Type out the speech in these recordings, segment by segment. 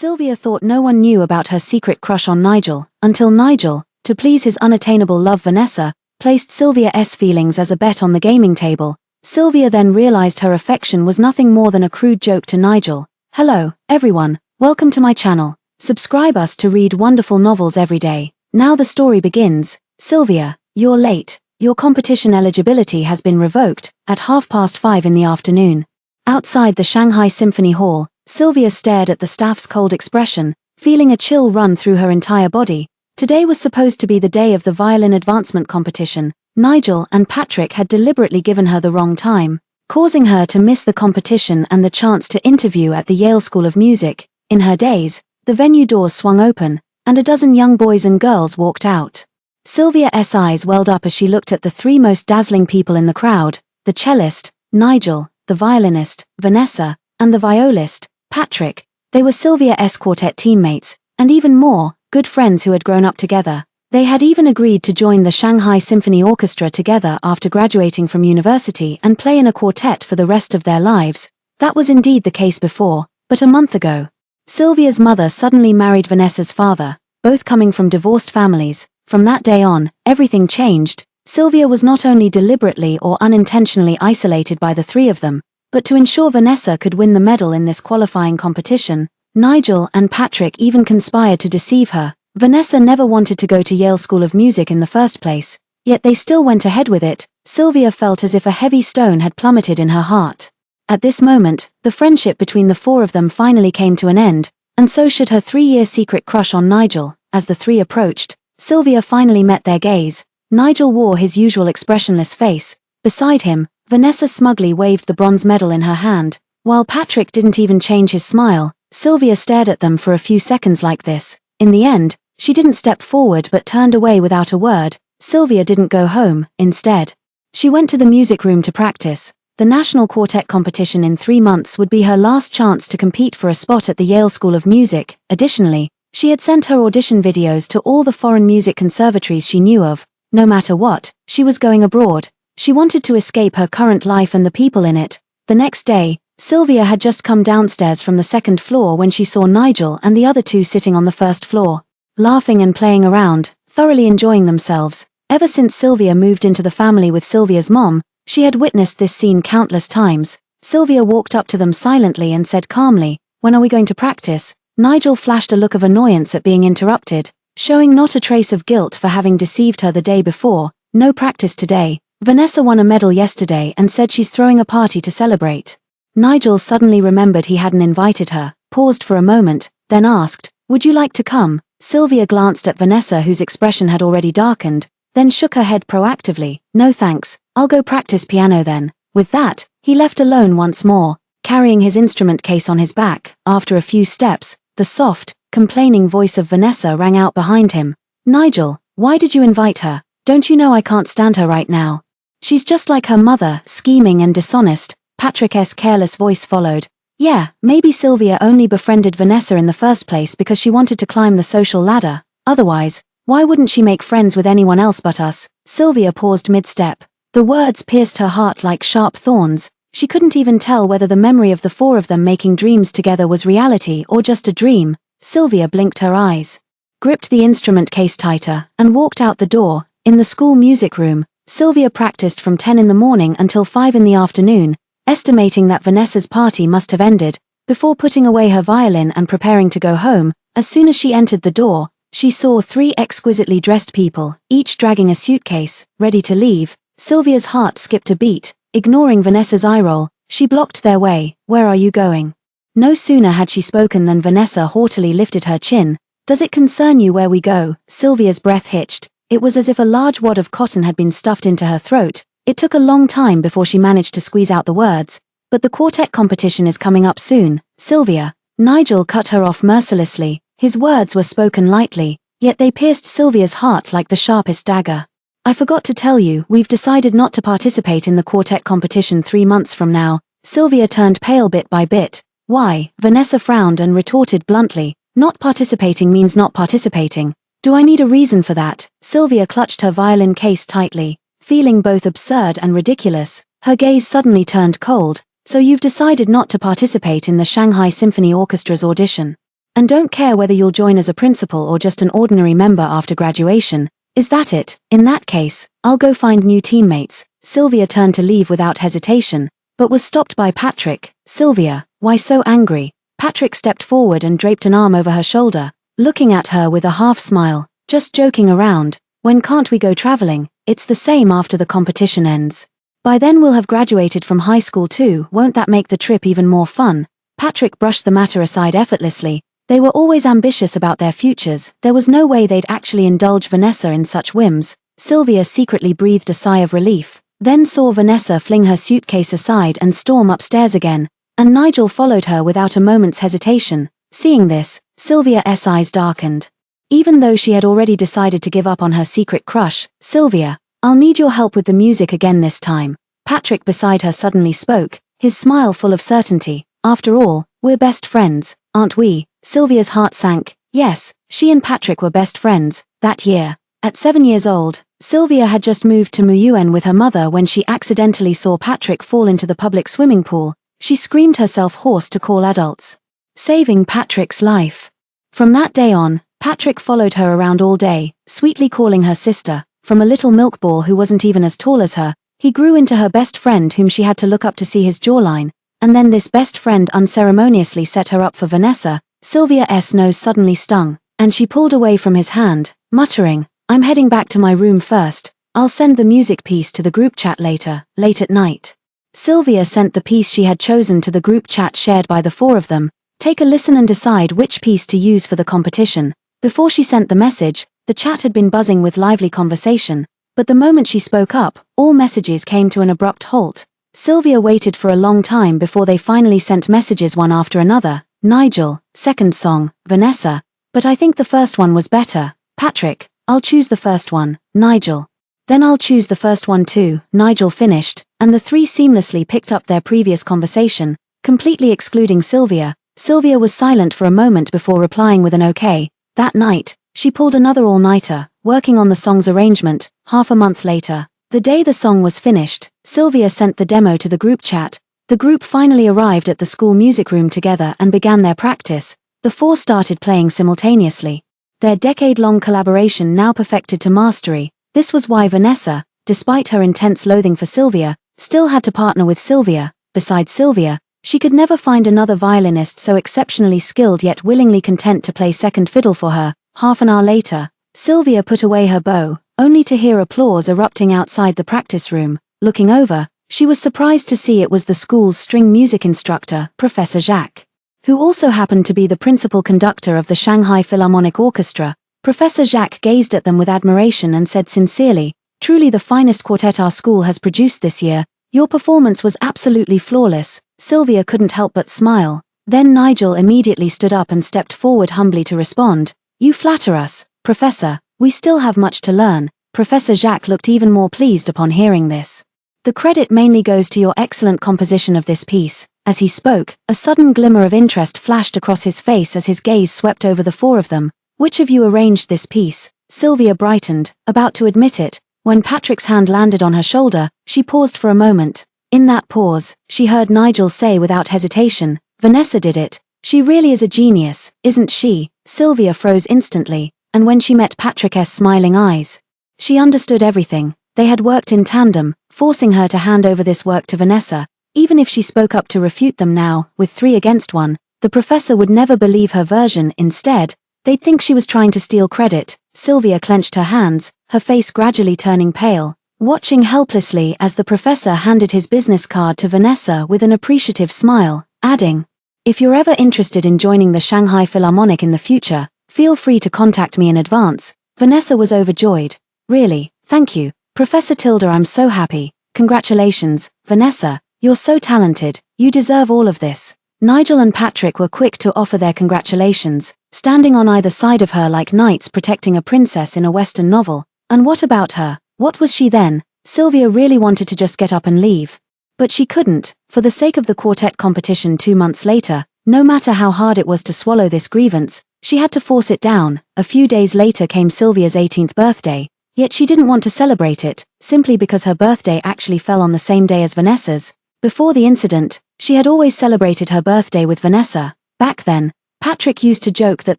Sylvia thought no one knew about her secret crush on Nigel, until Nigel, to please his unattainable love Vanessa, placed Sylvia's feelings as a bet on the gaming table. Sylvia then realized her affection was nothing more than a crude joke to Nigel. Hello, everyone, welcome to my channel. Subscribe us to read wonderful novels every day. Now the story begins. Sylvia, you're late. Your competition eligibility has been revoked, at 5:30 in the afternoon. Outside the Shanghai Symphony Hall, Sylvia stared at the staff's cold expression, feeling a chill run through her entire body. Today was supposed to be the day of the violin advancement competition. Nigel and Patrick had deliberately given her the wrong time, causing her to miss the competition and the chance to interview at the Yale School of Music. In her daze, the venue doors swung open, and a dozen young boys and girls walked out. Sylvia's eyes welled up as she looked at the three most dazzling people in the crowd: the cellist, Nigel, the violinist, Vanessa, and the violist, Patrick. They were Sylvia's quartet teammates, and even more, good friends who had grown up together. They had even agreed to join the Shanghai Symphony Orchestra together after graduating from university and play in a quartet for the rest of their lives. That was indeed the case before, but a month ago, Sylvia's mother suddenly married Vanessa's father, both coming from divorced families. From that day on, everything changed. Sylvia was not only deliberately or unintentionally isolated by the three of them, but to ensure Vanessa could win the medal in this qualifying competition, Nigel and Patrick even conspired to deceive her. Vanessa never wanted to go to Yale School of Music in the first place, yet they still went ahead with it. Sylvia felt as if a heavy stone had plummeted in her heart. At this moment, the friendship between the four of them finally came to an end, and so should her 3-year secret crush on Nigel. As the three approached, Sylvia finally met their gaze. Nigel wore his usual expressionless face. Beside him, Vanessa smugly waved the bronze medal in her hand, while Patrick didn't even change his smile. Sylvia stared at them for a few seconds like this. In the end, she didn't step forward but turned away without a word. Sylvia didn't go home. Instead, she went to the music room to practice. The national quartet competition in 3 months would be her last chance to compete for a spot at the Yale School of Music. Additionally, she had sent her audition videos to all the foreign music conservatories she knew of. No matter what, she was going abroad. She wanted to escape her current life and the people in it. The next day, Sylvia had just come downstairs from the 2nd floor when she saw Nigel and the other two sitting on the 1st floor, laughing and playing around, thoroughly enjoying themselves. Ever since Sylvia moved into the family with Sylvia's mom, she had witnessed this scene countless times. Sylvia walked up to them silently and said calmly, "When are we going to practice?" Nigel flashed a look of annoyance at being interrupted, showing not a trace of guilt for having deceived her the day before. "No practice today. Vanessa won a medal yesterday and said she's throwing a party to celebrate." Nigel suddenly remembered he hadn't invited her, paused for a moment, then asked, "Would you like to come?" Sylvia glanced at Vanessa, whose expression had already darkened, then shook her head proactively. "No thanks, I'll go practice piano then." With that, he left alone once more, carrying his instrument case on his back. After a few steps, the soft, complaining voice of Vanessa rang out behind him. "Nigel, why did you invite her? Don't you know I can't stand her right now? She's just like her mother, scheming and dishonest." Patrick's careless voice followed. "Yeah, maybe Sylvia only befriended Vanessa in the first place because she wanted to climb the social ladder. Otherwise, why wouldn't she make friends with anyone else but us?" Sylvia paused mid-step. The words pierced her heart like sharp thorns. She couldn't even tell whether the memory of the four of them making dreams together was reality or just a dream. Sylvia blinked her eyes, gripped the instrument case tighter, and walked out the door. In the school music room, Sylvia practiced from 10 in the morning until 5 in the afternoon, estimating that Vanessa's party must have ended, before putting away her violin and preparing to go home. As soon as she entered the door, she saw 3 exquisitely dressed people, each dragging a suitcase, ready to leave. Sylvia's heart skipped a beat. Ignoring Vanessa's eye roll, she blocked their way. "Where are you going?" No sooner had she spoken than Vanessa haughtily lifted her chin. "Does it concern you where we go?" Sylvia's breath hitched. It was as if a large wad of cotton had been stuffed into her throat. It took a long time before she managed to squeeze out the words. "But the quartet competition is coming up soon, Sylvia." Nigel cut her off mercilessly. His words were spoken lightly, yet they pierced Sylvia's heart like the sharpest dagger. "I forgot to tell you, we've decided not to participate in the quartet competition 3 months from now." Sylvia turned pale bit by bit. "Why?" Vanessa frowned and retorted bluntly, "Not participating means not participating. Do I need a reason for that?" Sylvia clutched her violin case tightly, feeling both absurd and ridiculous. Her gaze suddenly turned cold. "So you've decided not to participate in the Shanghai Symphony Orchestra's audition?" And don't care whether you'll join as a principal or just an ordinary member after graduation. Is that it? In that case, I'll go find new teammates. Sylvia turned to leave without hesitation, but was stopped by Patrick. Sylvia, why so angry? Patrick stepped forward and draped an arm over her shoulder, looking at her with a half smile. Just joking around. When can't we go traveling? It's the same after the competition ends. By then we'll have graduated from high school too, won't that make the trip even more fun? Patrick brushed the matter aside effortlessly. They were always ambitious about their futures, there was no way they'd actually indulge Vanessa in such whims. Sylvia secretly breathed a sigh of relief, then saw Vanessa fling her suitcase aside and storm upstairs again, and Nigel followed her without a moment's hesitation. Seeing this, Sylvia's eyes darkened. Even though she had already decided to give up on her secret crush, Sylvia, I'll need your help with the music again this time. Patrick beside her suddenly spoke, his smile full of certainty. After all, we're best friends, aren't we? Sylvia's heart sank. Yes, she and Patrick were best friends that year. At 7 years old, Sylvia had just moved to Muyuan with her mother when she accidentally saw Patrick fall into the public swimming pool. She screamed herself hoarse to call adults, saving Patrick's life. From that day on, Patrick followed her around all day, sweetly calling her sister. From a little milk ball who wasn't even as tall as her, he grew into her best friend whom she had to look up to see his jawline, and then this best friend unceremoniously set her up for Vanessa. Sylvia's nose suddenly stung, and she pulled away from his hand, muttering, I'm heading back to my room first, I'll send the music piece to the group chat later, late at night. Sylvia sent the piece she had chosen to the group chat shared by the four of them. Take a listen and decide which piece to use for the competition. Before she sent the message, the chat had been buzzing with lively conversation, but the moment she spoke up, all messages came to an abrupt halt. Sylvia waited for a long time before they finally sent messages one after another. Nigel, second song, Vanessa, but I think the first one was better. Patrick, I'll choose the first one. Nigel. Then I'll choose the first one too. Nigel finished, and the three seamlessly picked up their previous conversation, completely excluding Sylvia. Sylvia was silent for a moment before replying with an okay. That night, she pulled another all-nighter, working on the song's arrangement. Half a month later, the day the song was finished, Sylvia sent the demo to the group chat. The group finally arrived at the school music room together and began their practice. The four started playing simultaneously. Their decade-long collaboration now perfected to mastery. This was why Vanessa, despite her intense loathing for Sylvia, still had to partner with Sylvia. Besides Sylvia, she could never find another violinist so exceptionally skilled yet willingly content to play second fiddle for her. Half an hour later, Sylvia put away her bow, only to hear applause erupting outside the practice room. Looking over, she was surprised to see it was the school's string music instructor, Professor Jacques, who also happened to be the principal conductor of the Shanghai Philharmonic Orchestra. Professor Jacques gazed at them with admiration and said sincerely, truly the finest quartet our school has produced this year. Your performance was absolutely flawless. Sylvia couldn't help but smile. Then Nigel immediately stood up and stepped forward humbly to respond. You flatter us, Professor. We still have much to learn. Professor Jacques looked even more pleased upon hearing this. The credit mainly goes to your excellent composition of this piece. As he spoke, a sudden glimmer of interest flashed across his face as his gaze swept over the four of them. Which of you arranged this piece? Sylvia brightened, about to admit it. When Patrick's hand landed on her shoulder, she paused for a moment. In that pause, she heard Nigel say without hesitation, Vanessa did it. She really is a genius, isn't she? Sylvia froze instantly, and when she met Patrick's smiling eyes, she understood everything. They had worked in tandem, forcing her to hand over this work to Vanessa. Even if she spoke up to refute them now, with 3 against 1, the professor would never believe her version. Instead, they'd think she was trying to steal credit. Sylvia clenched her hands, her face gradually turning pale, watching helplessly as the professor handed his business card to Vanessa with an appreciative smile, adding, if you're ever interested in joining the Shanghai Philharmonic in the future, feel free to contact me in advance. Vanessa was overjoyed. Really, thank you, Professor Tilda, I'm so happy. Congratulations, Vanessa, you're so talented, you deserve all of this. Nigel and Patrick were quick to offer their congratulations, standing on either side of her like knights protecting a princess in a Western novel. And what about her? What was she then? Sylvia really wanted to just get up and leave. But she couldn't, for the sake of the quartet competition 2 months later. No matter how hard it was to swallow this grievance, she had to force it down. A few days later came Sylvia's 18th birthday, yet she didn't want to celebrate it, simply because her birthday actually fell on the same day as Vanessa's. Before the incident, she had always celebrated her birthday with Vanessa. Back then, Patrick used to joke that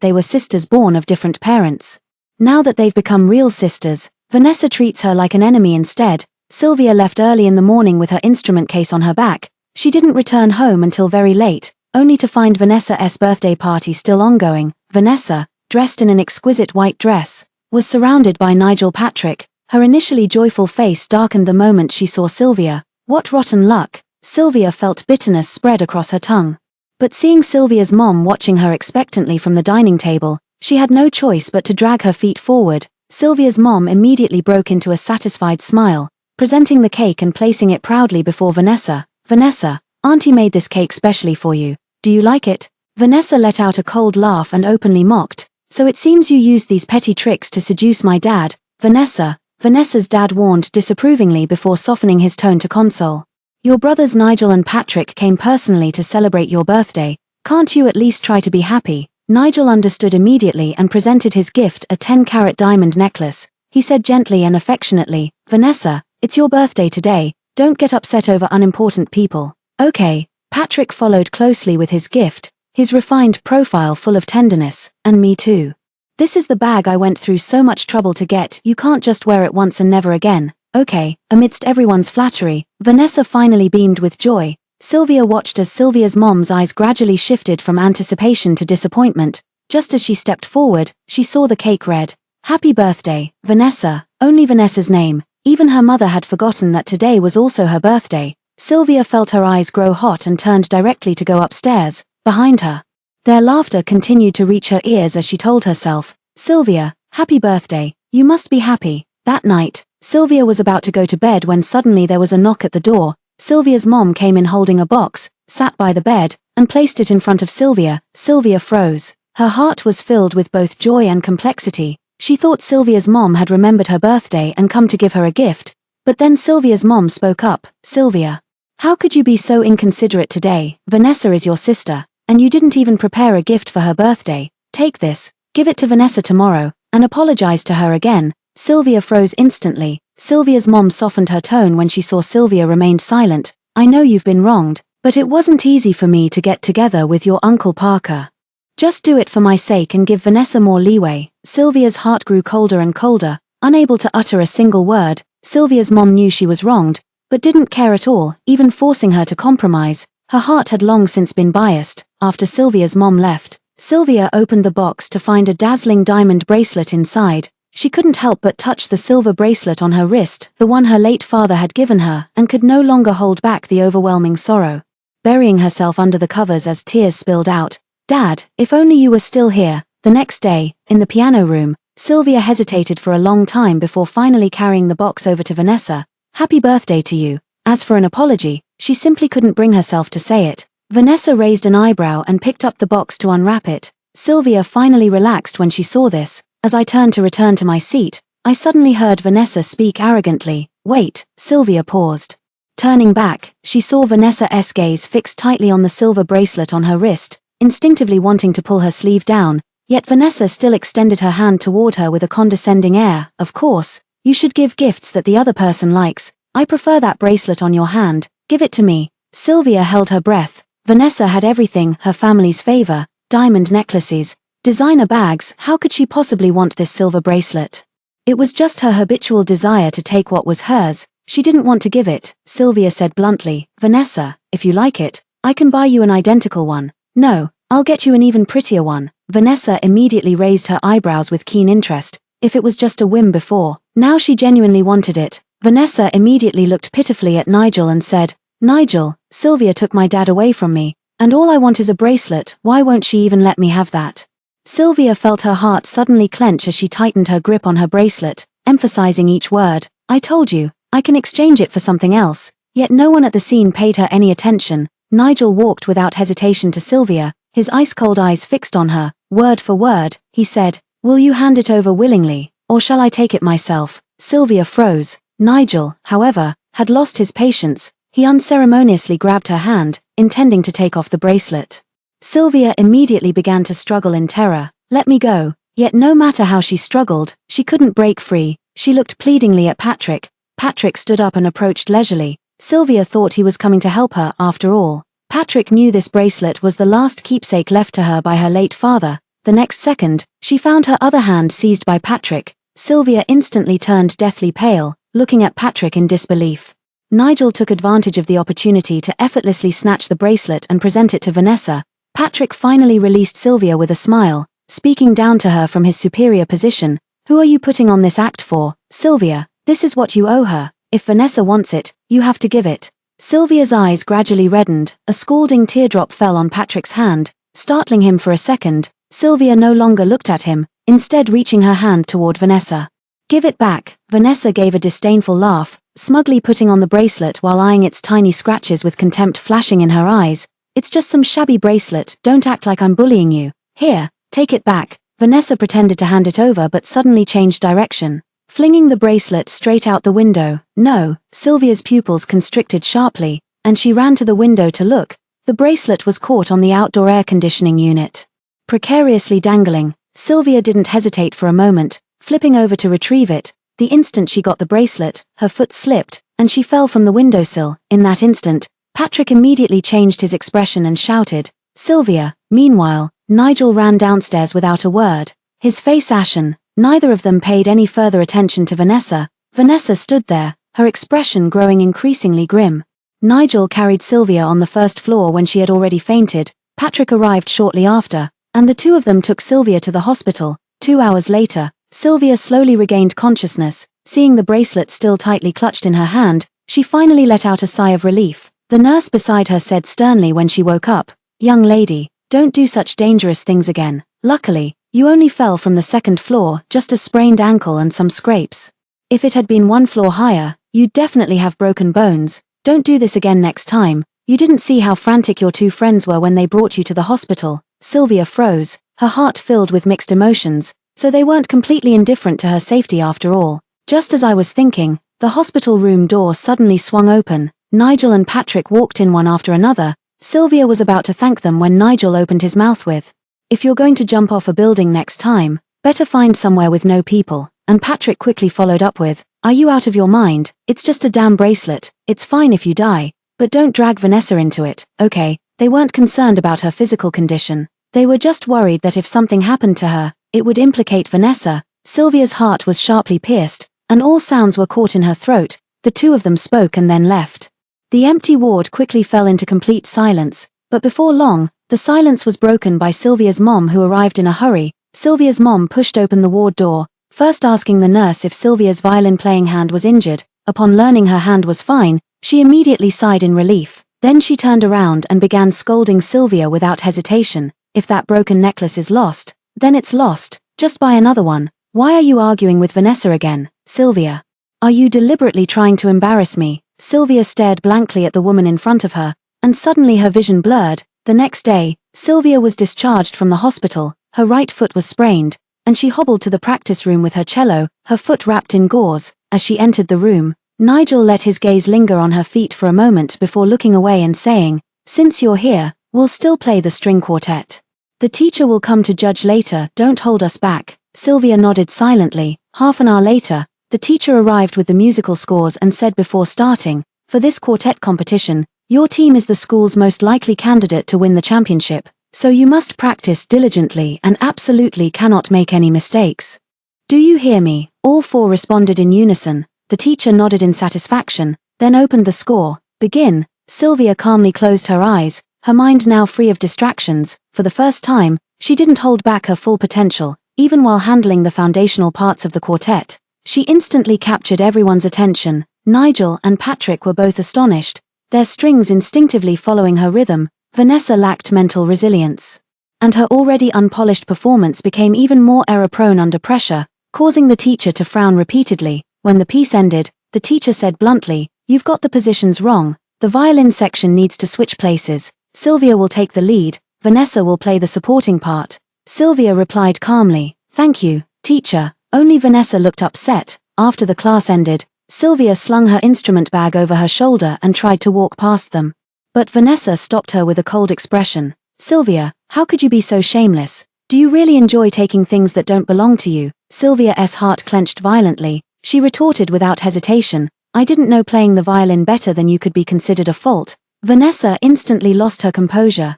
they were sisters born of different parents. Now that they've become real sisters, Vanessa treats her like an enemy instead. Sylvia left early in the morning with her instrument case on her back. She didn't return home until very late, only to find Vanessa's birthday party still ongoing. Vanessa, dressed in an exquisite white dress, was surrounded by Nigel Patrick. Her initially joyful face darkened the moment she saw Sylvia. What rotten luck! Sylvia felt bitterness spread across her tongue. But seeing Sylvia's mom watching her expectantly from the dining table, she had no choice but to drag her feet forward. Sylvia's mom immediately broke into a satisfied smile, presenting the cake and placing it proudly before Vanessa. Vanessa, Auntie made this cake specially for you. Do you like it? Vanessa let out a cold laugh and openly mocked. So it seems you used these petty tricks to seduce my dad, Vanessa. Vanessa's dad warned disapprovingly before softening his tone to console. Your brothers Nigel and Patrick came personally to celebrate your birthday. Can't you at least try to be happy? Nigel understood immediately and presented his gift, a 10-carat diamond necklace. He said gently and affectionately, Vanessa, it's your birthday today, don't get upset over unimportant people. Okay. Patrick followed closely with his gift, his refined profile full of tenderness, and me too. This is the bag I went through so much trouble to get, you can't just wear it once and never again. Okay. Amidst everyone's flattery, Vanessa finally beamed with joy. Sylvia watched as Sylvia's mom's eyes gradually shifted from anticipation to disappointment. Just as she stepped forward, she saw the cake read, Happy birthday, Vanessa, only Vanessa's name. Even her mother had forgotten that today was also her birthday. Sylvia felt her eyes grow hot and turned directly to go upstairs, behind her. Their laughter continued to reach her ears as she told herself, Sylvia, happy birthday, you must be happy. That night, Sylvia was about to go to bed when suddenly there was a knock at the door. Sylvia's mom came in holding a box, sat by the bed, and placed it in front of Sylvia. Sylvia froze. Her heart was filled with both joy and complexity. She thought Sylvia's mom had remembered her birthday and come to give her a gift. But then Sylvia's mom spoke up, Sylvia, how could you be so inconsiderate today? Vanessa is your sister, and you didn't even prepare a gift for her birthday. Take this, give it to Vanessa tomorrow, and apologize to her again. Sylvia froze instantly. Sylvia's mom softened her tone when she saw Sylvia remained silent. I know you've been wronged, but it wasn't easy for me to get together with your Uncle Parker. Just do it for my sake and give Vanessa more leeway. Sylvia's heart grew colder and colder, unable to utter a single word. Sylvia's mom knew she was wronged, but didn't care at all, even forcing her to compromise. Her heart had long since been biased. After Sylvia's mom left, Sylvia opened the box to find a dazzling diamond bracelet inside. She couldn't help but touch the silver bracelet on her wrist, the one her late father had given her, and could no longer hold back the overwhelming sorrow. Burying herself under the covers as tears spilled out, Dad, if only you were still here. The next day, in the piano room, Sylvia hesitated for a long time before finally carrying the box over to Vanessa. Happy birthday to you. As for an apology, she simply couldn't bring herself to say it. Vanessa raised an eyebrow and picked up the box to unwrap it. Sylvia finally relaxed when she saw this. As I turned to return to my seat, I suddenly heard Vanessa speak arrogantly. Wait, Sylvia paused. Turning back, she saw Vanessa's gaze fixed tightly on the silver bracelet on her wrist, instinctively wanting to pull her sleeve down, yet Vanessa still extended her hand toward her with a condescending air. Of course, you should give gifts that the other person likes. I prefer that bracelet on your hand, give it to me. Sylvia held her breath. Vanessa had everything, her family's favor, diamond necklaces, designer bags. How could she possibly want this silver bracelet? It was just her habitual desire to take what was hers. She didn't want to give it. Sylvia said bluntly, Vanessa, if you like it, I can buy you an identical one. No, I'll get you an even prettier one. Vanessa immediately raised her eyebrows with keen interest. If it was just a whim before, now she genuinely wanted it. Vanessa immediately looked pitifully at Nigel and said, Nigel, Sylvia took my dad away from me, and all I want is a bracelet. Why won't she even let me have that? Sylvia felt her heart suddenly clench as she tightened her grip on her bracelet, emphasizing each word. I told you, I can exchange it for something else. Yet no one at the scene paid her any attention. Nigel walked without hesitation to Sylvia, his ice-cold eyes fixed on her. Word for word, he said, will you hand it over willingly, or shall I take it myself? Sylvia froze. Nigel, however, had lost his patience. He unceremoniously grabbed her hand, intending to take off the bracelet. Sylvia immediately began to struggle in terror. Let me go. Yet no matter how she struggled, she couldn't break free. She looked pleadingly at Patrick. Patrick stood up and approached leisurely. Sylvia thought he was coming to help her after all. Patrick knew this bracelet was the last keepsake left to her by her late father. The next second, she found her other hand seized by Patrick. Sylvia instantly turned deathly pale, looking at Patrick in disbelief. Nigel took advantage of the opportunity to effortlessly snatch the bracelet and present it to Vanessa. Patrick finally released Sylvia with a smile, speaking down to her from his superior position. "Who are you putting on this act for, Sylvia? This is what you owe her. If Vanessa wants it, you have to give it." Sylvia's eyes gradually reddened, a scalding teardrop fell on Patrick's hand, startling him for a second. Sylvia no longer looked at him, instead reaching her hand toward Vanessa. "Give it back." Vanessa gave a disdainful laugh, smugly putting on the bracelet while eyeing its tiny scratches with contempt flashing in her eyes. "It's just some shabby bracelet, don't act like I'm bullying you. Here, take it back." Vanessa pretended to hand it over but suddenly changed direction, flinging the bracelet straight out the window. "No." Sylvia's pupils constricted sharply, and she ran to the window to look. The bracelet was caught on the outdoor air conditioning unit, precariously dangling. Sylvia didn't hesitate for a moment, flipping over to retrieve it. The instant she got the bracelet, her foot slipped, and she fell from the windowsill. In that instant, Patrick immediately changed his expression and shouted, "Sylvia!" Meanwhile, Nigel ran downstairs without a word, his face ashen. Neither of them paid any further attention to Vanessa. Vanessa stood there, her expression growing increasingly grim. Nigel carried Sylvia on the first floor when she had already fainted. Patrick arrived shortly after, and the two of them took Sylvia to the hospital. 2 hours later, Sylvia slowly regained consciousness. Seeing the bracelet still tightly clutched in her hand, she finally let out a sigh of relief. The nurse beside her said sternly when she woke up, "Young lady, don't do such dangerous things again. Luckily, you only fell from the second floor, just a sprained ankle and some scrapes. If it had been 1 floor higher, you'd definitely have broken bones. Don't do this again next time." "You didn't see how frantic your two friends were when they brought you to the hospital." Sylvia froze, her heart filled with mixed emotions. So they weren't completely indifferent to her safety after all. Just as I was thinking, the hospital room door suddenly swung open. Nigel and Patrick walked in one after another. Sylvia was about to thank them when Nigel opened his mouth with, "If you're going to jump off a building next time, better find somewhere with no people." And Patrick quickly followed up with, "Are you out of your mind? It's just a damn bracelet. It's fine if you die, but don't drag Vanessa into it, okay?" They weren't concerned about her physical condition. They were just worried that if something happened to her, it would implicate Vanessa. Sylvia's heart was sharply pierced, and all sounds were caught in her throat. The two of them spoke and then left. The empty ward quickly fell into complete silence, but before long, the silence was broken by Sylvia's mom, who arrived in a hurry. Sylvia's mom pushed open the ward door, first asking the nurse if Sylvia's violin-playing hand was injured. Upon learning her hand was fine, she immediately sighed in relief. Then she turned around and began scolding Sylvia without hesitation. "If that broken necklace is lost, then it's lost. Just buy another one. Why are you arguing with Vanessa again, Sylvia? Are you deliberately trying to embarrass me?" Sylvia stared blankly at the woman in front of her, and suddenly her vision blurred. The next day, Sylvia was discharged from the hospital. Her right foot was sprained, and she hobbled to the practice room with her cello, her foot wrapped in gauze. As she entered the room, Nigel let his gaze linger on her feet for a moment before looking away and saying, "Since you're here, we'll still play the string quartet. The teacher will come to judge later, don't hold us back." Sylvia nodded silently. Half an hour later, the teacher arrived with the musical scores and said before starting, "For this quartet competition, your team is the school's most likely candidate to win the championship, so you must practice diligently and absolutely cannot make any mistakes. Do you hear me?" All four responded in unison. The teacher nodded in satisfaction, then opened the score. "Begin." Sylvia calmly closed her eyes, her mind now free of distractions. For the first time, she didn't hold back her full potential. Even while handling the foundational parts of the quartet, she instantly captured everyone's attention. Nigel and Patrick were both astonished, their strings instinctively following her rhythm. Vanessa lacked mental resilience, and her already unpolished performance became even more error-prone under pressure, causing the teacher to frown repeatedly. When the piece ended, the teacher said bluntly, "You've got the positions wrong. The violin section needs to switch places. Sylvia will take the lead, Vanessa will play the supporting part." Sylvia replied calmly, "Thank you, teacher." Only Vanessa looked upset. After the class ended, Sylvia slung her instrument bag over her shoulder and tried to walk past them. But Vanessa stopped her with a cold expression. "Sylvia, how could you be so shameless? Do you really enjoy taking things that don't belong to you?" Sylvia's heart clenched violently. She retorted without hesitation, "I didn't know playing the violin better than you could be considered a fault. Vanessa instantly lost her composure.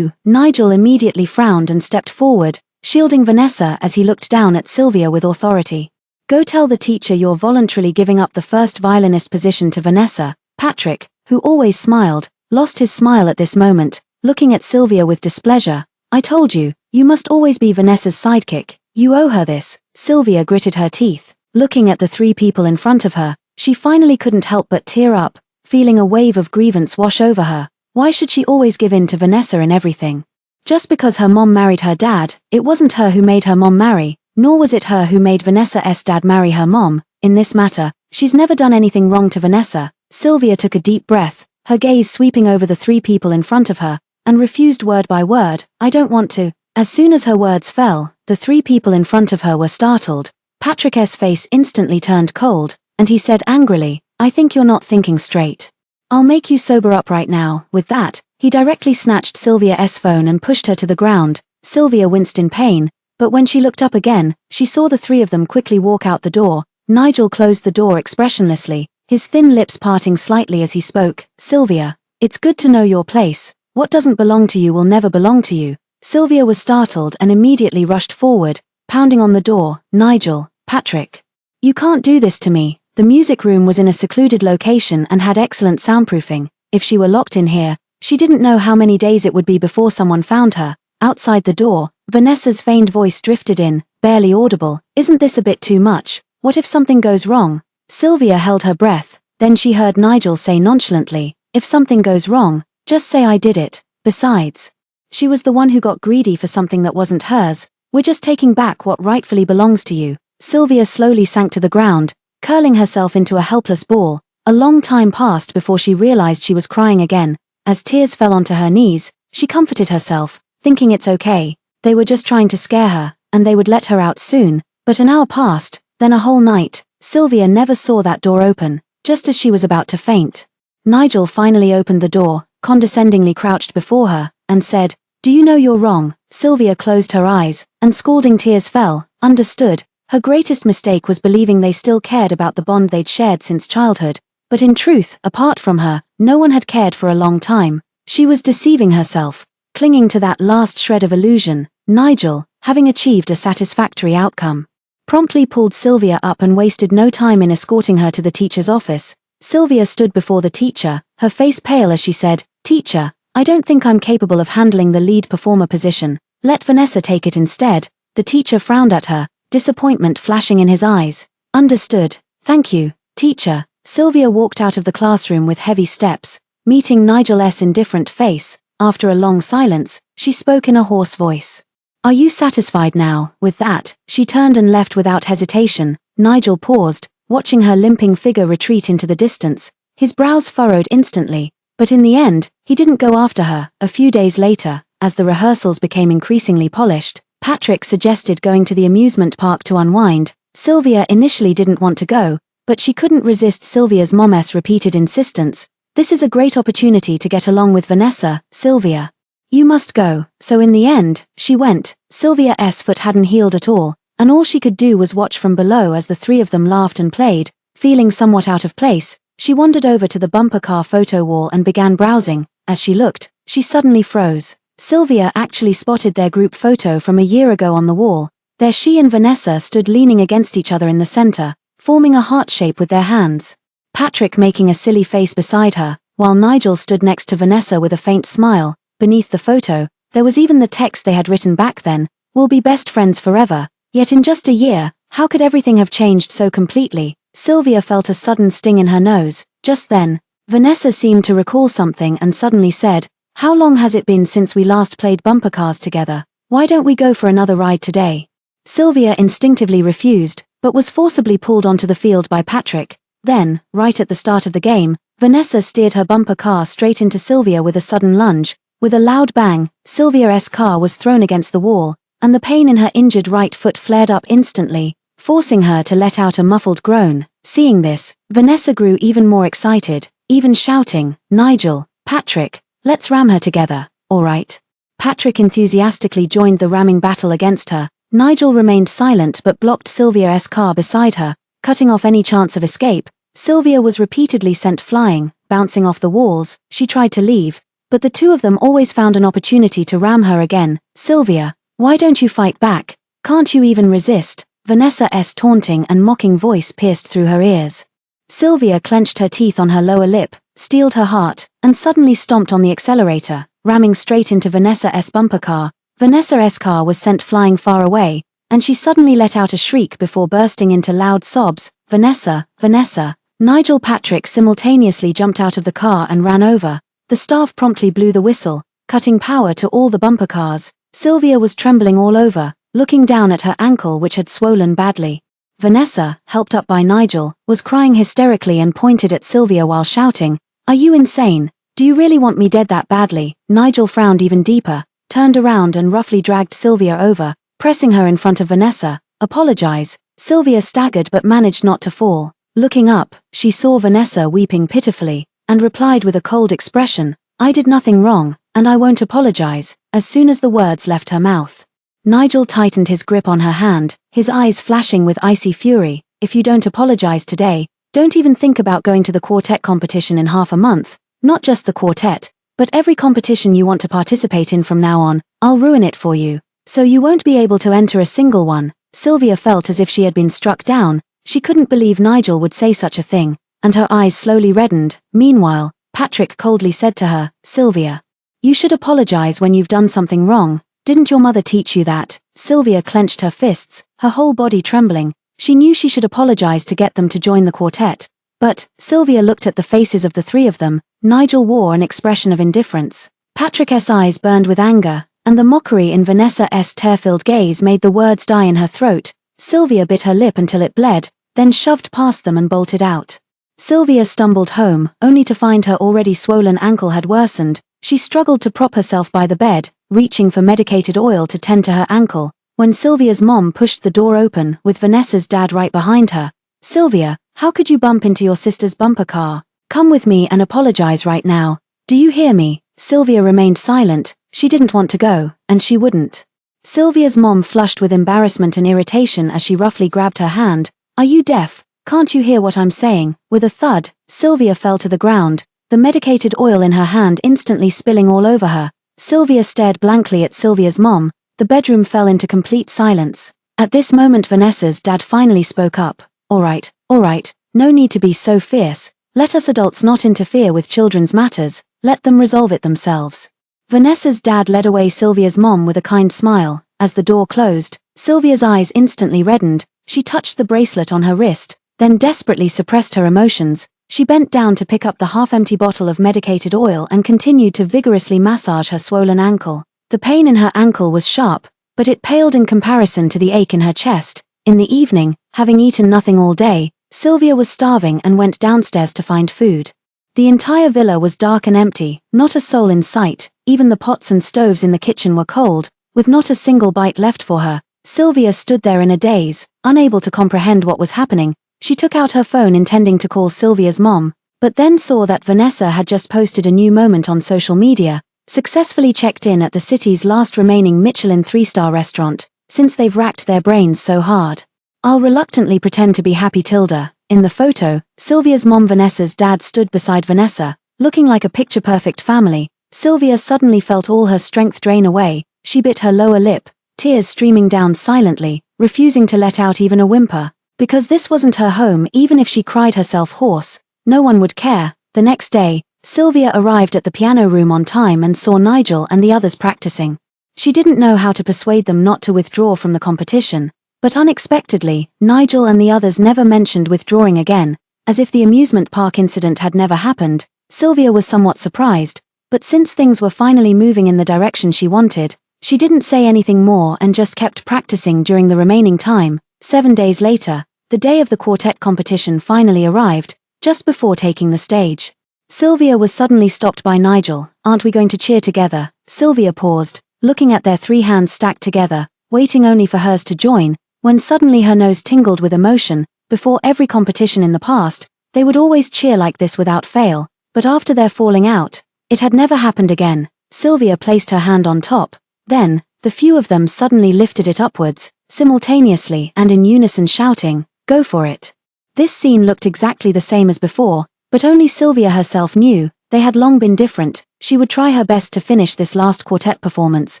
Nigel immediately frowned and stepped forward, shielding Vanessa as he looked down at Sylvia with authority. Go tell the teacher you're voluntarily giving up the first violinist position to Vanessa. Patrick, who always smiled, lost his smile at this moment, looking at Sylvia with displeasure. I told you, you must always be Vanessa's sidekick. You owe her this. Sylvia gritted her teeth. Looking at the three people in front of her, she finally couldn't help but tear up, feeling a wave of grievance wash over her. Why should she always give in to Vanessa in everything? Just because her mom married her dad, it wasn't her who made her mom marry, nor was it her who made Vanessa's dad marry her mom. In this matter, she's never done anything wrong to Vanessa. Sylvia took a deep breath, her gaze sweeping over the three people in front of her, and refused word by word, I don't want to. As soon as her words fell, the three people in front of her were startled. Patrick's face instantly turned cold, and he said angrily, I think you're not thinking straight. I'll make you sober up right now. With that, he directly snatched Sylvia's phone and pushed her to the ground. Sylvia winced in pain, but when she looked up again, she saw the three of them quickly walk out the door. Nigel closed the door expressionlessly, his thin lips parting slightly as he spoke. Sylvia, it's good to know your place. What doesn't belong to you will never belong to you. Sylvia was startled and immediately rushed forward, pounding on the door. Nigel, Patrick. You can't do this to me. The music room was in a secluded location and had excellent soundproofing. If she were locked in here, she didn't know how many days it would be before someone found her. Outside the door, Vanessa's feigned voice drifted in, barely audible. Isn't this a bit too much? What if something goes wrong? Sylvia held her breath, then she heard Nigel say nonchalantly, if something goes wrong, just say I did it. Besides, she was the one who got greedy for something that wasn't hers. We're just taking back what rightfully belongs to you. Sylvia slowly sank to the ground, curling herself into a helpless ball. A long time passed before she realized she was crying again. As tears fell onto her knees, she comforted herself, thinking it's okay, they were just trying to scare her, and they would let her out soon. But an hour passed, then a whole night. Sylvia never saw that door open. Just as she was about to faint, Nigel finally opened the door, condescendingly crouched before her, and said, do you know you're wrong? Sylvia closed her eyes, and scalding tears fell. Understood. Her greatest mistake was believing they still cared about the bond they'd shared since childhood. But in truth, apart from her, no one had cared for a long time. She was deceiving herself, clinging to that last shred of illusion. Nigel, having achieved a satisfactory outcome, promptly pulled Sylvia up and wasted no time in escorting her to the teacher's office. Sylvia stood before the teacher, her face pale as she said, Teacher, I don't think I'm capable of handling the lead performer position. Let Vanessa take it instead. The teacher frowned at her, disappointment flashing in his eyes. Understood. Thank you, teacher. Sylvia walked out of the classroom with heavy steps, meeting Nigel's indifferent face. After a long silence, she spoke in a hoarse voice. Are you satisfied now? With that, she turned and left without hesitation. Nigel paused, watching her limping figure retreat into the distance. His brows furrowed instantly, but in the end, he didn't go after her. A few days later, as the rehearsals became increasingly polished, Patrick suggested going to the amusement park to unwind. Sylvia initially didn't want to go, but she couldn't resist Sylvia's mom's repeated insistence. This is a great opportunity to get along with Vanessa, Sylvia. You must go. So in the end, she went. Sylvia's foot hadn't healed at all, and all she could do was watch from below as the three of them laughed and played. Feeling somewhat out of place, she wandered over to the bumper car photo wall and began browsing. As she looked, she suddenly froze. Sylvia actually spotted their group photo from a year ago on the wall. There she and Vanessa stood leaning against each other in the center, forming a heart shape with their hands. Patrick making a silly face beside her, while Nigel stood next to Vanessa with a faint smile. Beneath the photo, there was even the text they had written back then, "We'll be best friends forever." Yet in just a year, how could everything have changed so completely? Sylvia felt a sudden sting in her nose. Just then, Vanessa seemed to recall something and suddenly said, "How long has it been since we last played bumper cars together? Why don't we go for another ride today?" Sylvia instinctively refused, but was forcibly pulled onto the field by Patrick. Then, right at the start of the game, Vanessa steered her bumper car straight into Sylvia with a sudden lunge. With a loud bang, Sylvia's car was thrown against the wall, and the pain in her injured right foot flared up instantly, forcing her to let out a muffled groan. Seeing this, Vanessa grew even more excited, even shouting, "Nigel, Patrick, let's ram her together, all right?" Patrick enthusiastically joined the ramming battle against her. Nigel remained silent but blocked Sylvia's car beside her, cutting off any chance of escape. Sylvia was repeatedly sent flying, bouncing off the walls. She tried to leave, but the two of them always found an opportunity to ram her again. "Sylvia, why don't you fight back? Can't you even resist?" Vanessa's taunting and mocking voice pierced through her ears. Sylvia clenched her teeth on her lower lip, steeled her heart, and suddenly stomped on the accelerator, ramming straight into Vanessa's bumper car. Vanessa's car was sent flying far away, and she suddenly let out a shriek before bursting into loud sobs. "Vanessa, Vanessa!" Nigel Patrick simultaneously jumped out of the car and ran over. The staff promptly blew the whistle, cutting power to all the bumper cars. Sylvia was trembling all over, looking down at her ankle which had swollen badly. Vanessa, helped up by Nigel, was crying hysterically and pointed at Sylvia while shouting, "Are you insane? Do you really want me dead that badly?" Nigel frowned even deeper, turned around and roughly dragged Sylvia over, pressing her in front of Vanessa. "Apologize." Sylvia staggered but managed not to fall. Looking up, she saw Vanessa weeping pitifully, and replied with a cold expression, "I did nothing wrong, and I won't apologize." As soon as the words left her mouth, Nigel tightened his grip on her hand, his eyes flashing with icy fury. "If you don't apologize today, don't even think about going to the quartet competition in half a month. Not just the quartet, but every competition you want to participate in from now on. I'll ruin it for you, so you won't be able to enter a single one." Sylvia felt as if she had been struck down. She couldn't believe Nigel would say such a thing, and her eyes slowly reddened. Meanwhile, Patrick coldly said to her, "Sylvia, you should apologize when you've done something wrong. Didn't your mother teach you that?" Sylvia clenched her fists, her whole body trembling. She knew she should apologize to get them to join the quartet. But Sylvia looked at the faces of the three of them. Nigel wore an expression of indifference. Patrick's eyes burned with anger, and the mockery in Vanessa's tear-filled gaze made the words die in her throat. Sylvia bit her lip until it bled, then shoved past them and bolted out. Sylvia stumbled home, only to find her already swollen ankle had worsened. She struggled to prop herself by the bed, reaching for medicated oil to tend to her ankle, when Sylvia's mom pushed the door open, with Vanessa's dad right behind her. "Sylvia, how could you bump into your sister's bumper car? Come with me and apologize right now. Do you hear me?" Sylvia remained silent. She didn't want to go, and she wouldn't. Sylvia's mom flushed with embarrassment and irritation as she roughly grabbed her hand. "Are you deaf? Can't you hear what I'm saying?" With a thud, Sylvia fell to the ground, the medicated oil in her hand instantly spilling all over her. Sylvia stared blankly at Sylvia's mom. The bedroom fell into complete silence. At this moment Vanessa's dad finally spoke up. All right, no need to be so fierce. Let us adults not interfere with children's matters, let them resolve it themselves." Vanessa's dad led away Sylvia's mom with a kind smile. As the door closed, Sylvia's eyes instantly reddened. She touched the bracelet on her wrist, then desperately suppressed her emotions. She bent down to pick up the half-empty bottle of medicated oil and continued to vigorously massage her swollen ankle. The pain in her ankle was sharp, but it paled in comparison to the ache in her chest. In the evening, having eaten nothing all day, Sylvia was starving and went downstairs to find food. The entire villa was dark and empty, not a soul in sight. Even the pots and stoves in the kitchen were cold, with not a single bite left for her. Sylvia stood there in a daze, unable to comprehend what was happening. She took out her phone intending to call Sylvia's mom, but then saw that Vanessa had just posted a new moment on social media, successfully checked in at the city's last remaining Michelin 3-star restaurant. Since they've racked their brains so hard, I'll reluctantly pretend to be happy Tilda. In the photo, Sylvia's mom Vanessa's dad stood beside Vanessa, looking like a picture-perfect family. Sylvia suddenly felt all her strength drain away. She bit her lower lip, tears streaming down silently, refusing to let out even a whimper. Because this wasn't her home. Even if she cried herself hoarse, no one would care. The next day, Sylvia arrived at the piano room on time and saw Nigel and the others practicing. She didn't know how to persuade them not to withdraw from the competition, but unexpectedly, Nigel and the others never mentioned withdrawing again, as if the amusement park incident had never happened. Sylvia was somewhat surprised, but since things were finally moving in the direction she wanted, she didn't say anything more and just kept practicing during the remaining time. 7 days later, the day of the quartet competition finally arrived, just before taking the stage. Sylvia was suddenly stopped by Nigel. "Aren't we going to cheer together?" Sylvia paused, looking at their 3 hands stacked together, waiting only for hers to join, when suddenly her nose tingled with emotion. Before every competition in the past, they would always cheer like this without fail, but after their falling out, it had never happened again. Sylvia placed her hand on top. Then, the few of them suddenly lifted it upwards, simultaneously and in unison shouting, "Go for it." This scene looked exactly the same as before, But only Sylvia herself knew, they had long been different. She would try her best to finish this last quartet performance.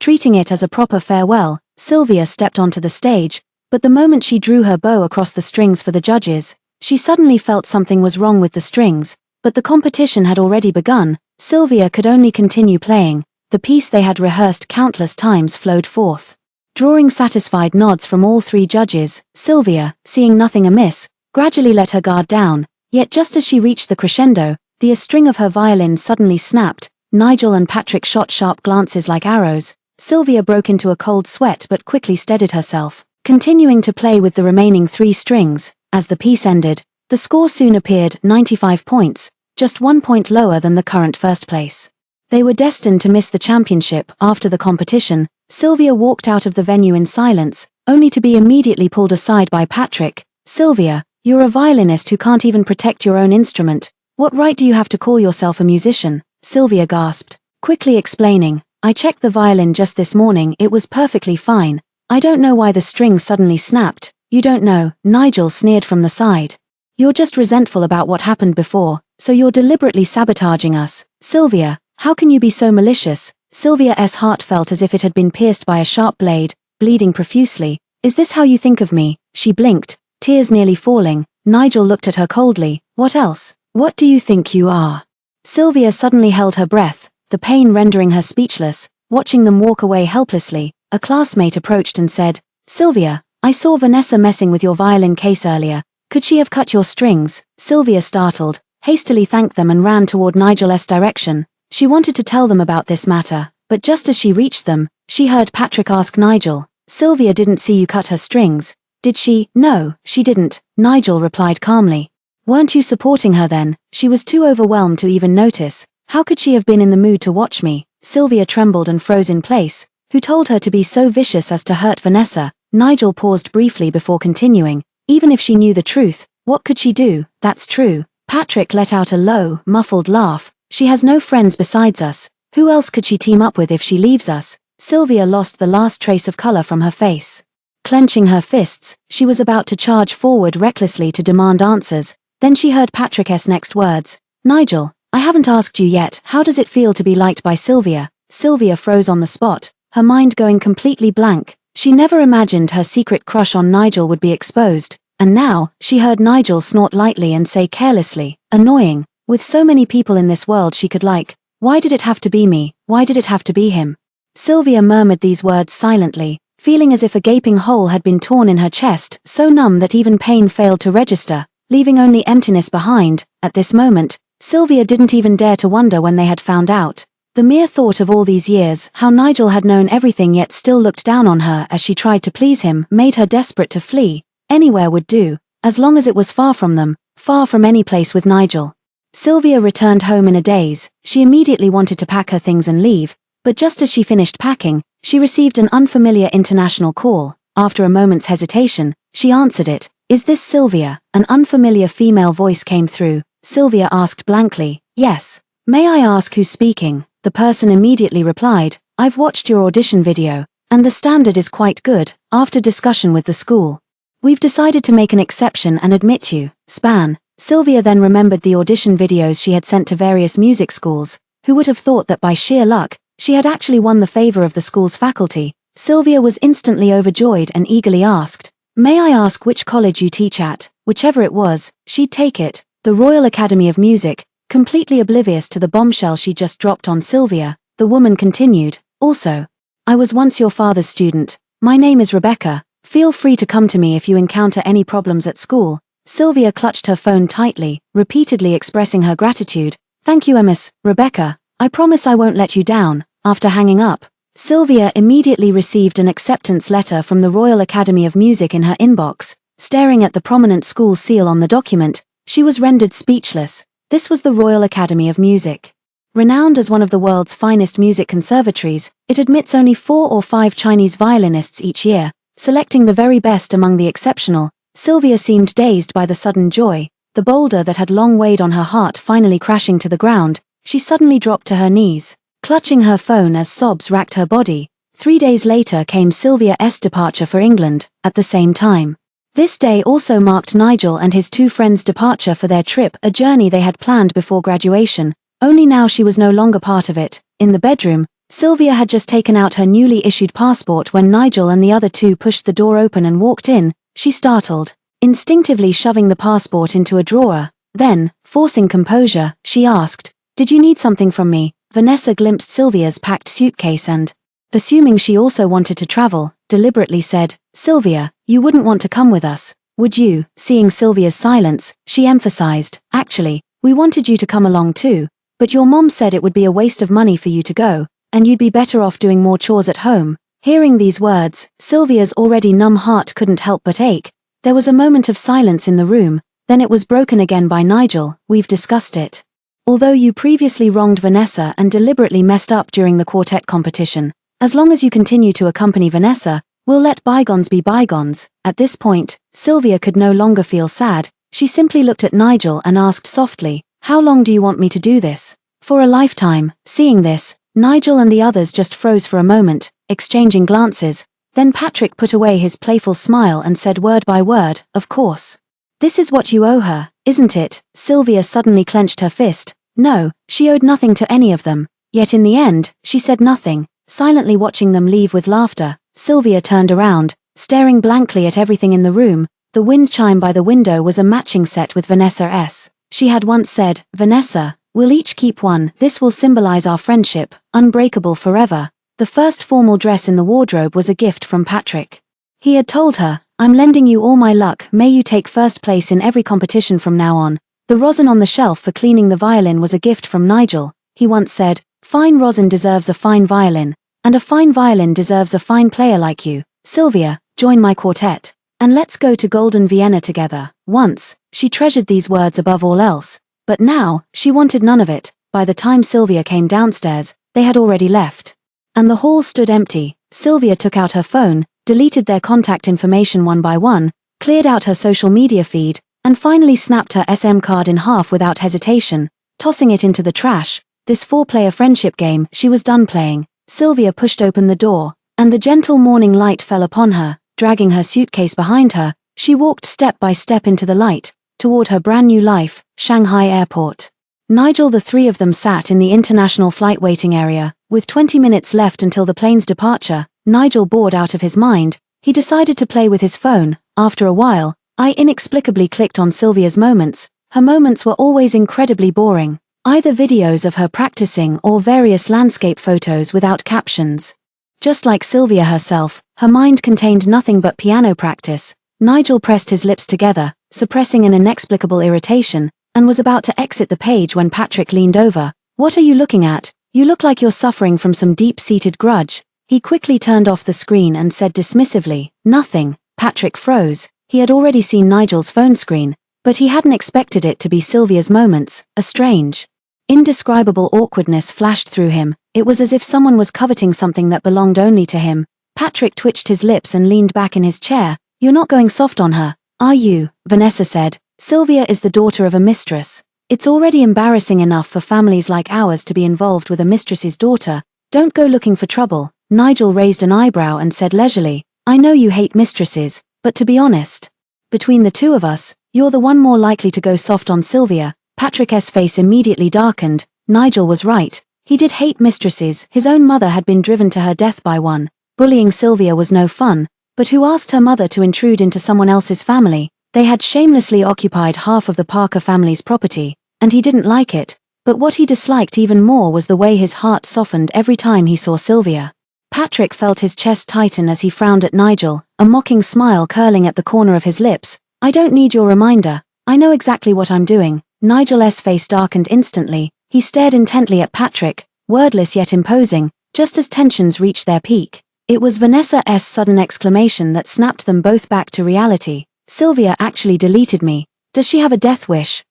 Treating it as a proper farewell, Sylvia stepped onto the stage, but the moment she drew her bow across the strings for the judges, she suddenly felt something was wrong with the strings, but the competition had already begun. Sylvia could only continue playing. The piece they had rehearsed countless times flowed forth. Drawing satisfied nods from all three judges, Sylvia, seeing nothing amiss, gradually let her guard down, yet just as she reached the crescendo, the string of her violin suddenly snapped. Nigel and Patrick shot sharp glances like arrows. Sylvia broke into a cold sweat but quickly steadied herself, continuing to play with the remaining three strings. As the piece ended, the score soon appeared, 95 points, just 1 point lower than the current first place. They were destined to miss the championship. After the competition, Sylvia walked out of the venue in silence, only to be immediately pulled aside by Patrick. "Sylvia, you're a violinist who can't even protect your own instrument. What right do you have to call yourself a musician?" Sylvia gasped, quickly explaining, "I checked the violin just this morning, it was perfectly fine. I don't know why the string suddenly snapped." "You don't know," Nigel sneered from the side. "You're just resentful about what happened before, so you're deliberately sabotaging us." "Sylvia, how can you be so malicious?" Sylvia's heart felt as if it had been pierced by a sharp blade, bleeding profusely. "Is this how you think of me?" She blinked, tears nearly falling. Nigel looked at her coldly. "What else? What do you think you are?" Sylvia suddenly held her breath, the pain rendering her speechless. Watching them walk away helplessly, a classmate approached and said, "Sylvia, I saw Vanessa messing with your violin case earlier. Could she have cut your strings?" Sylvia, startled, hastily thanked them and ran toward Nigel's direction. She wanted to tell them about this matter, but just as she reached them, she heard Patrick ask Nigel, "Sylvia didn't see you cut her strings, did she?" "No, she didn't," Nigel replied calmly. "Weren't you supporting her then?" "She was too overwhelmed to even notice. How could she have been in the mood to watch me?" Sylvia trembled and froze in place. "Who told her to be so vicious as to hurt Vanessa?" Nigel paused briefly before continuing. "Even if she knew the truth, what could she do?" "That's true." Patrick let out a low, muffled laugh. "She has no friends besides us. Who else could she team up with if she leaves us?" Sylvia lost the last trace of color from her face. Clenching her fists, she was about to charge forward recklessly to demand answers. Then she heard Patrick's next words. "Nigel, I haven't asked you yet, how does it feel to be liked by Sylvia?" Sylvia froze on the spot, her mind going completely blank. She never imagined her secret crush on Nigel would be exposed, and now, she heard Nigel snort lightly and say carelessly, "Annoying. With so many people in this world she could like, why did it have to be me? Why did it have to be him?" Sylvia murmured these words silently, feeling as if a gaping hole had been torn in her chest, so numb that even pain failed to register, leaving only emptiness behind. At this moment, Sylvia didn't even dare to wonder when they had found out. The mere thought of all these years, how Nigel had known everything yet still looked down on her as she tried to please him, made her desperate to flee. Anywhere would do, as long as it was far from them, far from any place with Nigel. Sylvia returned home in a daze. She immediately wanted to pack her things and leave, but just as she finished packing, she received an unfamiliar international call. After a moment's hesitation, she answered it. "Is this Sylvia?" An unfamiliar female voice came through. Sylvia asked blankly, "Yes. May I ask who's speaking?" The person immediately replied, "I've watched your audition video, and the standard is quite good. After discussion with the school, we've decided to make an exception and admit you." Span. Sylvia then remembered the audition videos she had sent to various music schools. Who would have thought that by sheer luck, she had actually won the favor of the school's faculty? Sylvia was instantly overjoyed and eagerly asked, "May I ask which college you teach at?" Whichever it was, she'd take it. The Royal Academy of Music. Completely oblivious to the bombshell she just dropped on Sylvia, the woman continued, "Also, I was once your father's student. My name is Rebecca. Feel free to come to me if you encounter any problems at school." Sylvia clutched her phone tightly, repeatedly expressing her gratitude. "Thank you, Miss Rebecca. I promise I won't let you down." After hanging up, Sylvia immediately received an acceptance letter from the Royal Academy of Music in her inbox. Staring at the prominent school seal on the document, she was rendered speechless. This was the Royal Academy of Music. Renowned as one of the world's finest music conservatories, it admits only 4 or 5 Chinese violinists each year, selecting the very best among the exceptional. Sylvia seemed dazed by the sudden joy, the boulder that had long weighed on her heart finally crashing to the ground. She suddenly dropped to her knees, clutching her phone as sobs racked her body. 3 days later came Sylvia's departure for England. At the same time, This day also marked Nigel and his two friends' departure for their trip, a journey they had planned before graduation, only now she was no longer part of it. In the bedroom, Sylvia had just taken out her newly issued passport when Nigel and the other two pushed the door open and walked in. She startled, instinctively shoving the passport into a drawer. Then, forcing composure, she asked, "Did you need something from me?" Vanessa glimpsed Sylvia's packed suitcase and, assuming she also wanted to travel, deliberately said, "Sylvia, you wouldn't want to come with us, would you?" Seeing Sylvia's silence, she emphasized, "Actually, we wanted you to come along too, but your mom said it would be a waste of money for you to go, and you'd be better off doing more chores at home." Hearing these words, Sylvia's already numb heart couldn't help but ache. There was a moment of silence in the room, then it was broken again by Nigel. "We've discussed it. Although you previously wronged Vanessa and deliberately messed up during the quartet competition, as long as you continue to accompany Vanessa, we'll let bygones be bygones." At this point, Sylvia could no longer feel sad. She simply looked at Nigel and asked softly, "How long do you want me to do this?" "For a lifetime." Seeing this, Nigel and the others just froze for a moment, exchanging glances. Then Patrick put away his playful smile and said word by word, "Of course. This is what you owe her, isn't it?" Sylvia suddenly clenched her fist. No, she owed nothing to any of them. Yet in the end, she said nothing, silently watching them leave with laughter. Sylvia turned around, staring blankly at everything in the room. The wind chime by the window was a matching set with Vanessa's. She had once said, "Vanessa, we'll each keep one. This will symbolize our friendship, unbreakable forever." The first formal dress in the wardrobe was a gift from Patrick. He had told her, "I'm lending you all my luck, may you take first place in every competition from now on." The rosin on the shelf for cleaning the violin was a gift from Nigel. He once said, "Fine rosin deserves a fine violin, and a fine violin deserves a fine player like you. Sylvia, join my quartet, and let's go to Golden Vienna together." Once, she treasured these words above all else, but now, she wanted none of it. By the time Sylvia came downstairs, they had already left, and the hall stood empty. Sylvia took out her phone, deleted their contact information one by one, cleared out her social media feed, and finally snapped her SM card in half without hesitation, tossing it into the trash. This four-player friendship game she was done playing. Sylvia pushed open the door, and the gentle morning light fell upon her. Dragging her suitcase behind her, she walked step by step into the light, toward her brand new life, Shanghai Airport. Nigel, the three of them sat in the international flight waiting area. With 20 minutes left until the plane's departure, Nigel, bored out of his mind, he decided to play with his phone. After a while, I inexplicably clicked on Sylvia's moments. Her moments were always incredibly boring. Either videos of her practicing or various landscape photos without captions. Just like Sylvia herself, her mind contained nothing but piano practice. Nigel pressed his lips together, suppressing an inexplicable irritation, and was about to exit the page when Patrick leaned over. "What are you looking at? You look like you're suffering from some deep-seated grudge." He quickly turned off the screen and said dismissively, "Nothing." Patrick froze. He had already seen Nigel's phone screen, but he hadn't expected it to be Sylvia's moments. A strange, indescribable awkwardness flashed through him. It was as if someone was coveting something that belonged only to him. Patrick twitched his lips and leaned back in his chair. "You're not going soft on her, are you?" Vanessa said. "Sylvia is the daughter of a mistress. It's already embarrassing enough for families like ours to be involved with a mistress's daughter. Don't go looking for trouble." Nigel raised an eyebrow and said leisurely, "I know you hate mistresses, but to be honest, between the two of us, you're the one more likely to go soft on Sylvia." Patrick's face immediately darkened. Nigel was right. He did hate mistresses. His own mother had been driven to her death by one. Bullying Sylvia was no fun, but who asked her mother to intrude into someone else's family? They had shamelessly occupied half of the Parker family's property, and he didn't like it. But what he disliked even more was the way his heart softened every time he saw Sylvia. Patrick felt his chest tighten as he frowned at Nigel, a mocking smile curling at the corner of his lips. "I don't need your reminder. I know exactly what I'm doing." Nigel's face darkened instantly. He stared intently at Patrick, wordless yet imposing, just as tensions reached their peak. It was Vanessa's sudden exclamation that snapped them both back to reality. "Sylvia actually deleted me. Does she have a death wish?"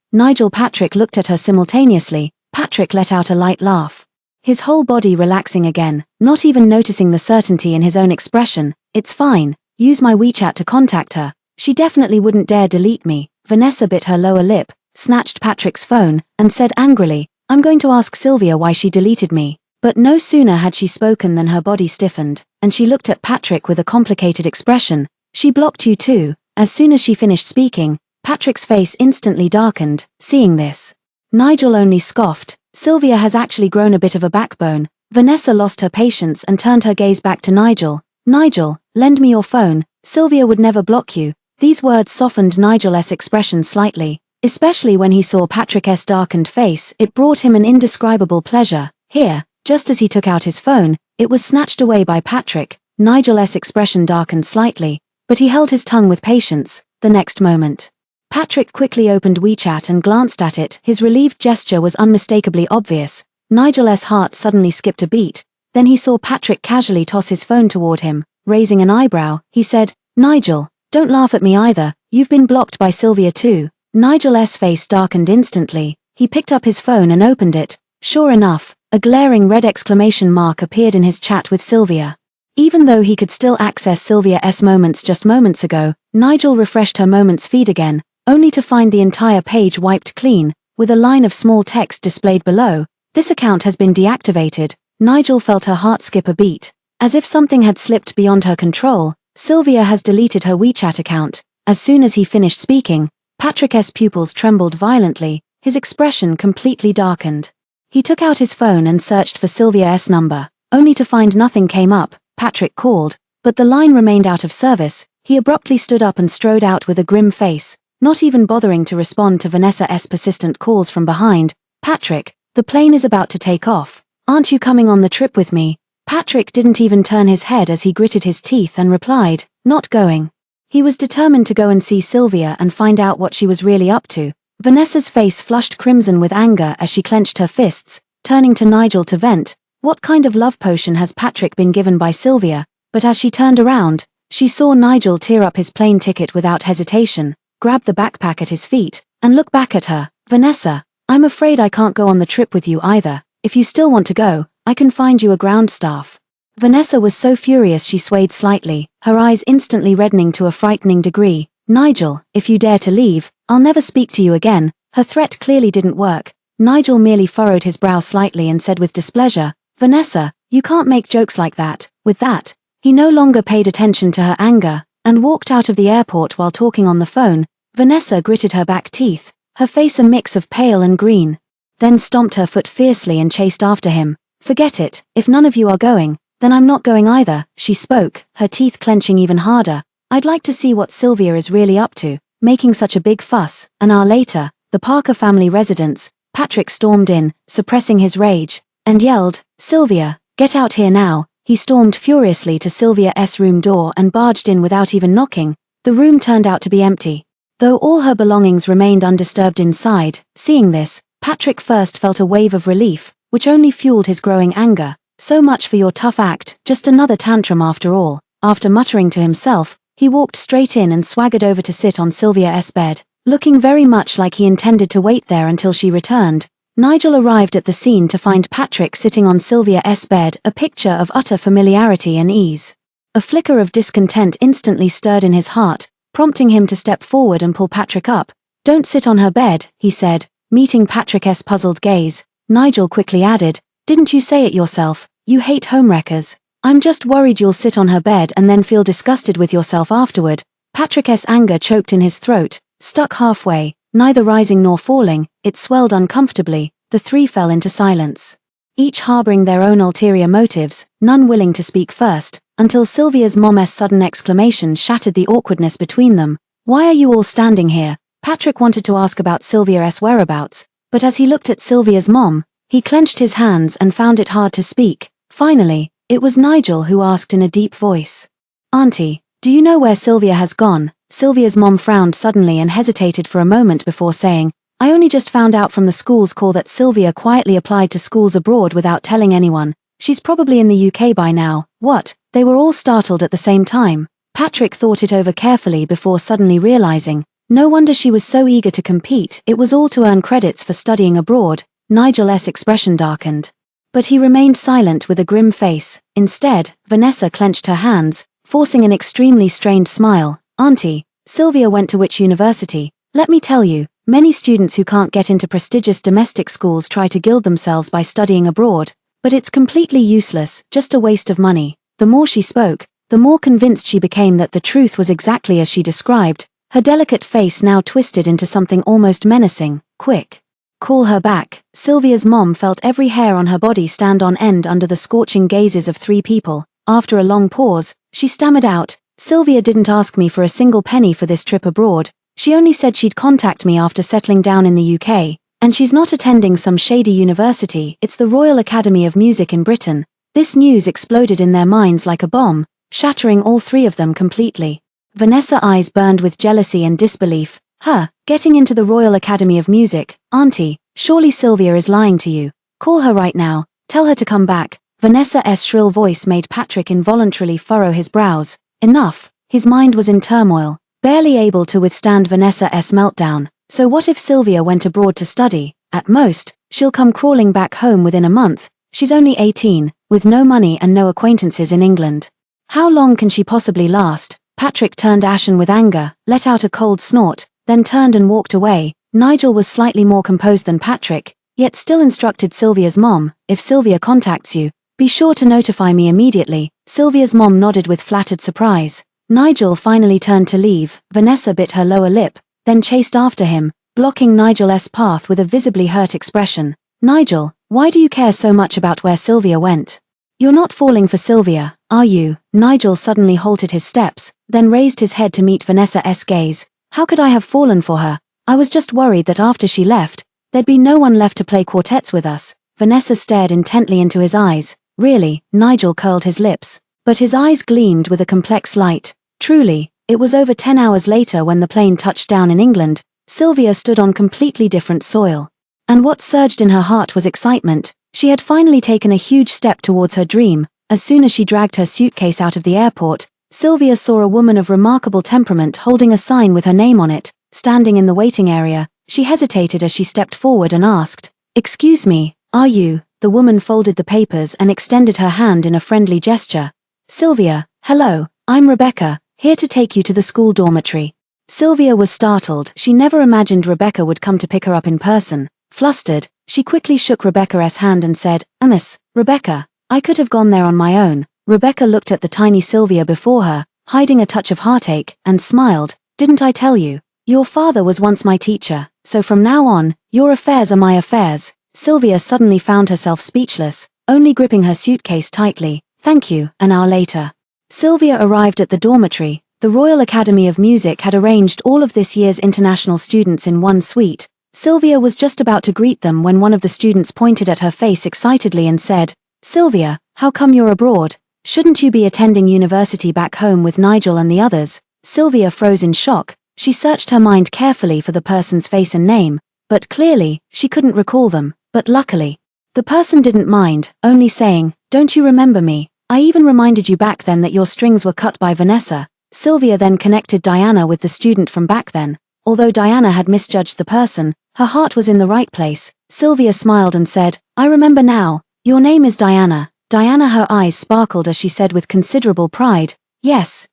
Patrick looked at her simultaneously. Patrick let out a light laugh, his whole body relaxing again, not even noticing the certainty in his own expression. "It's fine. Use my WeChat to contact her. She definitely wouldn't dare delete me." Vanessa bit her lower lip, snatched Patrick's phone, and said angrily, "I'm going to ask Sylvia why she deleted me." But no sooner had she spoken than her body stiffened, and she looked at Patrick with a complicated expression. "She blocked you too." As soon as she finished speaking, Patrick's face instantly darkened, seeing this. Nigel only scoffed. Sylvia has actually grown a bit of a backbone. Vanessa lost her patience and turned her gaze back to Nigel. Nigel, lend me your phone. Sylvia would never block you. These words softened Nigel's expression slightly. Especially when he saw Patrick's darkened face, it brought him an indescribable pleasure. Here, just as he took out his phone, it was snatched away by Patrick. Nigel's expression darkened slightly, but he held his tongue with patience. The next moment, Patrick quickly opened WeChat and glanced at it. His relieved gesture was unmistakably obvious. Nigel's heart suddenly skipped a beat. Then he saw Patrick casually toss his phone toward him. Raising an eyebrow, he said, "Nigel, don't laugh at me either. You've been blocked by Sylvia too." Nigel's face darkened instantly. He picked up his phone and opened it. Sure enough, a glaring red exclamation mark appeared in his chat with Sylvia. Even though he could still access Sylvia's moments just moments ago, Nigel refreshed her moments feed again, only to find the entire page wiped clean, with a line of small text displayed below. "This account has been deactivated." Nigel felt her heart skip a beat. As if something had slipped beyond her control, Sylvia has deleted her WeChat account. As soon as he finished speaking, Patrick's pupils trembled violently, his expression completely darkened. He took out his phone and searched for Sylvia's number, only to find nothing came up. Patrick called, but the line remained out of service. He abruptly stood up and strode out with a grim face, not even bothering to respond to Vanessa's persistent calls from behind. "Patrick, the plane is about to take off. Aren't you coming on the trip with me?" Patrick didn't even turn his head as he gritted his teeth and replied, "Not going." He was determined to go and see Sylvia and find out what she was really up to. Vanessa's face flushed crimson with anger as she clenched her fists, turning to Nigel to vent. What kind of love potion has Patrick been given by Sylvia? But as she turned around, she saw Nigel tear up his plane ticket without hesitation, grab the backpack at his feet, and look back at her. "Vanessa, I'm afraid I can't go on the trip with you either. If you still want to go, I can find you a ground staff." Vanessa was so furious she swayed slightly, her eyes instantly reddening to a frightening degree. "Nigel, if you dare to leave, I'll never speak to you again." Her threat clearly didn't work. Nigel merely furrowed his brow slightly and said with displeasure, "Vanessa, you can't make jokes like that." With that, he no longer paid attention to her anger, and walked out of the airport while talking on the phone. Vanessa gritted her back teeth, her face a mix of pale and green, then stomped her foot fiercely and chased after him. "Forget it, if none of you are going, then I'm not going either," she spoke, her teeth clenching even harder. "I'd like to see what Sylvia is really up to, making such a big fuss." An hour later, the Parker family residence, Patrick stormed in, suppressing his rage, and yelled, "Sylvia, get out here now." He stormed furiously to Sylvia's room door and barged in without even knocking. The room turned out to be empty, though all her belongings remained undisturbed inside. Seeing this, Patrick first felt a wave of relief, which only fueled his growing anger. "So much for your tough act, just another tantrum after all." After muttering to himself, he walked straight in and swaggered over to sit on Sylvia's bed, looking very much like he intended to wait there until she returned. Nigel arrived at the scene to find Patrick sitting on Sylvia's bed, a picture of utter familiarity and ease. A flicker of discontent instantly stirred in his heart, prompting him to step forward and pull Patrick up. "Don't sit on her bed," he said, meeting Patrick's puzzled gaze. Nigel quickly added, "Didn't you say it yourself? You hate homewreckers." "I'm just worried you'll sit on her bed and then feel disgusted with yourself afterward." Patrick's anger choked in his throat, stuck halfway, neither rising nor falling. It swelled uncomfortably. The three fell into silence, each harboring their own ulterior motives, none willing to speak first, until Sylvia's mom's sudden exclamation shattered the awkwardness between them. "Why are you all standing here?" Patrick wanted to ask about Sylvia's whereabouts, but as he looked at Sylvia's mom, he clenched his hands and found it hard to speak. Finally, it was Nigel who asked in a deep voice, "Auntie, do you know where Sylvia has gone?" Sylvia's mom frowned suddenly and hesitated for a moment before saying, "I only just found out from the school's call that Sylvia quietly applied to schools abroad without telling anyone. She's probably in the UK by now." "What?" They were all startled at the same time. Patrick thought it over carefully before suddenly realizing, no wonder she was so eager to compete. It was all to earn credits for studying abroad. Nigel's expression darkened, but he remained silent with a grim face. Instead, Vanessa clenched her hands, forcing an extremely strained smile. "Auntie, Sylvia went to which university? Let me tell you, many students who can't get into prestigious domestic schools try to gild themselves by studying abroad, but it's completely useless, just a waste of money." The more she spoke, the more convinced she became that the truth was exactly as she described, her delicate face now twisted into something almost menacing. Quick. Call her back. Sylvia's mom felt every hair on her body stand on end under the scorching gazes of three people. After a long pause, she stammered out, Sylvia didn't ask me for a single penny for this trip abroad. She only said she'd contact me after settling down in the UK, and she's not attending some shady university, it's the Royal Academy of Music in Britain. This news exploded in their minds like a bomb, shattering all three of them completely. Vanessa's eyes burned with jealousy and disbelief. Her, getting into the Royal Academy of Music, Auntie, surely Sylvia is lying to you. Call her right now, tell her to come back. Vanessa's shrill voice made Patrick involuntarily furrow his brows. Enough, his mind was in turmoil, barely able to withstand Vanessa's meltdown. So what if Sylvia went abroad to study? At most, she'll come crawling back home within a month. She's only 18, with no money and no acquaintances in England. How long can she possibly last? Patrick turned ashen with anger, let out a cold snort, then turned and walked away. Nigel was slightly more composed than Patrick, yet still instructed Sylvia's mom, if Sylvia contacts you, be sure to notify me immediately. Sylvia's mom nodded with flattered surprise. Nigel finally turned to leave. Vanessa bit her lower lip, then chased after him, blocking Nigel's path with a visibly hurt expression. Nigel, why do you care so much about where Sylvia went? You're not falling for Sylvia, are you? Nigel suddenly halted his steps, then raised his head to meet Vanessa's gaze. How could I have fallen for her? I was just worried that after she left, there'd be no one left to play quartets with us. Vanessa stared intently into his eyes. Really? Nigel curled his lips, but his eyes gleamed with a complex light. Truly, it was over 10 hours later when the plane touched down in England. Sylvia stood on completely different soil. And what surged in her heart was excitement. She had finally taken a huge step towards her dream. As soon as she dragged her suitcase out of the airport, Sylvia saw a woman of remarkable temperament holding a sign with her name on it, standing in the waiting area. She hesitated as she stepped forward and asked, "Excuse me, are you?" The woman folded the papers and extended her hand in a friendly gesture. "Sylvia, hello, I'm Rebecca, here to take you to the school dormitory." Sylvia was startled. She never imagined Rebecca would come to pick her up in person. Flustered, she quickly shook Rebecca's hand and said, Miss Rebecca, I could have gone there on my own." Rebecca looked at the tiny Sylvia before her, hiding a touch of heartache, and smiled. "Didn't I tell you? Your father was once my teacher, so from now on, your affairs are my affairs." Sylvia suddenly found herself speechless, only gripping her suitcase tightly. "Thank you." An hour later, Sylvia arrived at the dormitory. The Royal Academy of Music had arranged all of this year's international students in one suite. Sylvia was just about to greet them when one of the students pointed at her face excitedly and said, "Sylvia, how come you're abroad? Shouldn't you be attending university back home with Nigel and the others?" Sylvia froze in shock. She searched her mind carefully for the person's face and name, but clearly, she couldn't recall them. But luckily, the person didn't mind, only saying, "Don't you remember me? I even reminded you back then that your strings were cut by Vanessa." Sylvia then connected Diana with the student from back then. Although Diana had misjudged the person, her heart was in the right place. Sylvia smiled and said, "I remember now. Your name is Diana." Diana, her eyes sparkled as she said with considerable pride, Yes,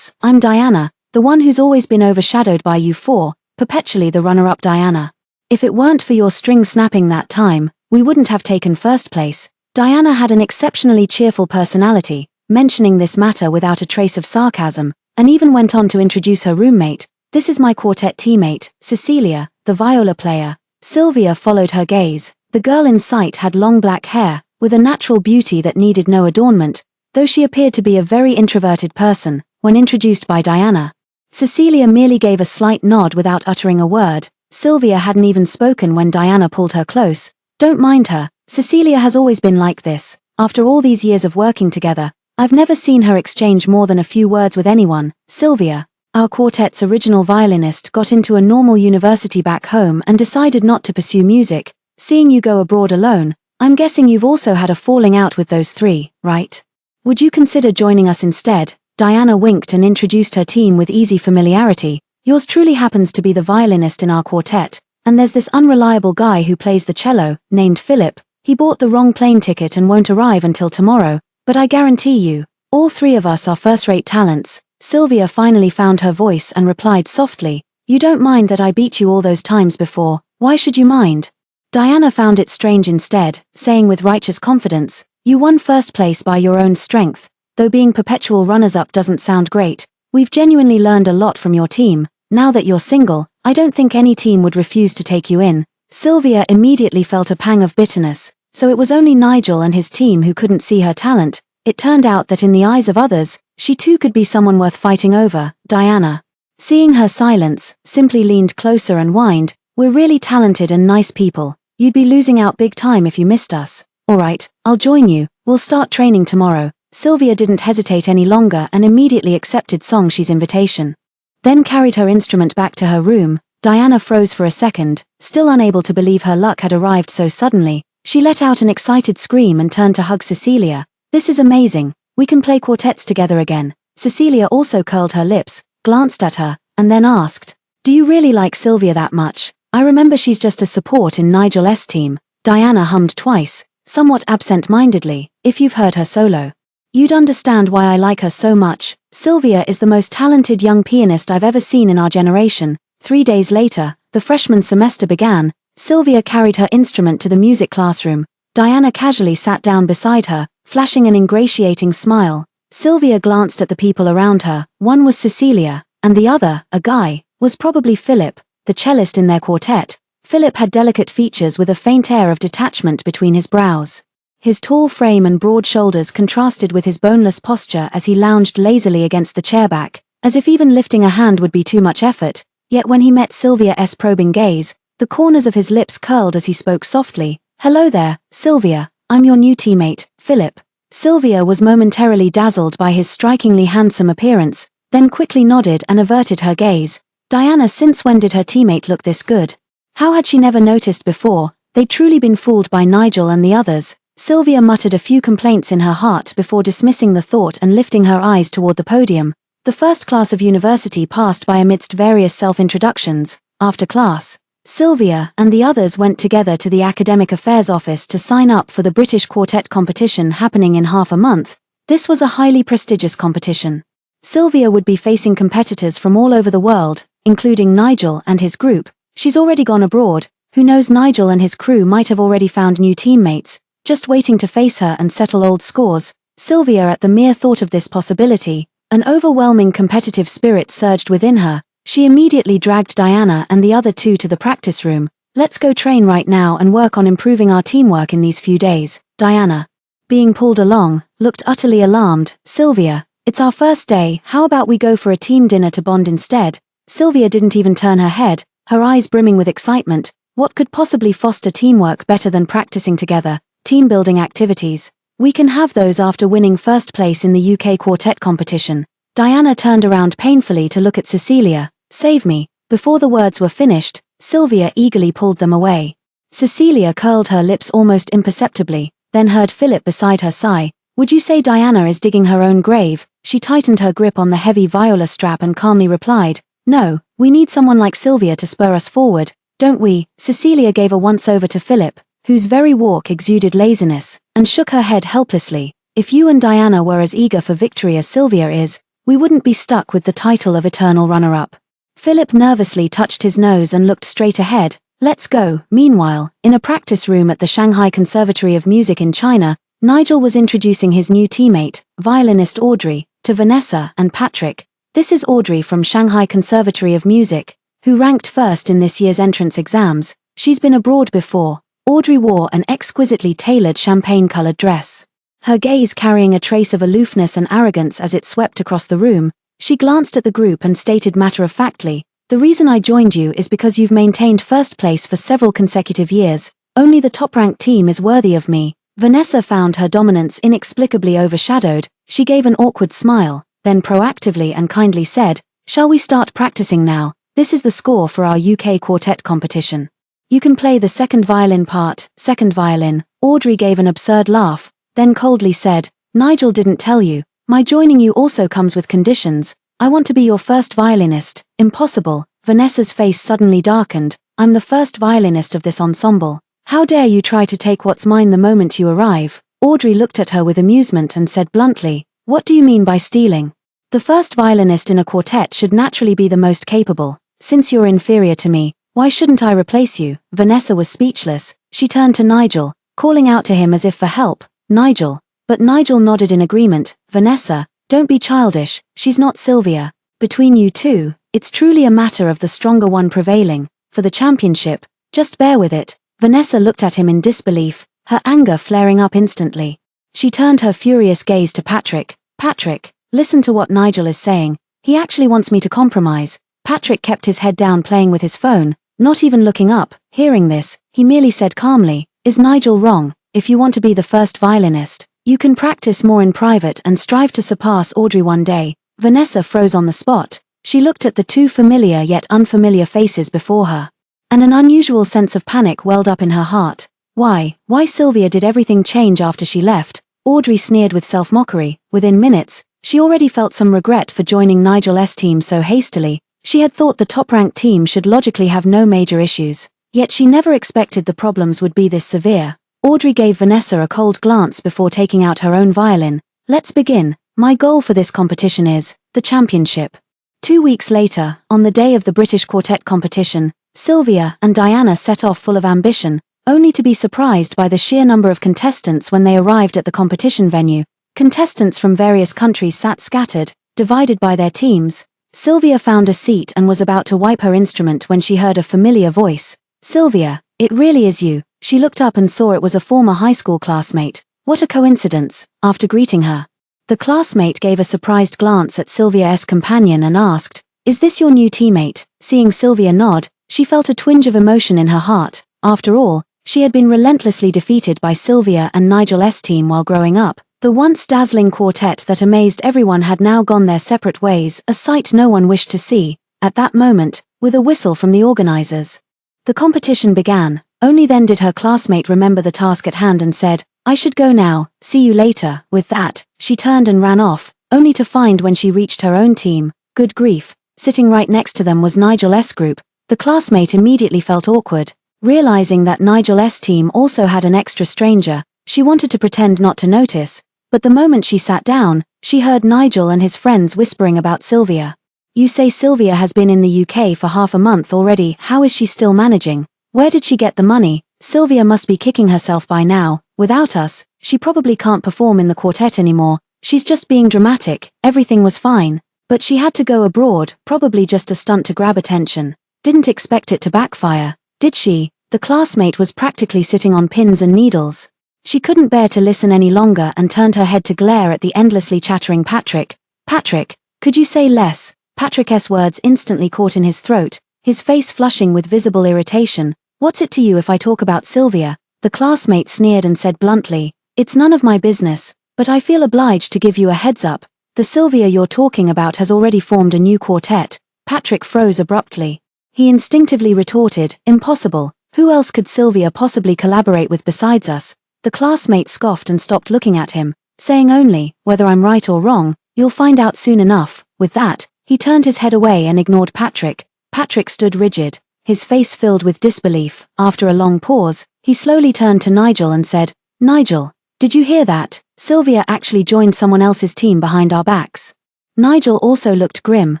I'm Diana, the one who's always been overshadowed by you four, perpetually the runner-up Diana. If it weren't for your string snapping that time, we wouldn't have taken first place." Diana had an exceptionally cheerful personality, mentioning this matter without a trace of sarcasm, and even went on to introduce her roommate. "This is my quartet teammate, Cecilia, the viola player." Sylvia followed her gaze. The girl in sight had long black hair, with a natural beauty that needed no adornment, though she appeared to be a very introverted person, when introduced by Diana. Cecilia merely gave a slight nod without uttering a word. Sylvia hadn't even spoken when Diana pulled her close. "Don't mind her, Cecilia has always been like this. After all these years of working together, I've never seen her exchange more than a few words with anyone." Sylvia, our quartet's original violinist, got into a normal university back home and decided not to pursue music. Seeing you go abroad alone, I'm guessing you've also had a falling out with those three, right? Would you consider joining us instead? Diana winked and introduced her team with easy familiarity. "Yours truly happens to be the violinist in our quartet, and there's this unreliable guy who plays the cello, named Philip. He bought the wrong plane ticket and won't arrive until tomorrow, but I guarantee you, all three of us are first-rate talents." Sylvia finally found her voice and replied softly, "You don't mind that I beat you all those times before, why should you mind?" Diana found it strange instead, saying with righteous confidence, "You won first place by your own strength. though being perpetual runners-up doesn't sound great. We've genuinely learned a lot from your team. Now that you're single, I don't think any team would refuse to take you in." Sylvia immediately felt a pang of bitterness. So it was only Nigel and his team who couldn't see her talent. It turned out that in the eyes of others, she too could be someone worth fighting over. Diana, seeing her silence, simply leaned closer and whined, "We're really talented and nice people. You'd be losing out big time if you missed us." "Alright, I'll join you. We'll start training tomorrow." Sylvia didn't hesitate any longer and immediately accepted Songshi's invitation. Then carried her instrument back to her room. Diana froze for a second, still unable to believe her luck had arrived so suddenly. She let out an excited scream and turned to hug Cecilia. "This is amazing. We can play quartets together again." Cecilia also curled her lips, glanced at her, and then asked, "Do you really like Sylvia that much? I remember she's just a support in Nigel's team." Diana hummed twice, somewhat absent-mindedly. "If you've heard her solo, you'd understand why I like her so much. Sylvia is the most talented young pianist I've ever seen in our generation." 3 days later, the freshman semester began. Sylvia carried her instrument to the music classroom. Diana casually sat down beside her, flashing an ingratiating smile. Sylvia glanced at the people around her. One was Cecilia, and the other, a guy, was probably Philip, the cellist in their quartet. Philip had delicate features with a faint air of detachment between his brows. His tall frame and broad shoulders contrasted with his boneless posture as he lounged lazily against the chairback, as if even lifting a hand would be too much effort. Yet when he met Sylvia's probing gaze, the corners of his lips curled as he spoke softly. "Hello there, Sylvia. I'm your new teammate, Philip." Sylvia was momentarily dazzled by his strikingly handsome appearance, then quickly nodded and averted her gaze. Diana, since when did her teammate look this good? How had she never noticed before? They'd truly been fooled by Nigel and the others. Sylvia muttered a few complaints in her heart before dismissing the thought and lifting her eyes toward the podium. The first class of university passed by amidst various self-introductions. After class, Sylvia and the others went together to the Academic Affairs Office to sign up for the British Quartet competition happening in half a month. This was a highly prestigious competition. Sylvia would be facing competitors from all over the world, including Nigel and his group. She's already gone abroad. Who knows, Nigel and his crew might have already found new teammates, just waiting to face her and settle old scores. Sylvia, at the mere thought of this possibility, an overwhelming competitive spirit surged within her. She immediately dragged Diana and the other two to the practice room. "Let's go train right now and work on improving our teamwork in these few days." Diana, being pulled along, looked utterly alarmed. "Sylvia, it's our first day. How about we go for a team dinner to bond instead?" Sylvia didn't even turn her head, her eyes brimming with excitement. What could possibly foster teamwork better than practicing together? Team-building activities. "We can have those after winning first place in the UK quartet competition." Diana turned around painfully to look at Cecilia. "Save me." Before the words were finished, Sylvia eagerly pulled them away. Cecilia curled her lips almost imperceptibly, then heard Philip beside her sigh. "Would you say Diana is digging her own grave?" She tightened her grip on the heavy viola strap and calmly replied, "No, we need someone like Sylvia to spur us forward, don't we?" Cecilia gave a once-over to Philip, whose very walk exuded laziness, and shook her head helplessly. "If you and Diana were as eager for victory as Sylvia is, we wouldn't be stuck with the title of eternal runner-up." Philip nervously touched his nose and looked straight ahead. "Let's go." Meanwhile, in a practice room at the Shanghai Conservatory of Music in China, Nigel was introducing his new teammate, violinist Audrey, to Vanessa and Patrick. "This is Audrey from Shanghai Conservatory of Music, who ranked first in this year's entrance exams. She's been abroad before." Audrey wore an exquisitely tailored champagne-colored dress, her gaze carrying a trace of aloofness and arrogance as it swept across the room. She glanced at the group and stated matter-of-factly, "The reason I joined you is because you've maintained first place for several consecutive years. Only the top-ranked team is worthy of me." Vanessa found her dominance inexplicably overshadowed. She gave an awkward smile, then proactively and kindly said, "Shall we start practicing now? This is the score for our UK quartet competition. You can play the second violin part." "Second violin?" Audrey gave an absurd laugh, then coldly said, "Nigel didn't tell you. My joining you also comes with conditions. I want to be your first violinist." "Impossible." Vanessa's face suddenly darkened. "I'm the first violinist of this ensemble. How dare you try to take what's mine the moment you arrive?" Audrey looked at her with amusement and said bluntly, "What do you mean by stealing? The first violinist in a quartet should naturally be the most capable. Since you're inferior to me, why shouldn't I replace you?" Vanessa was speechless. She turned to Nigel, calling out to him as if for help, "Nigel." But Nigel nodded in agreement. Vanessa, don't be childish, she's not Sylvia. Between you two, it's truly a matter of the stronger one prevailing. For the championship, just bear with it." Vanessa looked at him in disbelief, her anger flaring up instantly. She turned her furious gaze to Patrick. "Patrick, listen to what Nigel is saying. He actually wants me to compromise." Patrick kept his head down playing with his phone, not even looking up. Hearing this, he merely said calmly, "Is Nigel wrong? If you want to be the first violinist, you can practice more in private and strive to surpass Audrey one day." Vanessa froze on the spot. She looked at the two familiar yet unfamiliar faces before her, and an unusual sense of panic welled up in her heart. Why Sylvia did everything change after she left? Audrey sneered with self-mockery. Within minutes, she already felt some regret for joining Nigel's team so hastily. She had thought the top-ranked team should logically have no major issues, yet she never expected the problems would be this severe. Audrey gave Vanessa a cold glance before taking out her own violin. "Let's begin. My goal for this competition is the championship." 2 weeks later, on the day of the British Quartet competition, Sylvia and Diana set off full of ambition, only to be surprised by the sheer number of contestants when they arrived at the competition venue. Contestants from various countries sat scattered, divided by their teams. Sylvia found a seat and was about to wipe her instrument when she heard a familiar voice. "Sylvia, it really is you." She looked up and saw it was a former high school classmate. What a coincidence. After greeting her, the classmate gave a surprised glance at Sylvia's companion and asked, "Is this your new teammate?" Seeing Sylvia nod, she felt a twinge of emotion in her heart. After all, she had been relentlessly defeated by Sylvia and Nigel's team while growing up. The once dazzling quartet that amazed everyone had now gone their separate ways, a sight no one wished to see. At that moment, with a whistle from the organizers, the competition began. Only then did her classmate remember the task at hand and said, "I should go now, see you later." With that, she turned and ran off, only to find when she reached her own team, good grief, sitting right next to them was Nigel's group. The classmate immediately felt awkward. Realizing that Nigel's team also had an extra stranger, she wanted to pretend not to notice, but the moment she sat down, she heard Nigel and his friends whispering about Sylvia. "You say Sylvia has been in the UK for half a month already. How is she still managing? Where did she get the money? Sylvia must be kicking herself by now. Without us, she probably can't perform in the quartet anymore. She's just being dramatic. Everything was fine, but she had to go abroad, probably just a stunt to grab attention. Didn't expect it to backfire, did she?" The classmate was practically sitting on pins and needles. She couldn't bear to listen any longer and turned her head to glare at the endlessly chattering Patrick. "Patrick, could you say less?" Patrick's words instantly caught in his throat, his face flushing with visible irritation. "What's it to you if I talk about Sylvia?" The classmate sneered and said bluntly, "It's none of my business, but I feel obliged to give you a heads up. The Sylvia you're talking about has already formed a new quartet." Patrick froze abruptly. He instinctively retorted, "Impossible. Who else could Sylvia possibly collaborate with besides us?" The classmate scoffed and stopped looking at him, saying only, "Whether I'm right or wrong, you'll find out soon enough." With that, he turned his head away and ignored Patrick. Patrick stood rigid, his face filled with disbelief. After a long pause, he slowly turned to Nigel and said, "Nigel, did you hear that? Sylvia actually joined someone else's team behind our backs." Nigel also looked grim,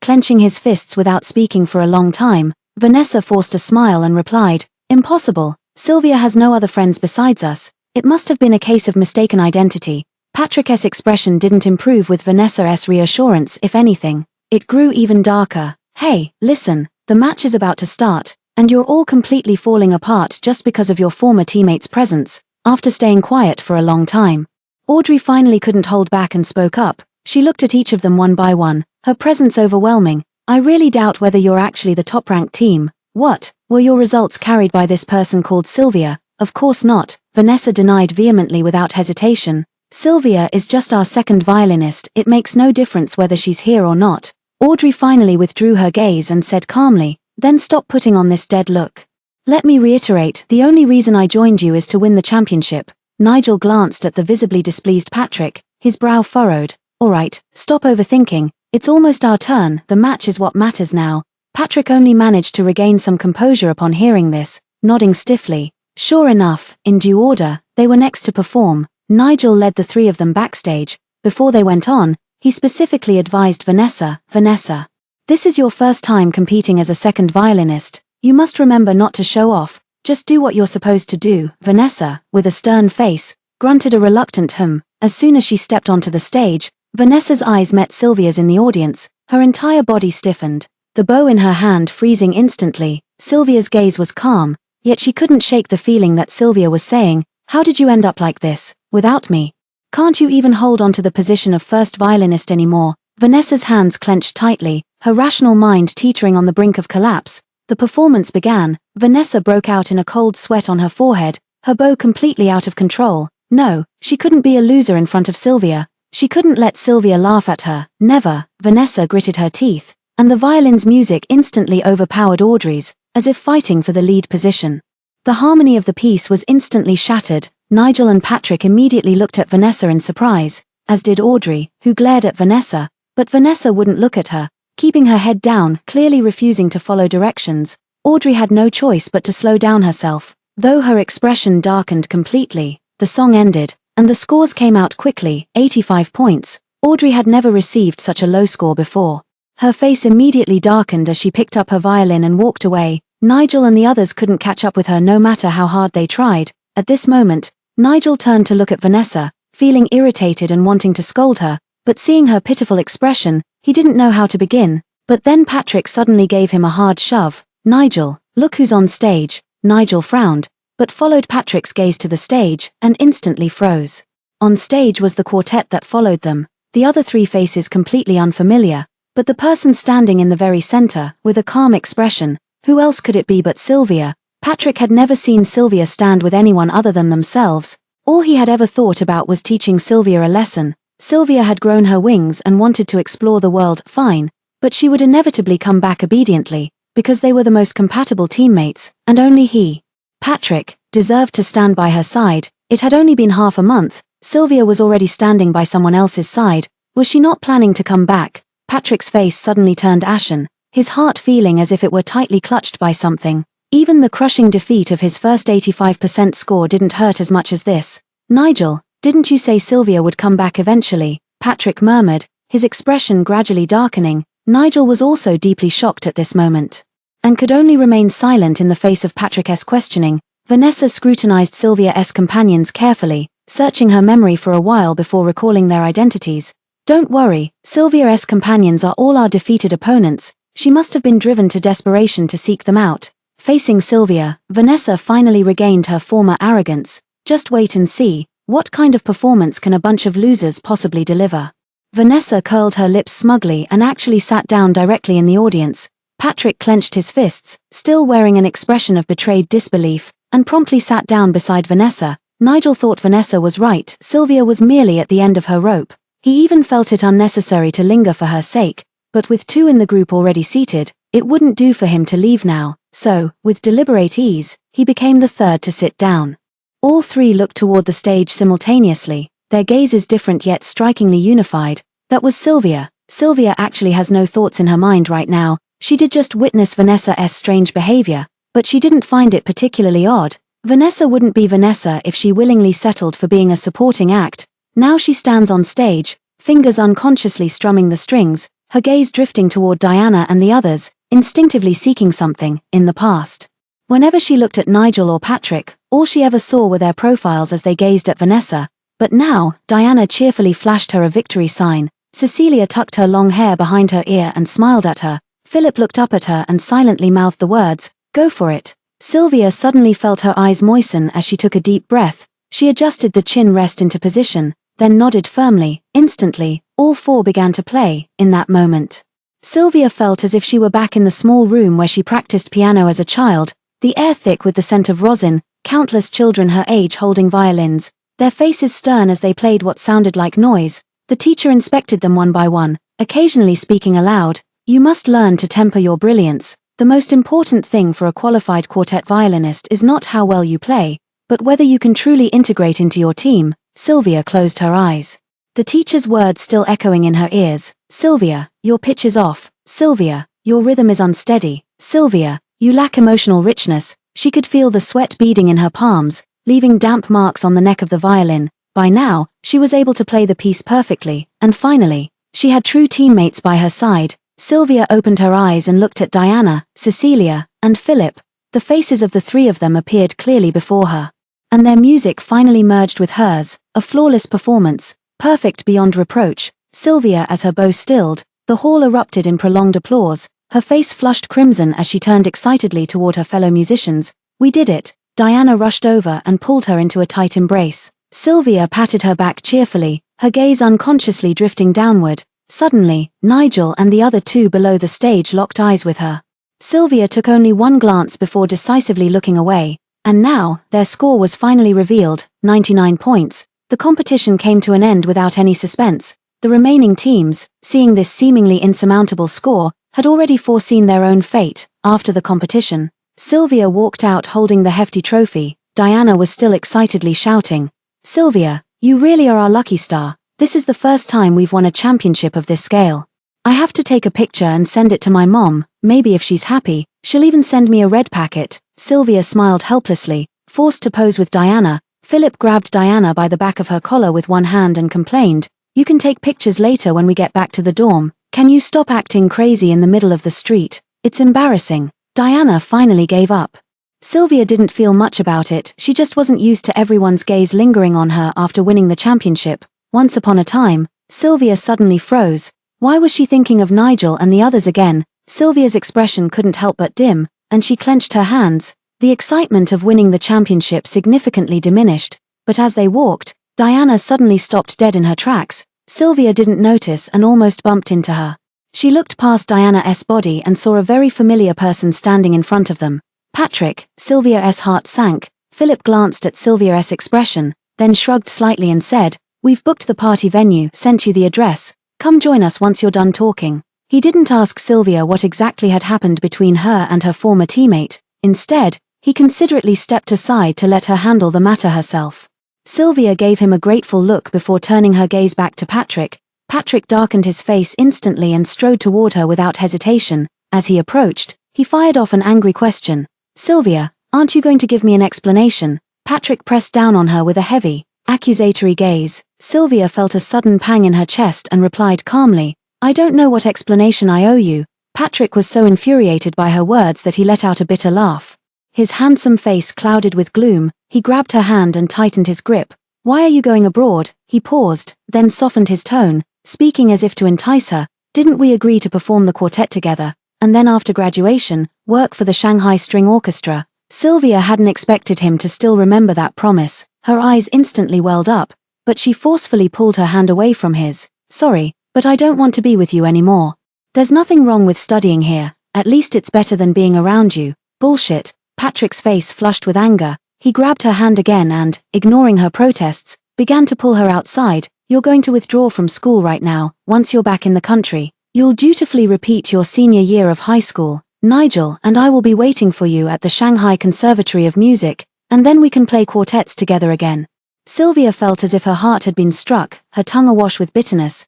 clenching his fists without speaking for a long time. Vanessa forced a smile and replied, "Impossible. Sylvia has no other friends besides us. It must have been a case of mistaken identity." Patrick's expression didn't improve with Vanessa's reassurance. If anything, it grew even darker. "Hey, listen, the match is about to start, and you're all completely falling apart just because of your former teammate's presence." After staying quiet for a long time, Audrey finally couldn't hold back and spoke up. She looked at each of them one by one, her presence overwhelming. "I really doubt whether you're actually the top-ranked team. What? Were your results carried by this person called Sylvia?" "Of course not," Vanessa denied vehemently without hesitation. "Sylvia is just our second violinist. It makes no difference whether she's here or not." Audrey finally withdrew her gaze and said calmly, "Then stop putting on this dead look. Let me reiterate, the only reason I joined you is to win the championship." Nigel glanced at the visibly displeased Patrick, his brow furrowed. "All right, stop overthinking. It's almost our turn. The match is what matters now." Patrick only managed to regain some composure upon hearing this, nodding stiffly. Sure enough, in due order, they were next to perform. Nigel led the three of them backstage. Before they went on, he specifically advised Vanessa, "Vanessa, this is your first time competing as a second violinist. You must remember not to show off. Just do what you're supposed to do." Vanessa, with a stern face, grunted a reluctant "Hmm." As soon as she stepped onto the stage, Vanessa's eyes met Sylvia's in the audience, her entire body stiffened, the bow in her hand freezing instantly. Sylvia's gaze was calm, yet she couldn't shake the feeling that Sylvia was saying, "How did you end up like this, without me? Can't you even hold on to the position of first violinist anymore?" Vanessa's hands clenched tightly, her rational mind teetering on the brink of collapse. The performance began. Vanessa broke out in a cold sweat on her forehead, her bow completely out of control. No, she couldn't be a loser in front of Sylvia. She couldn't let Sylvia laugh at her. Never. Vanessa gritted her teeth, and the violin's music instantly overpowered Audrey's, as if fighting for the lead position. The harmony of the piece was instantly shattered. Nigel and Patrick immediately looked at Vanessa in surprise, as did Audrey, who glared at Vanessa, but Vanessa wouldn't look at her, keeping her head down, clearly refusing to follow directions. Audrey had no choice but to slow down herself. Though her expression darkened completely, the song ended, and the scores came out quickly, 85 points. Audrey had never received such a low score before. Her face immediately darkened as she picked up her violin and walked away. Nigel and the others couldn't catch up with her no matter how hard they tried. At this moment, Nigel turned to look at Vanessa, feeling irritated and wanting to scold her, but seeing her pitiful expression, he didn't know how to begin. But then Patrick suddenly gave him a hard shove. "Nigel, look who's on stage." Nigel frowned, but followed Patrick's gaze to the stage, and instantly froze. On stage was the quartet that followed them, the other three faces completely unfamiliar, but the person standing in the very center, with a calm expression, who else could it be but Sylvia? Patrick had never seen Sylvia stand with anyone other than themselves. All he had ever thought about was teaching Sylvia a lesson. Sylvia had grown her wings and wanted to explore the world, fine, but she would inevitably come back obediently, because they were the most compatible teammates, and only he, Patrick, deserved to stand by her side. It had only been half a month, Sylvia was already standing by someone else's side. Was she not planning to come back? Patrick's face suddenly turned ashen, his heart feeling as if it were tightly clutched by something. Even the crushing defeat of his first 85% score didn't hurt as much as this. "Nigel, didn't you say Sylvia would come back eventually?" Patrick murmured, his expression gradually darkening. Nigel was also deeply shocked at this moment, and could only remain silent in the face of Patrick's questioning. Vanessa scrutinized Sylvia's companions carefully, searching her memory for a while before recalling their identities. "Don't worry, Sylvia's companions are all our defeated opponents. She must have been driven to desperation to seek them out." Facing Sylvia, Vanessa finally regained her former arrogance. "Just wait and see, what kind of performance can a bunch of losers possibly deliver?" Vanessa curled her lips smugly and actually sat down directly in the audience. Patrick clenched his fists, still wearing an expression of betrayed disbelief, and promptly sat down beside Vanessa. Nigel thought Vanessa was right, Sylvia was merely at the end of her rope. He even felt it unnecessary to linger for her sake, but with two in the group already seated, it wouldn't do for him to leave now, so, with deliberate ease, he became the third to sit down. All three looked toward the stage simultaneously, their gazes different yet strikingly unified. That was Sylvia. Sylvia actually has no thoughts in her mind right now. She did just witness Vanessa's strange behavior, but she didn't find it particularly odd. Vanessa wouldn't be Vanessa if she willingly settled for being a supporting act. Now she stands on stage, fingers unconsciously strumming the strings, her gaze drifting toward Diana and the others, instinctively seeking something, in the past. Whenever she looked at Nigel or Patrick, all she ever saw were their profiles as they gazed at Vanessa. But now, Diana cheerfully flashed her a victory sign. Cecilia tucked her long hair behind her ear and smiled at her. Philip looked up at her and silently mouthed the words, "Go for it." Sylvia suddenly felt her eyes moisten as she took a deep breath. She adjusted the chin rest into position, then nodded firmly. Instantly, all four began to play. In that moment, Sylvia felt as if she were back in the small room where she practiced piano as a child, the air thick with the scent of rosin, countless children her age holding violins, their faces stern as they played what sounded like noise. The teacher inspected them one by one, occasionally speaking aloud. "You must learn to temper your brilliance. The most important thing for a qualified quartet violinist is not how well you play, but whether you can truly integrate into your team." Sylvia closed her eyes, the teacher's words still echoing in her ears. "Sylvia, your pitch is off. Sylvia, your rhythm is unsteady. Sylvia, you lack emotional richness." She could feel the sweat beading in her palms, leaving damp marks on the neck of the violin. By now, she was able to play the piece perfectly, and finally, she had true teammates by her side. Sylvia opened her eyes and looked at Diana, Cecilia, and Philip. The faces of the three of them appeared clearly before her, and their music finally merged with hers, a flawless performance, perfect beyond reproach. Sylvia as her bow stilled, the hall erupted in prolonged applause, her face flushed crimson as she turned excitedly toward her fellow musicians. "We did it." Diana rushed over and pulled her into a tight embrace. Sylvia patted her back cheerfully, her gaze unconsciously drifting downward. Suddenly, Nigel and the other two below the stage locked eyes with her. Sylvia took only one glance before decisively looking away, and now, their score was finally revealed, 99 points. The competition came to an end without any suspense. The remaining teams, seeing this seemingly insurmountable score, had already foreseen their own fate. After the competition, Sylvia walked out holding the hefty trophy. Diana was still excitedly shouting, "Sylvia, you really are our lucky star. This is the first time we've won a championship of this scale. I have to take a picture and send it to my mom. Maybe if she's happy, she'll even send me a red packet." Sylvia smiled helplessly, forced to pose with Diana. Philip grabbed Diana by the back of her collar with one hand and complained, "You can take pictures later when we get back to the dorm. Can you stop acting crazy in the middle of the street? It's embarrassing." Diana finally gave up. Sylvia didn't feel much about it, she just wasn't used to everyone's gaze lingering on her after winning the championship. Once upon a time, Sylvia suddenly froze. Why was she thinking of Nigel and the others again? Sylvia's expression couldn't help but dim, and she clenched her hands. The excitement of winning the championship significantly diminished, but as they walked, Diana suddenly stopped dead in her tracks. Sylvia didn't notice and almost bumped into her. She looked past Diana's body and saw a very familiar person standing in front of them. Patrick. Sylvia's heart sank. Philip glanced at Sylvia's expression, then shrugged slightly and said, "We've booked the party venue, sent you the address. Come join us once you're done talking." He didn't ask Sylvia what exactly had happened between her and her former teammate. Instead, he considerately stepped aside to let her handle the matter herself. Sylvia gave him a grateful look before turning her gaze back to Patrick. Patrick darkened his face instantly and strode toward her without hesitation. As he approached, he fired off an angry question. "Sylvia, aren't you going to give me an explanation?" Patrick pressed down on her with a heavy, accusatory gaze. Sylvia felt a sudden pang in her chest and replied calmly, "I don't know what explanation I owe you." Patrick was so infuriated by her words that he let out a bitter laugh. His handsome face clouded with gloom, he grabbed her hand and tightened his grip. "Why are you going abroad?" He paused, then softened his tone, speaking as if to entice her. "Didn't we agree to perform the quartet together, and then after graduation, work for the Shanghai String Orchestra?" Sylvia hadn't expected him to still remember that promise. Her eyes instantly welled up, but she forcefully pulled her hand away from his. "Sorry, but I don't want to be with you anymore. There's nothing wrong with studying here, at least it's better than being around you." "Bullshit." Patrick's face flushed with anger. He grabbed her hand again and, ignoring her protests, began to pull her outside. "You're going to withdraw from school right now. Once you're back in the country, you'll dutifully repeat your senior year of high school. Nigel and I will be waiting for you at the Shanghai Conservatory of Music, and then we can play quartets together again." Sylvia felt as if her heart had been struck, her tongue awash with bitterness.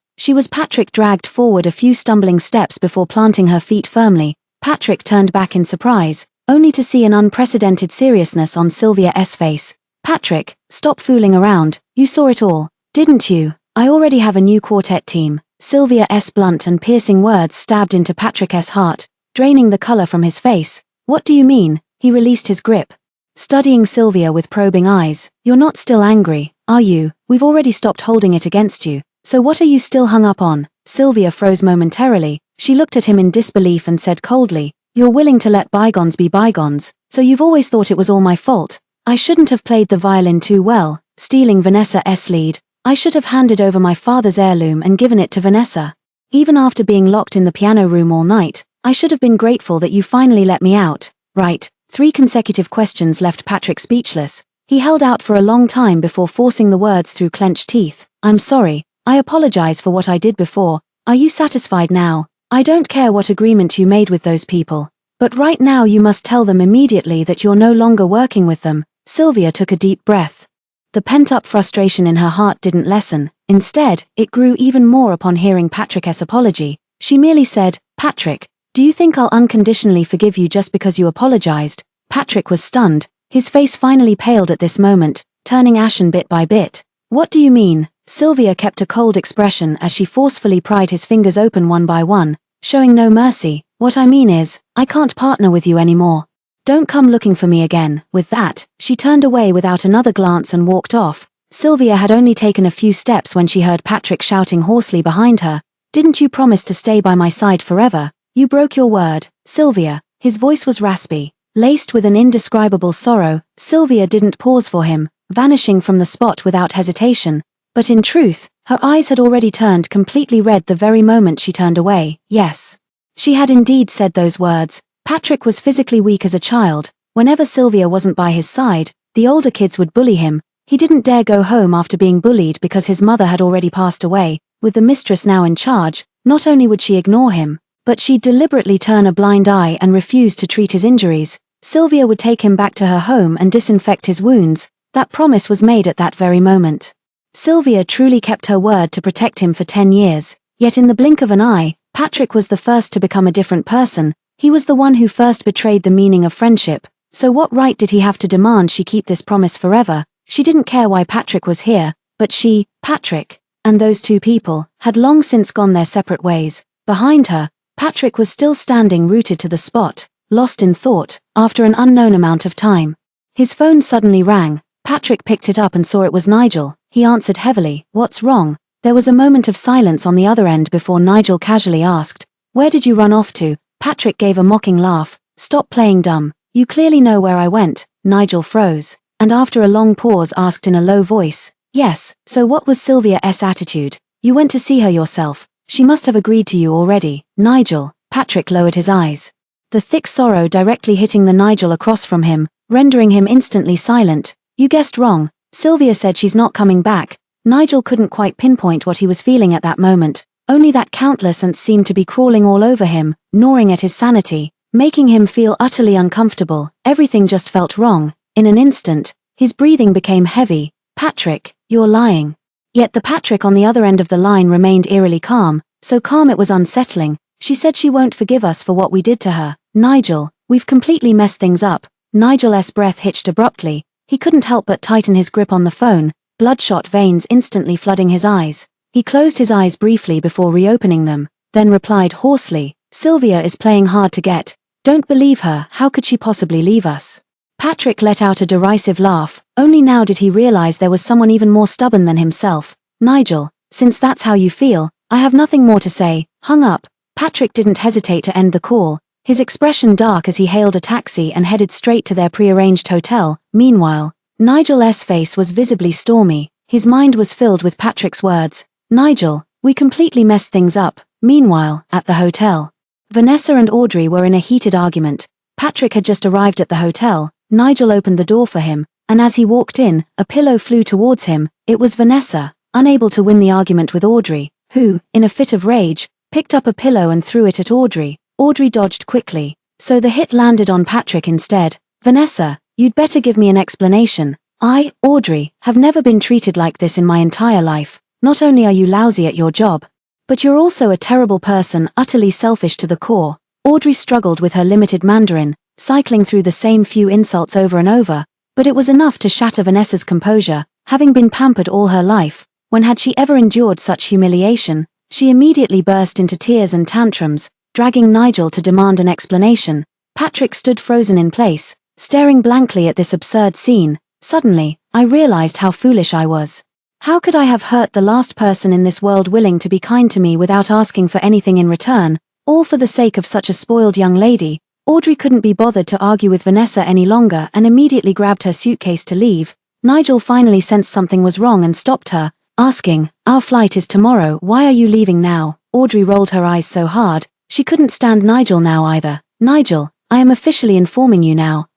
Patrick dragged forward a few stumbling steps before planting her feet firmly. Patrick turned back in surprise, only to see an unprecedented seriousness on Sylvia's face. "Patrick, stop fooling around. You saw it all, didn't you? I already have a new quartet team." Sylvia's blunt and piercing words stabbed into Patrick's heart, draining the color from his face. "What do you mean?" He released his grip, studying Sylvia with probing eyes. "You're not still angry, are you? We've already stopped holding it against you, so what are you still hung up on?" Sylvia froze momentarily. She looked at him in disbelief and said coldly, "You're willing to let bygones be bygones, so you've always thought it was all my fault. I shouldn't have played the violin too well, stealing Vanessa's lead. I should have handed over my father's heirloom and given it to Vanessa. Even after being locked in the piano room all night, I should have been grateful that you finally let me out." "Right." 3 consecutive questions left Patrick speechless. He held out for a long time before forcing the words through clenched teeth. "I'm sorry. I apologize for what I did before. Are you satisfied now? I don't care what agreement you made with those people, but right now you must tell them immediately that you're no longer working with them." Sylvia took a deep breath. The pent-up frustration in her heart didn't lessen. Instead, it grew even more upon hearing Patrick's apology. She merely said, "Patrick, do you think I'll unconditionally forgive you just because you apologized?" Patrick was stunned. His face finally paled at this moment, turning ashen bit by bit. "What do you mean?" Sylvia kept a cold expression as she forcefully pried his fingers open one by one, showing no mercy. "What I mean is, I can't partner with you anymore. Don't come looking for me again." With that, she turned away without another glance and walked off, Sylvia had only taken a few steps when she heard Patrick shouting hoarsely behind her, "Didn't you promise to stay by my side forever? You broke your word, Sylvia." His voice was raspy, laced with an indescribable sorrow. Sylvia didn't pause for him, vanishing from the spot without hesitation. But in truth, her eyes had already turned completely red the very moment she turned away. Yes. She had indeed said those words. Patrick was physically weak as a child. Whenever Sylvia wasn't by his side, the older kids would bully him. He didn't dare go home after being bullied because his mother had already passed away. With the mistress now in charge, not only would she ignore him, but she'd deliberately turn a blind eye and refuse to treat his injuries. Sylvia would take him back to her home and disinfect his wounds. That promise was made at that very moment. Sylvia truly kept her word to protect him for 10 years, yet in the blink of an eye, Patrick was the first to become a different person. He was the one who first betrayed the meaning of friendship. So what right did he have to demand she keep this promise forever? She didn't care why Patrick was here, but she, Patrick, and those two people, had long since gone their separate ways. Behind her, Patrick was still standing rooted to the spot, lost in thought, after an unknown amount of time. His phone suddenly rang. Patrick picked it up and saw it was Nigel. He answered heavily, "What's wrong?" There was a moment of silence on the other end before Nigel casually asked, "Where did you run off to?" Patrick gave a mocking laugh. "Stop playing dumb. You clearly know where I went." Nigel froze, and after a long pause asked in a low voice, "Yes, so what was Sylvia's attitude? You went to see her yourself. She must have agreed to you already." Nigel. Patrick lowered his eyes. The thick sorrow directly hitting the Nigel across from him, rendering him instantly silent. "You guessed wrong. Sylvia said she's not coming back." Nigel couldn't quite pinpoint what he was feeling at that moment, only that countless ants seemed to be crawling all over him, gnawing at his sanity, making him feel utterly uncomfortable. Everything just felt wrong. In an instant, his breathing became heavy. "Patrick, you're lying." Yet the Patrick on the other end of the line remained eerily calm, so calm it was unsettling. "She said she won't forgive us for what we did to her." "Nigel, we've completely messed things up." Nigel's breath hitched abruptly. He couldn't help but tighten his grip on the phone, bloodshot veins instantly flooding his eyes. He closed his eyes briefly before reopening them, then replied hoarsely, "Sylvia is playing hard to get. Don't believe her. How could she possibly leave us?" Patrick let out a derisive laugh. Only now did he realize there was someone even more stubborn than himself. "Nigel, since that's how you feel, I have nothing more to say." Hung up. Patrick didn't hesitate to end the call, his expression dark as he hailed a taxi and headed straight to their prearranged hotel. Meanwhile, Nigel's face was visibly stormy. His mind was filled with Patrick's words. "Nigel, we completely messed things up." Meanwhile, at the hotel, Vanessa and Audrey were in a heated argument. Patrick had just arrived at the hotel. Nigel opened the door for him, and as he walked in, a pillow flew towards him. It was Vanessa, unable to win the argument with Audrey, who, in a fit of rage, picked up a pillow and threw it at Audrey. Audrey dodged quickly, so the hit landed on Patrick instead. "Vanessa, you'd better give me an explanation. I, Audrey, have never been treated like this in my entire life. Not only are you lousy at your job, but you're also a terrible person, utterly selfish to the core." Audrey struggled with her limited Mandarin, cycling through the same few insults over and over, but it was enough to shatter Vanessa's composure. Having been pampered all her life, when had she ever endured such humiliation? She immediately burst into tears and tantrums, dragging Nigel to demand an explanation. Patrick stood frozen in place, staring blankly at this absurd scene. Suddenly, I realized how foolish I was. How could I have hurt the last person in this world willing to be kind to me without asking for anything in return, all for the sake of such a spoiled young lady? Audrey couldn't be bothered to argue with Vanessa any longer and immediately grabbed her suitcase to leave. Nigel finally sensed something was wrong and stopped her, asking, "Our flight is tomorrow, why are you leaving now?" Audrey rolled her eyes so hard, she couldn't stand Nigel now either. "Nigel, I am officially informing you now,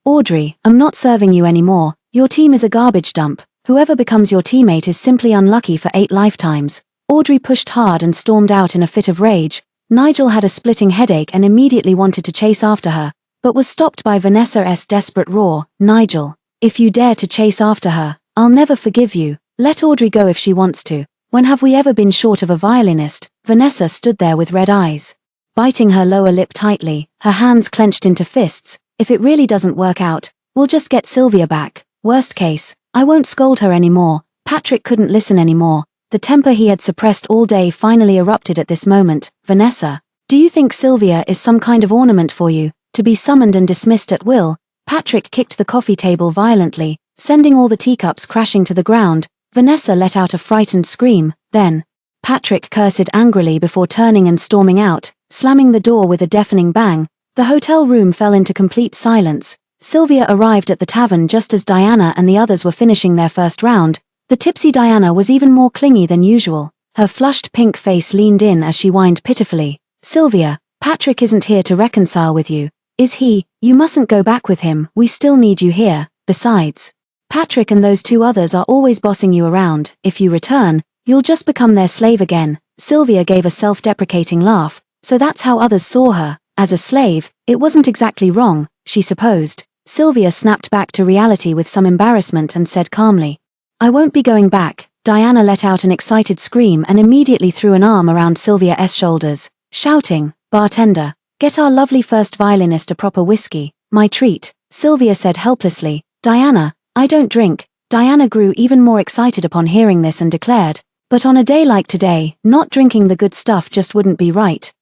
Audrey, I'm not serving you anymore. Your team is a garbage dump. Whoever becomes your teammate is simply unlucky for 8 lifetimes." Audrey pushed hard and stormed out in a fit of rage. Nigel had a splitting headache and immediately wanted to chase after her, but was stopped by Vanessa's desperate roar. "Nigel, if you dare to chase after her, I'll never forgive you. Let Audrey go if she wants to. When have we ever been short of a violinist?" Vanessa stood there with red eyes, biting her lower lip tightly, her hands clenched into fists. "If it really doesn't work out, we'll just get Sylvia back. Worst case, I won't scold her anymore." Patrick couldn't listen anymore. The temper he had suppressed all day finally erupted at this moment. "Vanessa, do you think Sylvia is some kind of ornament for you, to be summoned and dismissed at will?" Patrick kicked the coffee table violently, sending all the teacups crashing to the ground. Vanessa let out a frightened scream, then Patrick cursed angrily before turning and storming out, slamming the door with a deafening bang. The hotel room fell into complete silence. Sylvia arrived at the tavern just as Diana and the others were finishing their first round. The tipsy Diana was even more clingy than usual. Her flushed pink face leaned in as she whined pitifully. Sylvia, Patrick isn't here to reconcile with you, is he? You mustn't go back with him, we still need you here. Besides, Patrick and those two others are always bossing you around. If you return, you'll just become their slave again. Sylvia gave a self-deprecating laugh. So that's how others saw her, as a slave. It wasn't exactly wrong, she supposed. Sylvia snapped back to reality with some embarrassment and said calmly, I won't be going back. Diana let out an excited scream and immediately threw an arm around Sylvia's shoulders, shouting, Bartender, get our lovely first violinist a proper whiskey. My treat. Sylvia said helplessly, Diana, I don't drink. Diana grew even more excited upon hearing this and declared, but on a day like today, not drinking the good stuff just wouldn't be right.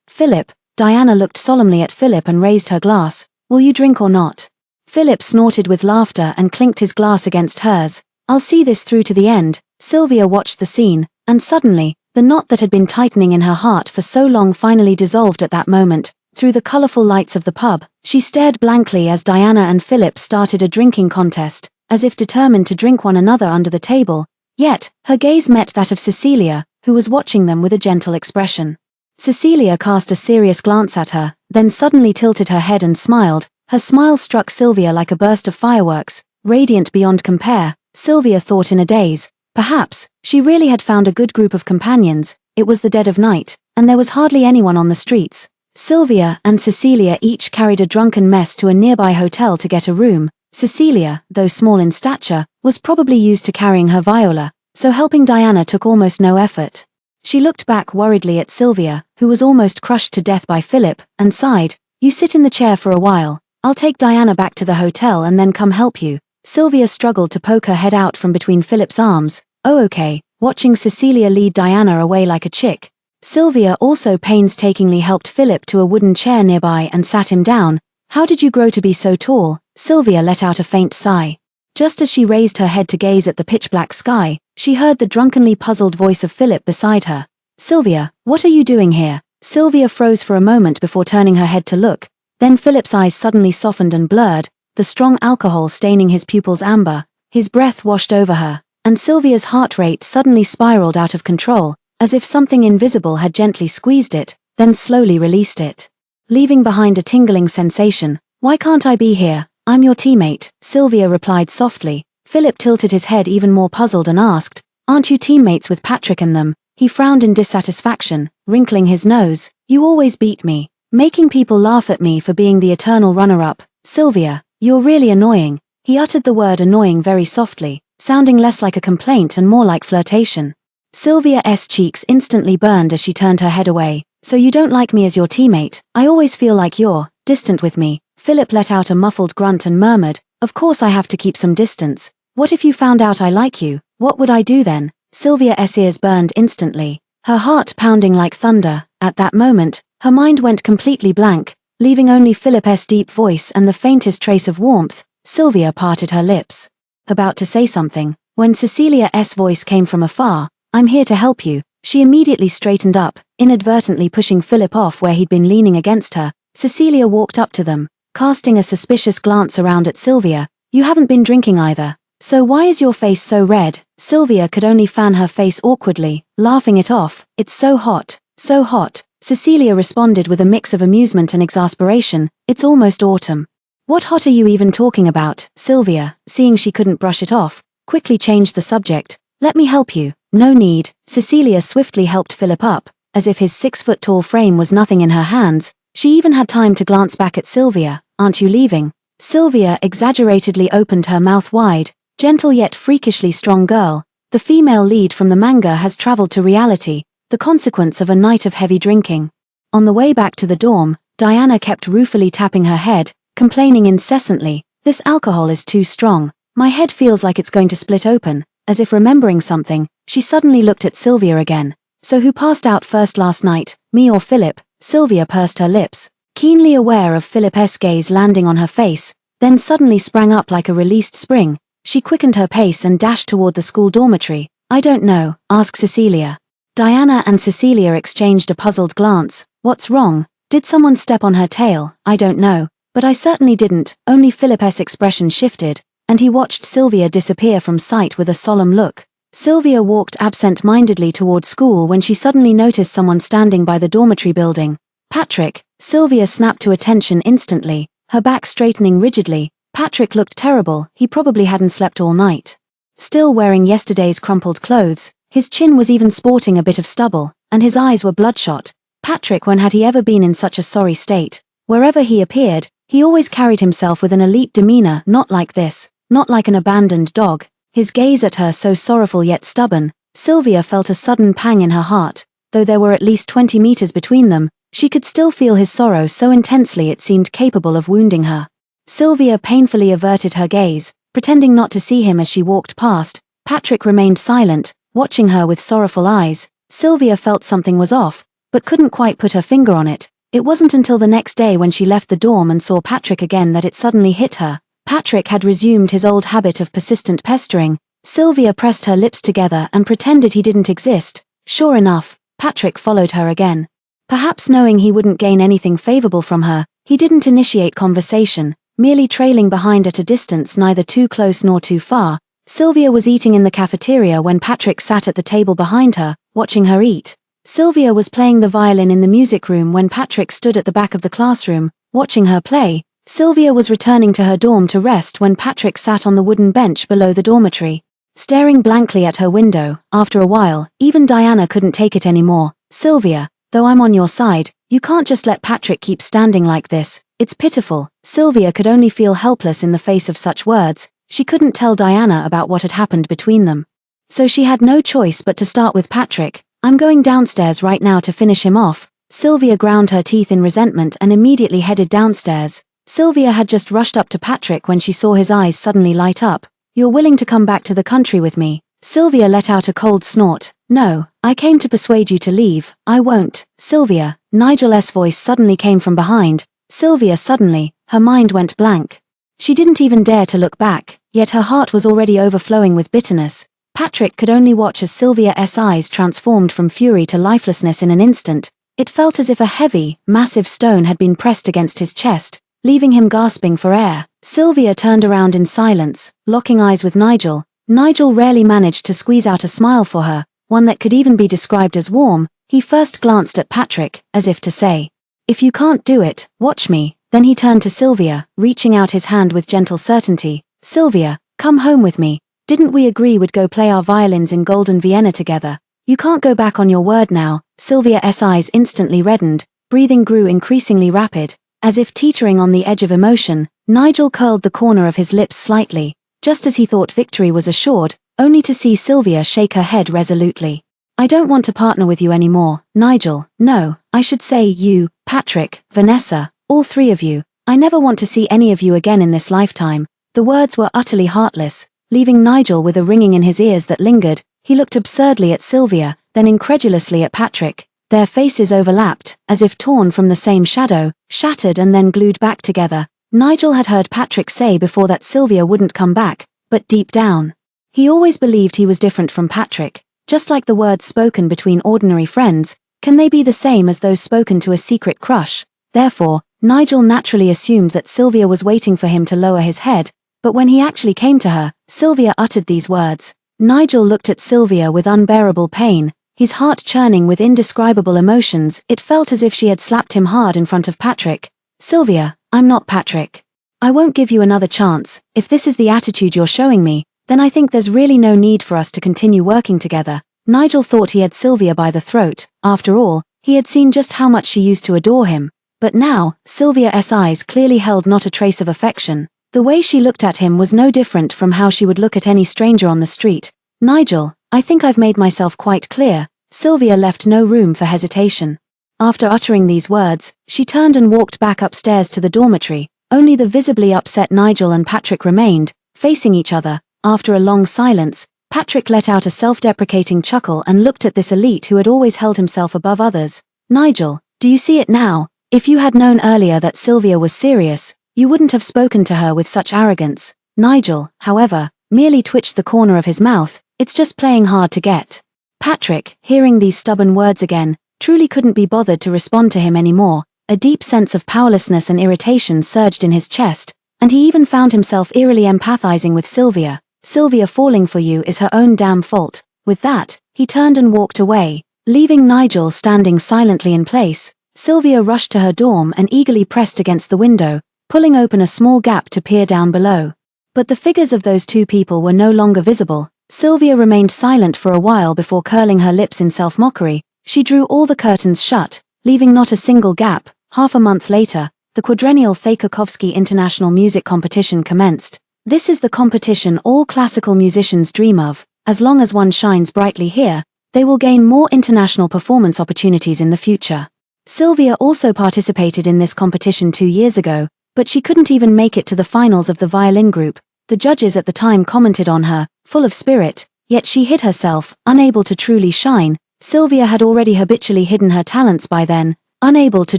Philip. Diana looked solemnly at Philip and raised her glass. Will you drink or not? Philip snorted with laughter and clinked his glass against hers. I'll see this through to the end. Sylvia watched the scene, and suddenly, the knot that had been tightening in her heart for so long finally dissolved at that moment. Through the colorful lights of the pub, she stared blankly as Diana and Philip started a drinking contest, as if determined to drink one another under the table. Yet, her gaze met that of Cecilia, who was watching them with a gentle expression. Cecilia cast a serious glance at her, then suddenly tilted her head and smiled. Her smile struck Sylvia like a burst of fireworks, radiant beyond compare. Sylvia thought in a daze. Perhaps, she really had found a good group of companions. It was the dead of night, and there was hardly anyone on the streets. Sylvia and Cecilia each carried a drunken mess to a nearby hotel to get a room. Cecilia, though small in stature, was probably used to carrying her viola, so helping Diana took almost no effort. She looked back worriedly at Sylvia, who was almost crushed to death by Philip, and sighed, You sit in the chair for a while. I'll take Diana back to the hotel and then come help you. Sylvia struggled to poke her head out from between Philip's arms. Oh okay, watching Cecilia lead Diana away like a chick. Sylvia also painstakingly helped Philip to a wooden chair nearby and sat him down. How did you grow to be so tall? Sylvia let out a faint sigh. Just as she raised her head to gaze at the pitch-black sky, she heard the drunkenly puzzled voice of Philip beside her. Sylvia, what are you doing here? Sylvia froze for a moment before turning her head to look. Then Philip's eyes suddenly softened and blurred, the strong alcohol staining his pupils amber. His breath washed over her, and Sylvia's heart rate suddenly spiraled out of control, as if something invisible had gently squeezed it, then slowly released it, leaving behind a tingling sensation. Why can't I be here? I'm your teammate, Sylvia replied softly. Philip tilted his head even more puzzled and asked, Aren't you teammates with Patrick and them? He frowned in dissatisfaction, wrinkling his nose. You always beat me, making people laugh at me for being the eternal runner-up. Sylvia, you're really annoying. He uttered the word annoying very softly, sounding less like a complaint and more like flirtation. Sylvia's cheeks instantly burned as she turned her head away. So you don't like me as your teammate? I always feel like you're distant with me. Philip let out a muffled grunt and murmured, Of course I have to keep some distance. What if you found out I like you? What would I do then? Sylvia's ears burned instantly, her heart pounding like thunder. At that moment, her mind went completely blank, leaving only Philip's deep voice and the faintest trace of warmth. Sylvia parted her lips, about to say something, when Cecilia's voice came from afar. I'm here to help you. She immediately straightened up, inadvertently pushing Philip off where he'd been leaning against her. Cecilia walked up to them, casting a suspicious glance around at Sylvia. You haven't been drinking either. So why is your face so red? Sylvia could only fan her face awkwardly, laughing it off. It's so hot, so hot. Cecilia responded with a mix of amusement and exasperation. It's almost autumn. What hot are you even talking about? Sylvia, seeing she couldn't brush it off, quickly changed the subject. Let me help you. No need. Cecilia swiftly helped Philip up, as if his 6-foot-tall frame was nothing in her hands. She even had time to glance back at Sylvia. Aren't you leaving? Sylvia exaggeratedly opened her mouth wide. Gentle yet freakishly strong girl. The female lead from the manga has traveled to reality, the consequence of a night of heavy drinking. On the way back to the dorm, Diana kept ruefully tapping her head, complaining incessantly, This alcohol is too strong. My head feels like it's going to split open. As if remembering something, she suddenly looked at Sylvia again. So who passed out first last night, me or Philip? Sylvia pursed her lips, keenly aware of Philip's gaze landing on her face, then suddenly sprang up like a released spring. She quickened her pace and dashed toward the school dormitory. "I don't know," asked Cecilia. Diana and Cecilia exchanged a puzzled glance. "What's wrong? Did someone step on her tail?" "I don't know, but I certainly didn't." Only Philip's expression shifted, and he watched Sylvia disappear from sight with a solemn look. Sylvia walked absent-mindedly toward school when she suddenly noticed someone standing by the dormitory building. "Patrick!" Sylvia snapped to attention instantly, her back straightening rigidly. Patrick looked terrible. He probably hadn't slept all night. Still wearing yesterday's crumpled clothes, his chin was even sporting a bit of stubble, and his eyes were bloodshot. Patrick, when had he ever been in such a sorry state? Wherever he appeared, he always carried himself with an elite demeanor, not like this, not like an abandoned dog. His gaze at her so sorrowful yet stubborn. Sylvia felt a sudden pang in her heart. Though there were at least 20 meters between them, she could still feel his sorrow so intensely it seemed capable of wounding her. Sylvia painfully averted her gaze, pretending not to see him as she walked past. Patrick remained silent, watching her with sorrowful eyes. Sylvia felt something was off, but couldn't quite put her finger on it. It wasn't until the next day when she left the dorm and saw Patrick again that it suddenly hit her. Patrick had resumed his old habit of persistent pestering. Sylvia pressed her lips together and pretended he didn't exist. Sure enough, Patrick followed her again. Perhaps knowing he wouldn't gain anything favorable from her, he didn't initiate conversation, merely trailing behind at a distance neither too close nor too far. Sylvia was eating in the cafeteria when Patrick sat at the table behind her, watching her eat. Sylvia was playing the violin in the music room when Patrick stood at the back of the classroom, watching her play. Sylvia was returning to her dorm to rest when Patrick sat on the wooden bench below the dormitory, staring blankly at her window. After a while, even Diana couldn't take it anymore. "Sylvia, though I'm on your side, you can't just let Patrick keep standing like this. It's pitiful." Sylvia could only feel helpless in the face of such words. She couldn't tell Diana about what had happened between them. So she had no choice but to start with Patrick. "I'm going downstairs right now to finish him off." Sylvia ground her teeth in resentment and immediately headed downstairs. Sylvia had just rushed up to Patrick when she saw his eyes suddenly light up. "You're willing to come back to the country with me?" Sylvia let out a cold snort. "No, I came to persuade you to leave." "I won't." "Sylvia," Nigel's voice suddenly came from behind. Sylvia suddenly, her mind went blank. She didn't even dare to look back, yet her heart was already overflowing with bitterness. Patrick could only watch as Sylvia's eyes transformed from fury to lifelessness in an instant. It felt as if a heavy, massive stone had been pressed against his chest, leaving him gasping for air. Sylvia turned around in silence, locking eyes with Nigel. Nigel rarely managed to squeeze out a smile for her, one that could even be described as warm. He first glanced at Patrick, as if to say, "If you can't do it, watch me." Then he turned to Sylvia, reaching out his hand with gentle certainty. "Sylvia, come home with me. Didn't we agree we'd go play our violins in Golden Vienna together? You can't go back on your word now." Sylvia's eyes instantly reddened, breathing grew increasingly rapid. As if teetering on the edge of emotion, Nigel curled the corner of his lips slightly, just as he thought victory was assured, only to see Sylvia shake her head resolutely. "I don't want to partner with you anymore, Nigel. No, I should say you, Patrick, Vanessa, all three of you. I never want to see any of you again in this lifetime." The words were utterly heartless, leaving Nigel with a ringing in his ears that lingered. He looked absurdly at Sylvia, then incredulously at Patrick. Their faces overlapped, as if torn from the same shadow, shattered and then glued back together. Nigel had heard Patrick say before that Sylvia wouldn't come back, but deep down, he always believed he was different from Patrick. Just like the words spoken between ordinary friends, can they be the same as those spoken to a secret crush? Therefore, Nigel naturally assumed that Sylvia was waiting for him to lower his head, but when he actually came to her, Sylvia uttered these words. Nigel looked at Sylvia with unbearable pain, his heart churning with indescribable emotions. It felt as if she had slapped him hard in front of Patrick. "Sylvia, I'm not Patrick. I won't give you another chance. If this is the attitude you're showing me, then I think there's really no need for us to continue working together." Nigel thought he had Sylvia by the throat. After all, he had seen just how much she used to adore him. But now, Sylvia's eyes clearly held not a trace of affection. The way she looked at him was no different from how she would look at any stranger on the street. "Nigel, I think I've made myself quite clear." Sylvia left no room for hesitation. After uttering these words, she turned and walked back upstairs to the dormitory. Only the visibly upset Nigel and Patrick remained, facing each other. After a long silence, Patrick let out a self-deprecating chuckle and looked at this elite who had always held himself above others. "Nigel, do you see it now? If you had known earlier that Sylvia was serious, you wouldn't have spoken to her with such arrogance." Nigel, however, merely twitched the corner of his mouth. It's just playing hard to get. Patrick, hearing these stubborn words again, truly couldn't be bothered to respond to him anymore. A deep sense of powerlessness and irritation surged in his chest, and he even found himself eerily empathizing with Sylvia. Sylvia falling for you is her own damn fault. With that, he turned and walked away, leaving Nigel standing silently in place. Sylvia rushed to her dorm and eagerly pressed against the window, pulling open a small gap to peer down below. But the figures of those two people were no longer visible. Sylvia remained silent for a while before curling her lips in self-mockery. She drew all the curtains shut, leaving not a single gap. Half a month later, the quadrennial Tchaikovsky International Music Competition commenced. This is the competition all classical musicians dream of. As long as one shines brightly here, they will gain more international performance opportunities in the future. Sylvia also participated in this competition 2 years ago, but she couldn't even make it to the finals of the violin group. The judges at the time commented on her, full of spirit, yet she hid herself, unable to truly shine. Sylvia had already habitually hidden her talents by then, unable to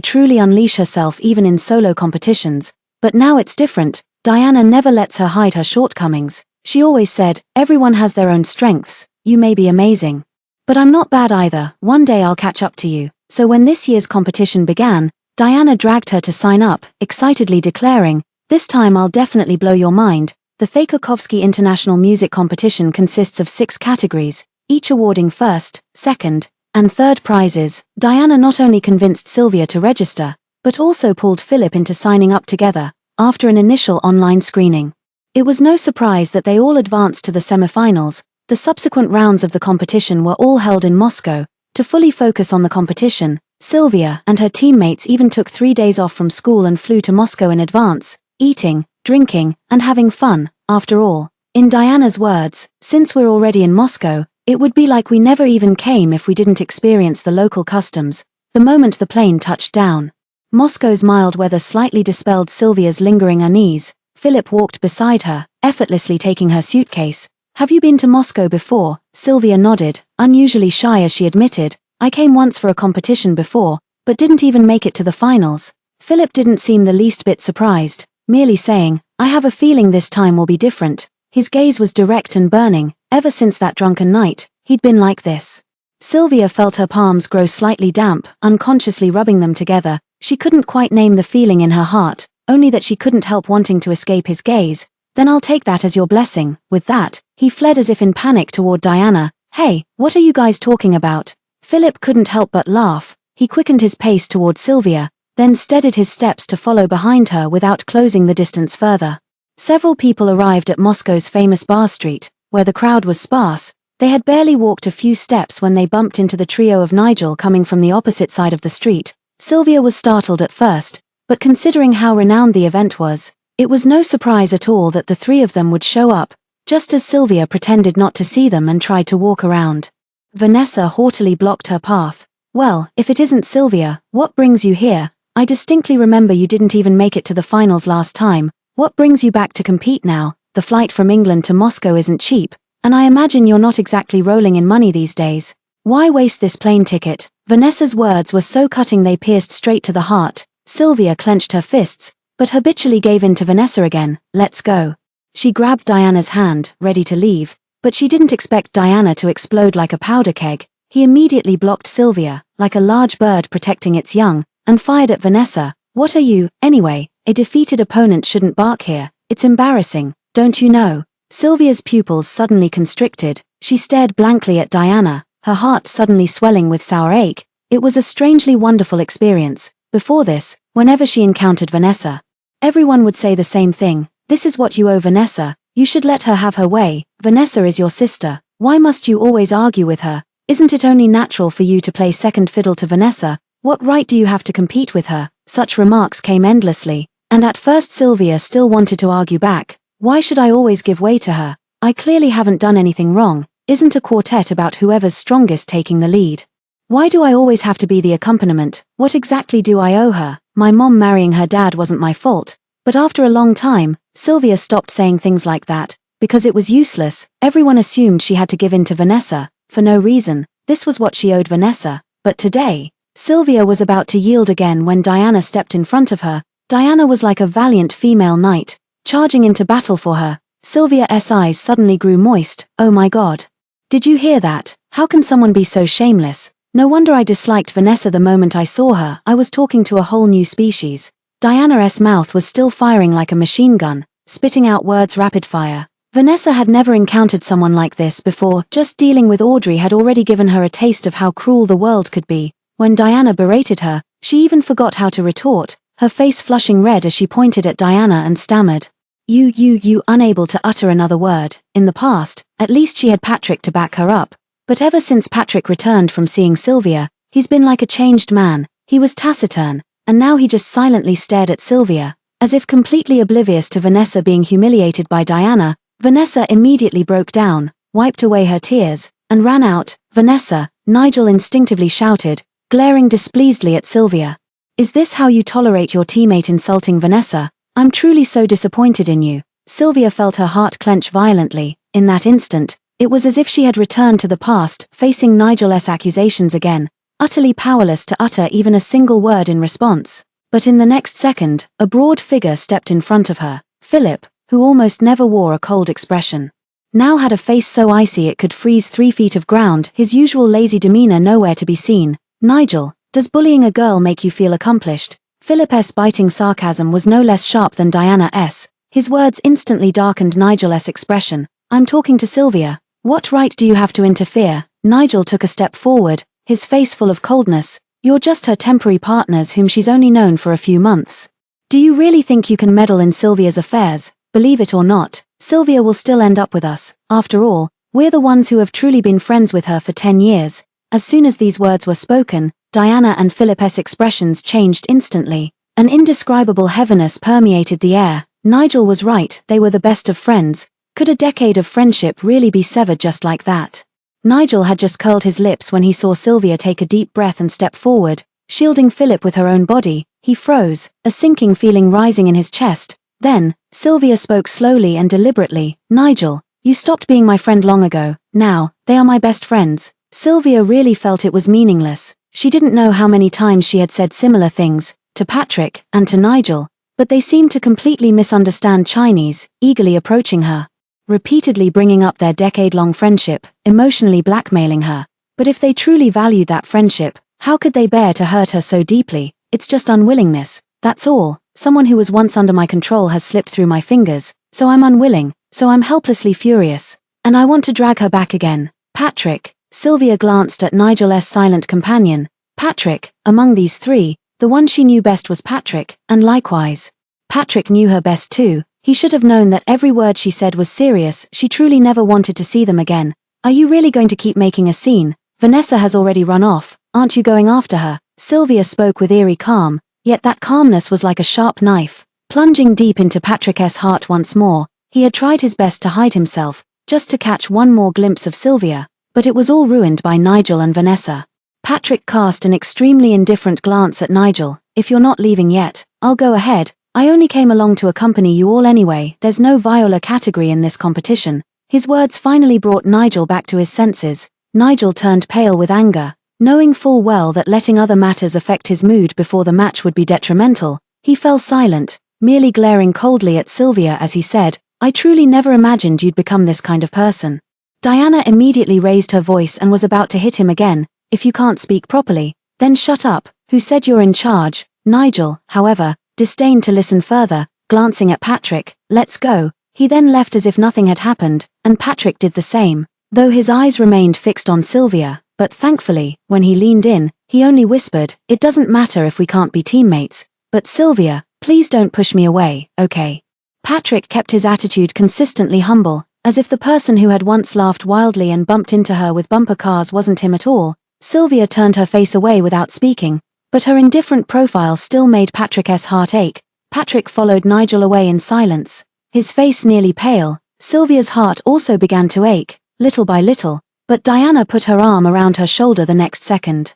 truly unleash herself even in solo competitions. But now it's different. Diana never lets her hide her shortcomings. She always said, everyone has their own strengths. You may be amazing, but I'm not bad either. One day I'll catch up to you. So when this year's competition began, Diana dragged her to sign up, excitedly declaring, this time I'll definitely blow your mind. The Tchaikovsky International Music Competition consists of 6 categories, each awarding first, second, and third prizes. Diana not only convinced Sylvia to register, but also pulled Philip into signing up together, after an initial online screening. It was no surprise that they all advanced to the semifinals. The subsequent rounds of the competition were all held in Moscow. To fully focus on the competition, Sylvia and her teammates even took 3 days off from school and flew to Moscow in advance, eating, drinking, and having fun. After all, in Diana's words, since we're already in Moscow, it would be like we never even came if we didn't experience the local customs. The moment the plane touched down, Moscow's mild weather slightly dispelled Sylvia's lingering unease. Philip walked beside her, effortlessly taking her suitcase. Have you been to Moscow before? Sylvia nodded, unusually shy as she admitted. I came once for a competition before, but didn't even make it to the finals. Philip didn't seem the least bit surprised, merely saying, I have a feeling this time will be different. His gaze was direct and burning. Ever since that drunken night, he'd been like this. Sylvia felt her palms grow slightly damp, unconsciously rubbing them together. She couldn't quite name the feeling in her heart, only that she couldn't help wanting to escape his gaze. Then I'll take that as your blessing. With that, he fled as if in panic toward Diana. Hey, what are you guys talking about? Philip couldn't help but laugh. He quickened his pace toward Sylvia, then steadied his steps to follow behind her without closing the distance further. Several people arrived at Moscow's famous Bar Street, where the crowd was sparse. They had barely walked a few steps when they bumped into the trio of Nigel coming from the opposite side of the street. Sylvia was startled at first, but considering how renowned the event was, it was no surprise at all that the 3 of them would show up, just as Sylvia pretended not to see them and tried to walk around. Vanessa haughtily blocked her path. Well, if it isn't Sylvia, what brings you here? I distinctly remember you didn't even make it to the finals last time. What brings you back to compete now? The flight from England to Moscow isn't cheap, and I imagine you're not exactly rolling in money these days. Why waste this plane ticket? Vanessa's words were so cutting they pierced straight to the heart. Sylvia clenched her fists, but habitually gave in to Vanessa again. Let's go. She grabbed Diana's hand, ready to leave, but she didn't expect Diana to explode like a powder keg. He immediately blocked Sylvia, like a large bird protecting its young, and fired at Vanessa. What are you, anyway? A defeated opponent shouldn't bark here. It's embarrassing, don't you know? Sylvia's pupils suddenly constricted. She stared blankly at Diana, her heart suddenly swelling with sour ache. It was a strangely wonderful experience. Before this, whenever she encountered Vanessa, everyone would say the same thing. This is what you owe Vanessa. You should let her have her way. Vanessa is your sister. Why must you always argue with her? Isn't it only natural for you to play second fiddle to Vanessa? What right do you have to compete with her? Such remarks came endlessly, and at first Sylvia still wanted to argue back. Why should I always give way to her? I clearly haven't done anything wrong. Isn't a quartet about whoever's strongest taking the lead? Why do I always have to be the accompaniment? What exactly do I owe her? My mom marrying her dad wasn't my fault. But after a long time, Sylvia stopped saying things like that, because it was useless. Everyone assumed she had to give in to Vanessa, for no reason. This was what she owed Vanessa. But today, Sylvia was about to yield again when Diana stepped in front of her. Diana was like a valiant female knight, charging into battle for her. Sylvia's eyes suddenly grew moist. Oh my god. Did you hear that? How can someone be so shameless? No wonder I disliked Vanessa the moment I saw her. I was talking to a whole new species. Diana's mouth was still firing like a machine gun, spitting out words rapid fire. Vanessa had never encountered someone like this before. Just dealing with Audrey had already given her a taste of how cruel the world could be. When Diana berated her, she even forgot how to retort, her face flushing red as she pointed at Diana and stammered. You, unable to utter another word. In the past, at least she had Patrick to back her up. But ever since Patrick returned from seeing Sylvia, he's been like a changed man. He was taciturn, and now he just silently stared at Sylvia, as if completely oblivious to Vanessa being humiliated by Diana. Vanessa immediately broke down, wiped away her tears, and ran out. Vanessa, Nigel instinctively shouted, glaring displeasedly at Sylvia. Is this how you tolerate your teammate insulting Vanessa? I'm truly so disappointed in you. Sylvia felt her heart clench violently. In that instant, it was as if she had returned to the past, facing Nigel's accusations again, utterly powerless to utter even a single word in response. But in the next second, a broad figure stepped in front of her. Philip, who almost never wore a cold expression, now had a face so icy it could freeze 3 feet of ground, his usual lazy demeanor nowhere to be seen. Nigel, does bullying a girl make you feel accomplished? Philip's biting sarcasm was no less sharp than Diana's. His words instantly darkened Nigel's expression. I'm talking to Sylvia. What right do you have to interfere? Nigel took a step forward, his face full of coldness. You're just her temporary partners whom she's only known for a few months. Do you really think you can meddle in Sylvia's affairs? Believe it or not, Sylvia will still end up with us. After all, we're the ones who have truly been friends with her for 10 years. As soon as these words were spoken, Diana and Philip's expressions changed instantly. An indescribable heaviness permeated the air. Nigel was right, they were the best of friends. Could a decade of friendship really be severed just like that? Nigel had just curled his lips when he saw Sylvia take a deep breath and step forward, shielding Philip with her own body. He froze, a sinking feeling rising in his chest. Then, Sylvia spoke slowly and deliberately. Nigel, you stopped being my friend long ago. Now, they are my best friends. Sylvia really felt it was meaningless. She didn't know how many times she had said similar things, to Patrick and to Nigel, but they seemed to completely misunderstand Chinese, eagerly approaching her, repeatedly bringing up their decade-long friendship, emotionally blackmailing her. But if they truly valued that friendship, how could they bear to hurt her so deeply? It's just unwillingness, that's all. Someone who was once under my control has slipped through my fingers, so I'm unwilling, so I'm helplessly furious. And I want to drag her back again. Patrick. Sylvia glanced at Nigel's silent companion. Patrick, among these three, the one she knew best was Patrick, and likewise. Patrick knew her best too. He should have known that every word she said was serious. She truly never wanted to see them again. Are you really going to keep making a scene? Vanessa has already run off. Aren't you going after her? Sylvia spoke with eerie calm, yet that calmness was like a sharp knife, plunging deep into Patrick's heart once more. He had tried his best to hide himself, just to catch one more glimpse of Sylvia. But it was all ruined by Nigel and Vanessa. Patrick cast an extremely indifferent glance at Nigel. If you're not leaving yet, I'll go ahead. I only came along to accompany you all anyway. There's no Viola category in this competition. His words finally brought Nigel back to his senses. Nigel turned pale with anger. Knowing full well that letting other matters affect his mood before the match would be detrimental, he fell silent, merely glaring coldly at Sylvia as he said, I truly never imagined you'd become this kind of person. Diana immediately raised her voice and was about to hit him again. If you can't speak properly, then shut up. Who said you're in charge? Nigel, however, disdained to listen further, glancing at Patrick. Let's go. He then left as if nothing had happened, and Patrick did the same, though his eyes remained fixed on Sylvia. But thankfully, when he leaned in, he only whispered, it doesn't matter if we can't be teammates, but Sylvia, please don't push me away, okay? Patrick kept his attitude consistently humble, as if the person who had once laughed wildly and bumped into her with bumper cars wasn't him at all. Sylvia turned her face away without speaking, but her indifferent profile still made Patrick's heart ache. Patrick followed Nigel away in silence, his face nearly pale. Sylvia's heart also began to ache, little by little, but Diana put her arm around her shoulder the next second.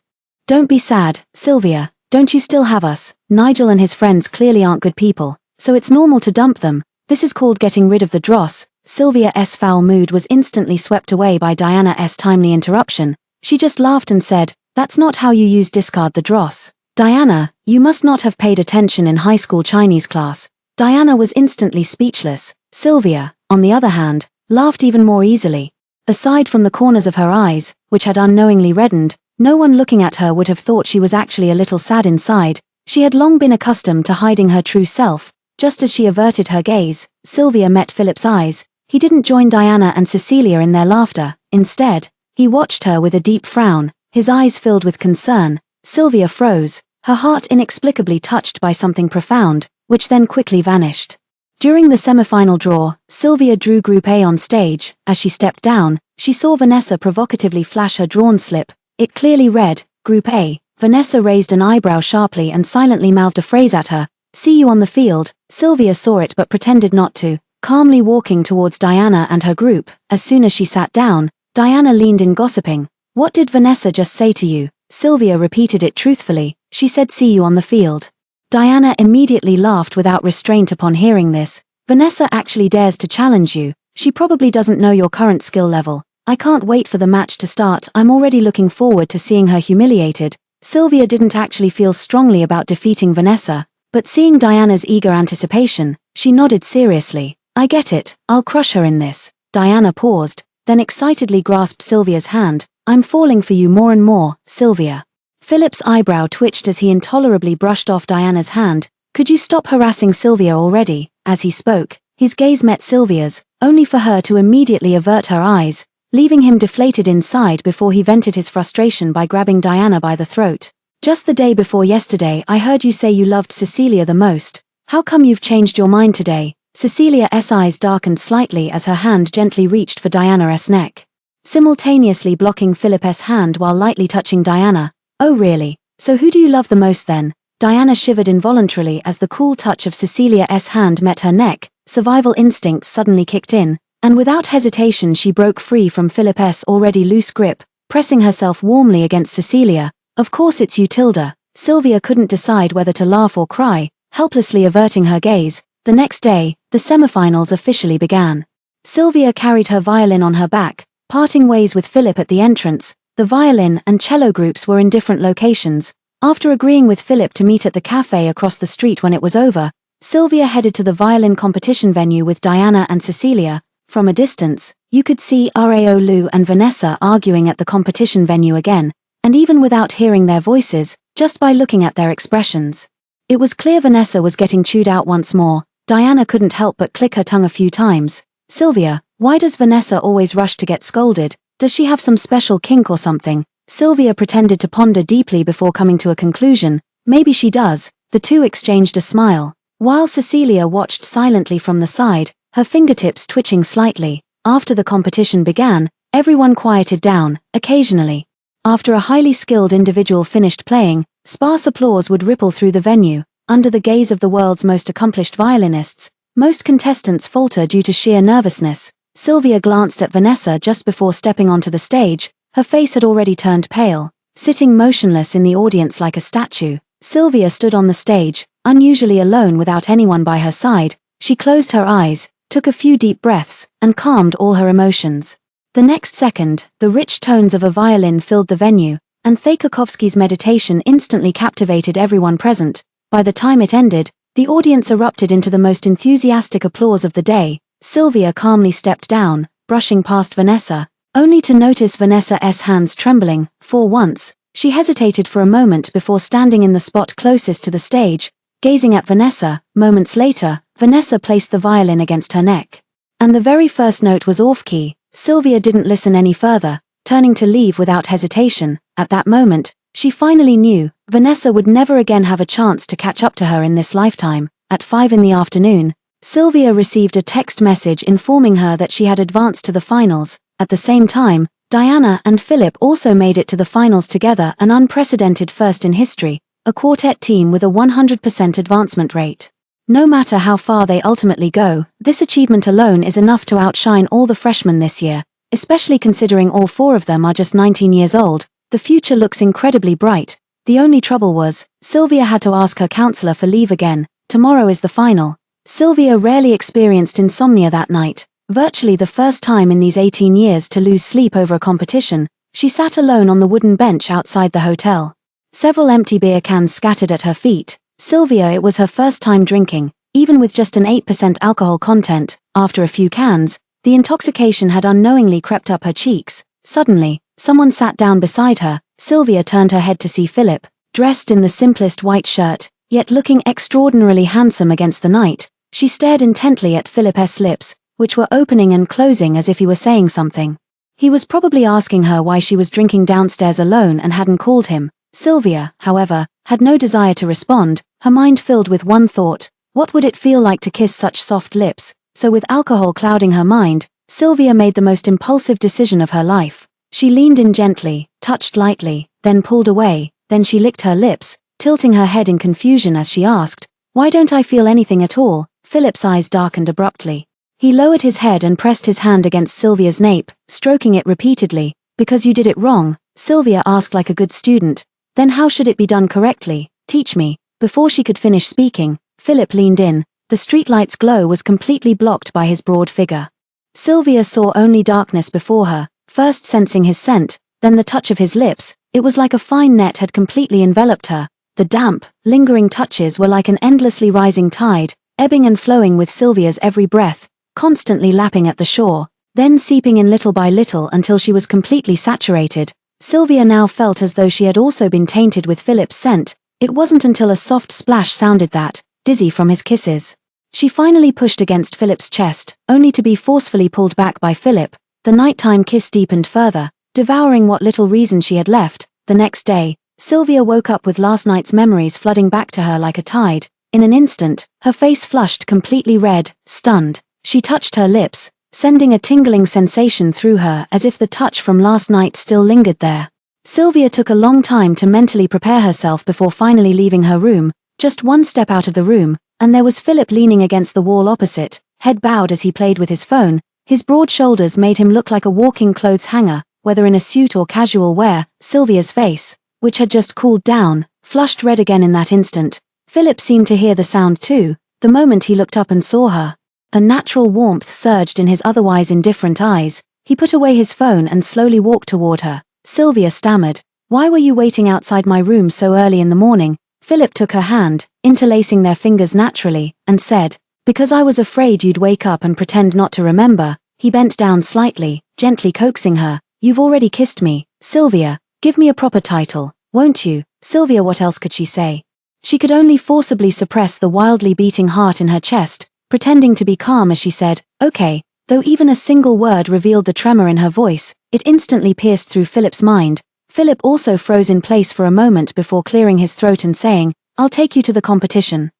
Don't be sad, Sylvia, don't you still have us? Nigel and his friends clearly aren't good people, so it's normal to dump them. This is called getting rid of the dross. Sylvia's foul mood was instantly swept away by Diana's timely interruption. She just laughed and said, that's not how you use discard the dross. Diana, you must not have paid attention in high school Chinese class. Diana was instantly speechless. Sylvia, on the other hand, laughed even more easily. Aside from the corners of her eyes, which had unknowingly reddened, no one looking at her would have thought she was actually a little sad inside. She had long been accustomed to hiding her true self. Just as she averted her gaze, Sylvia met Philip's eyes. He didn't join Diana and Cecilia in their laughter. Instead, he watched her with a deep frown, his eyes filled with concern. Sylvia froze, her heart inexplicably touched by something profound, which then quickly vanished. During the semifinal draw, Sylvia drew Group A on stage. As she stepped down, she saw Vanessa provocatively flash her drawn slip. It clearly read, Group A. Vanessa raised an eyebrow sharply and silently mouthed a phrase at her. See you on the field. Sylvia saw it but pretended not to, calmly walking towards Diana and her group. As soon as she sat down, Diana leaned in gossiping. What did Vanessa just say to you? Sylvia repeated it truthfully. She said see you on the field. Diana immediately laughed without restraint upon hearing this. Vanessa actually dares to challenge you. She probably doesn't know your current skill level. I can't wait for the match to start. I'm already looking forward to seeing her humiliated. Sylvia didn't actually feel strongly about defeating Vanessa, but seeing Diana's eager anticipation, she nodded seriously. I get it, I'll crush her in this. Diana paused, then excitedly grasped Sylvia's hand. I'm falling for you more and more, Sylvia. Philip's eyebrow twitched as he intolerably brushed off Diana's hand. Could you stop harassing Sylvia already? As he spoke, his gaze met Sylvia's, only for her to immediately avert her eyes, leaving him deflated inside before he vented his frustration by grabbing Diana by the throat. Just the day before yesterday I heard you say you loved Cecilia the most. How come you've changed your mind today? Cecilia's eyes darkened slightly as her hand gently reached for Diana's neck, simultaneously blocking Philip's hand while lightly touching Diana. Oh really? So who do you love the most then? Diana shivered involuntarily as the cool touch of Cecilia's hand met her neck. Survival instincts suddenly kicked in, and without hesitation she broke free from Philip's already loose grip, pressing herself warmly against Cecilia. Of course it's you, Tilda. Sylvia couldn't decide whether to laugh or cry, helplessly averting her gaze. The next day, the semifinals officially began. Sylvia carried her violin on her back, parting ways with Philip at the entrance. The violin and cello groups were in different locations. After agreeing with Philip to meet at the cafe across the street when it was over, Sylvia headed to the violin competition venue with Diana and Cecilia. From a distance, you could see Rao Lou and Vanessa arguing at the competition venue again, and even without hearing their voices, just by looking at their expressions, it was clear Vanessa was getting chewed out once more. Diana couldn't help but click her tongue a few times. Sylvia, why does Vanessa always rush to get scolded? Does she have some special kink or something? Sylvia pretended to ponder deeply before coming to a conclusion. Maybe she does. The two exchanged a smile, while Cecilia watched silently from the side, her fingertips twitching slightly. After the competition began, everyone quieted down. Occasionally, after a highly skilled individual finished playing, sparse applause would ripple through the venue. Under the gaze of the world's most accomplished violinists, most contestants falter due to sheer nervousness. Sylvia glanced at Vanessa just before stepping onto the stage. Her face had already turned pale. Sitting motionless in the audience like a statue, Sylvia stood on the stage, unusually alone without anyone by her side. She closed her eyes, took a few deep breaths, and calmed all her emotions. The next second, the rich tones of a violin filled the venue, and Tchaikovsky's meditation instantly captivated everyone present. By the time it ended, the audience erupted into the most enthusiastic applause of the day. Sylvia calmly stepped down, brushing past Vanessa, only to notice Vanessa's hands trembling. For once, she hesitated for a moment before standing in the spot closest to the stage, gazing at Vanessa. Moments later, Vanessa placed the violin against her neck, and the very first note was off-key. Sylvia didn't listen any further, turning to leave without hesitation. At that moment, she finally knew Vanessa would never again have a chance to catch up to her in this lifetime. At 5 in the afternoon, Sylvia received a text message informing her that she had advanced to the finals. At the same time, Diana and Philip also made it to the finals together, an unprecedented first in history, a quartet team with a 100% advancement rate. No matter how far they ultimately go, this achievement alone is enough to outshine all the freshmen this year, especially considering all 4 of them are just 19 years old. The future looks incredibly bright. The only trouble was, Sylvia had to ask her counselor for leave again. Tomorrow is the final. Sylvia rarely experienced insomnia that night, virtually the first time in these 18 years to lose sleep over a competition. She sat alone on the wooden bench outside the hotel. Several empty beer cans scattered at her feet. Sylvia, it was her first time drinking. even with just an 8% alcohol content. After a few cans, the intoxication had unknowingly crept up her cheeks. Suddenly, someone sat down beside her. Sylvia turned her head to see Philip, dressed in the simplest white shirt, yet looking extraordinarily handsome against the night. She stared intently at Philip's lips, which were opening and closing as if he were saying something. He was probably asking her why she was drinking downstairs alone and hadn't called him. Sylvia, however, had no desire to respond, her mind filled with one thought: what would it feel like to kiss such soft lips? So with alcohol clouding her mind, Sylvia made the most impulsive decision of her life. She leaned in gently, touched lightly, then pulled away, then she licked her lips, tilting her head in confusion as she asked, "Why don't I feel anything at all?" Philip's eyes darkened abruptly. He lowered his head and pressed his hand against Sylvia's nape, stroking it repeatedly. "Because you did it wrong?" Sylvia asked like a good student. "Then how should it be done correctly? Teach me." Before she could finish speaking, Philip leaned in. The streetlight's glow was completely blocked by his broad figure. Sylvia saw only darkness before her, first sensing his scent, then the touch of his lips. It was like a fine net had completely enveloped her. The damp, lingering touches were like an endlessly rising tide, ebbing and flowing with Sylvia's every breath, constantly lapping at the shore, then seeping in little by little until she was completely saturated. Sylvia now felt as though she had also been tainted with Philip's scent. It wasn't until a soft splash sounded that, dizzy from his kisses, she finally pushed against Philip's chest, only to be forcefully pulled back by Philip. The nighttime kiss deepened further, devouring what little reason she had left. The next day, Sylvia woke up with last night's memories flooding back to her like a tide. In an instant, her face flushed completely red, stunned. She touched her lips, sending a tingling sensation through her as if the touch from last night still lingered there. Sylvia took a long time to mentally prepare herself before finally leaving her room. Just one step out of the room, and there was Philip leaning against the wall opposite, head bowed as he played with his phone. His broad shoulders made him look like a walking clothes hanger, whether in a suit or casual wear. Sylvia's face, which had just cooled down, flushed red again in that instant. Philip seemed to hear the sound too. The moment he looked up and saw her, a natural warmth surged in his otherwise indifferent eyes. He put away his phone and slowly walked toward her. Sylvia stammered, "Why were you waiting outside my room so early in the morning?" Philip took her hand, interlacing their fingers naturally, and said, "Because I was afraid you'd wake up and pretend not to remember." He bent down slightly, gently coaxing her. "You've already kissed me, Sylvia. Give me a proper title, won't you?" Sylvia, what else could she say? She could only forcibly suppress the wildly beating heart in her chest, pretending to be calm as she said, "Okay." Though even a single word revealed the tremor in her voice, it instantly pierced through Philip's mind. Philip also froze in place for a moment before clearing his throat and saying, "I'll take you to the competition."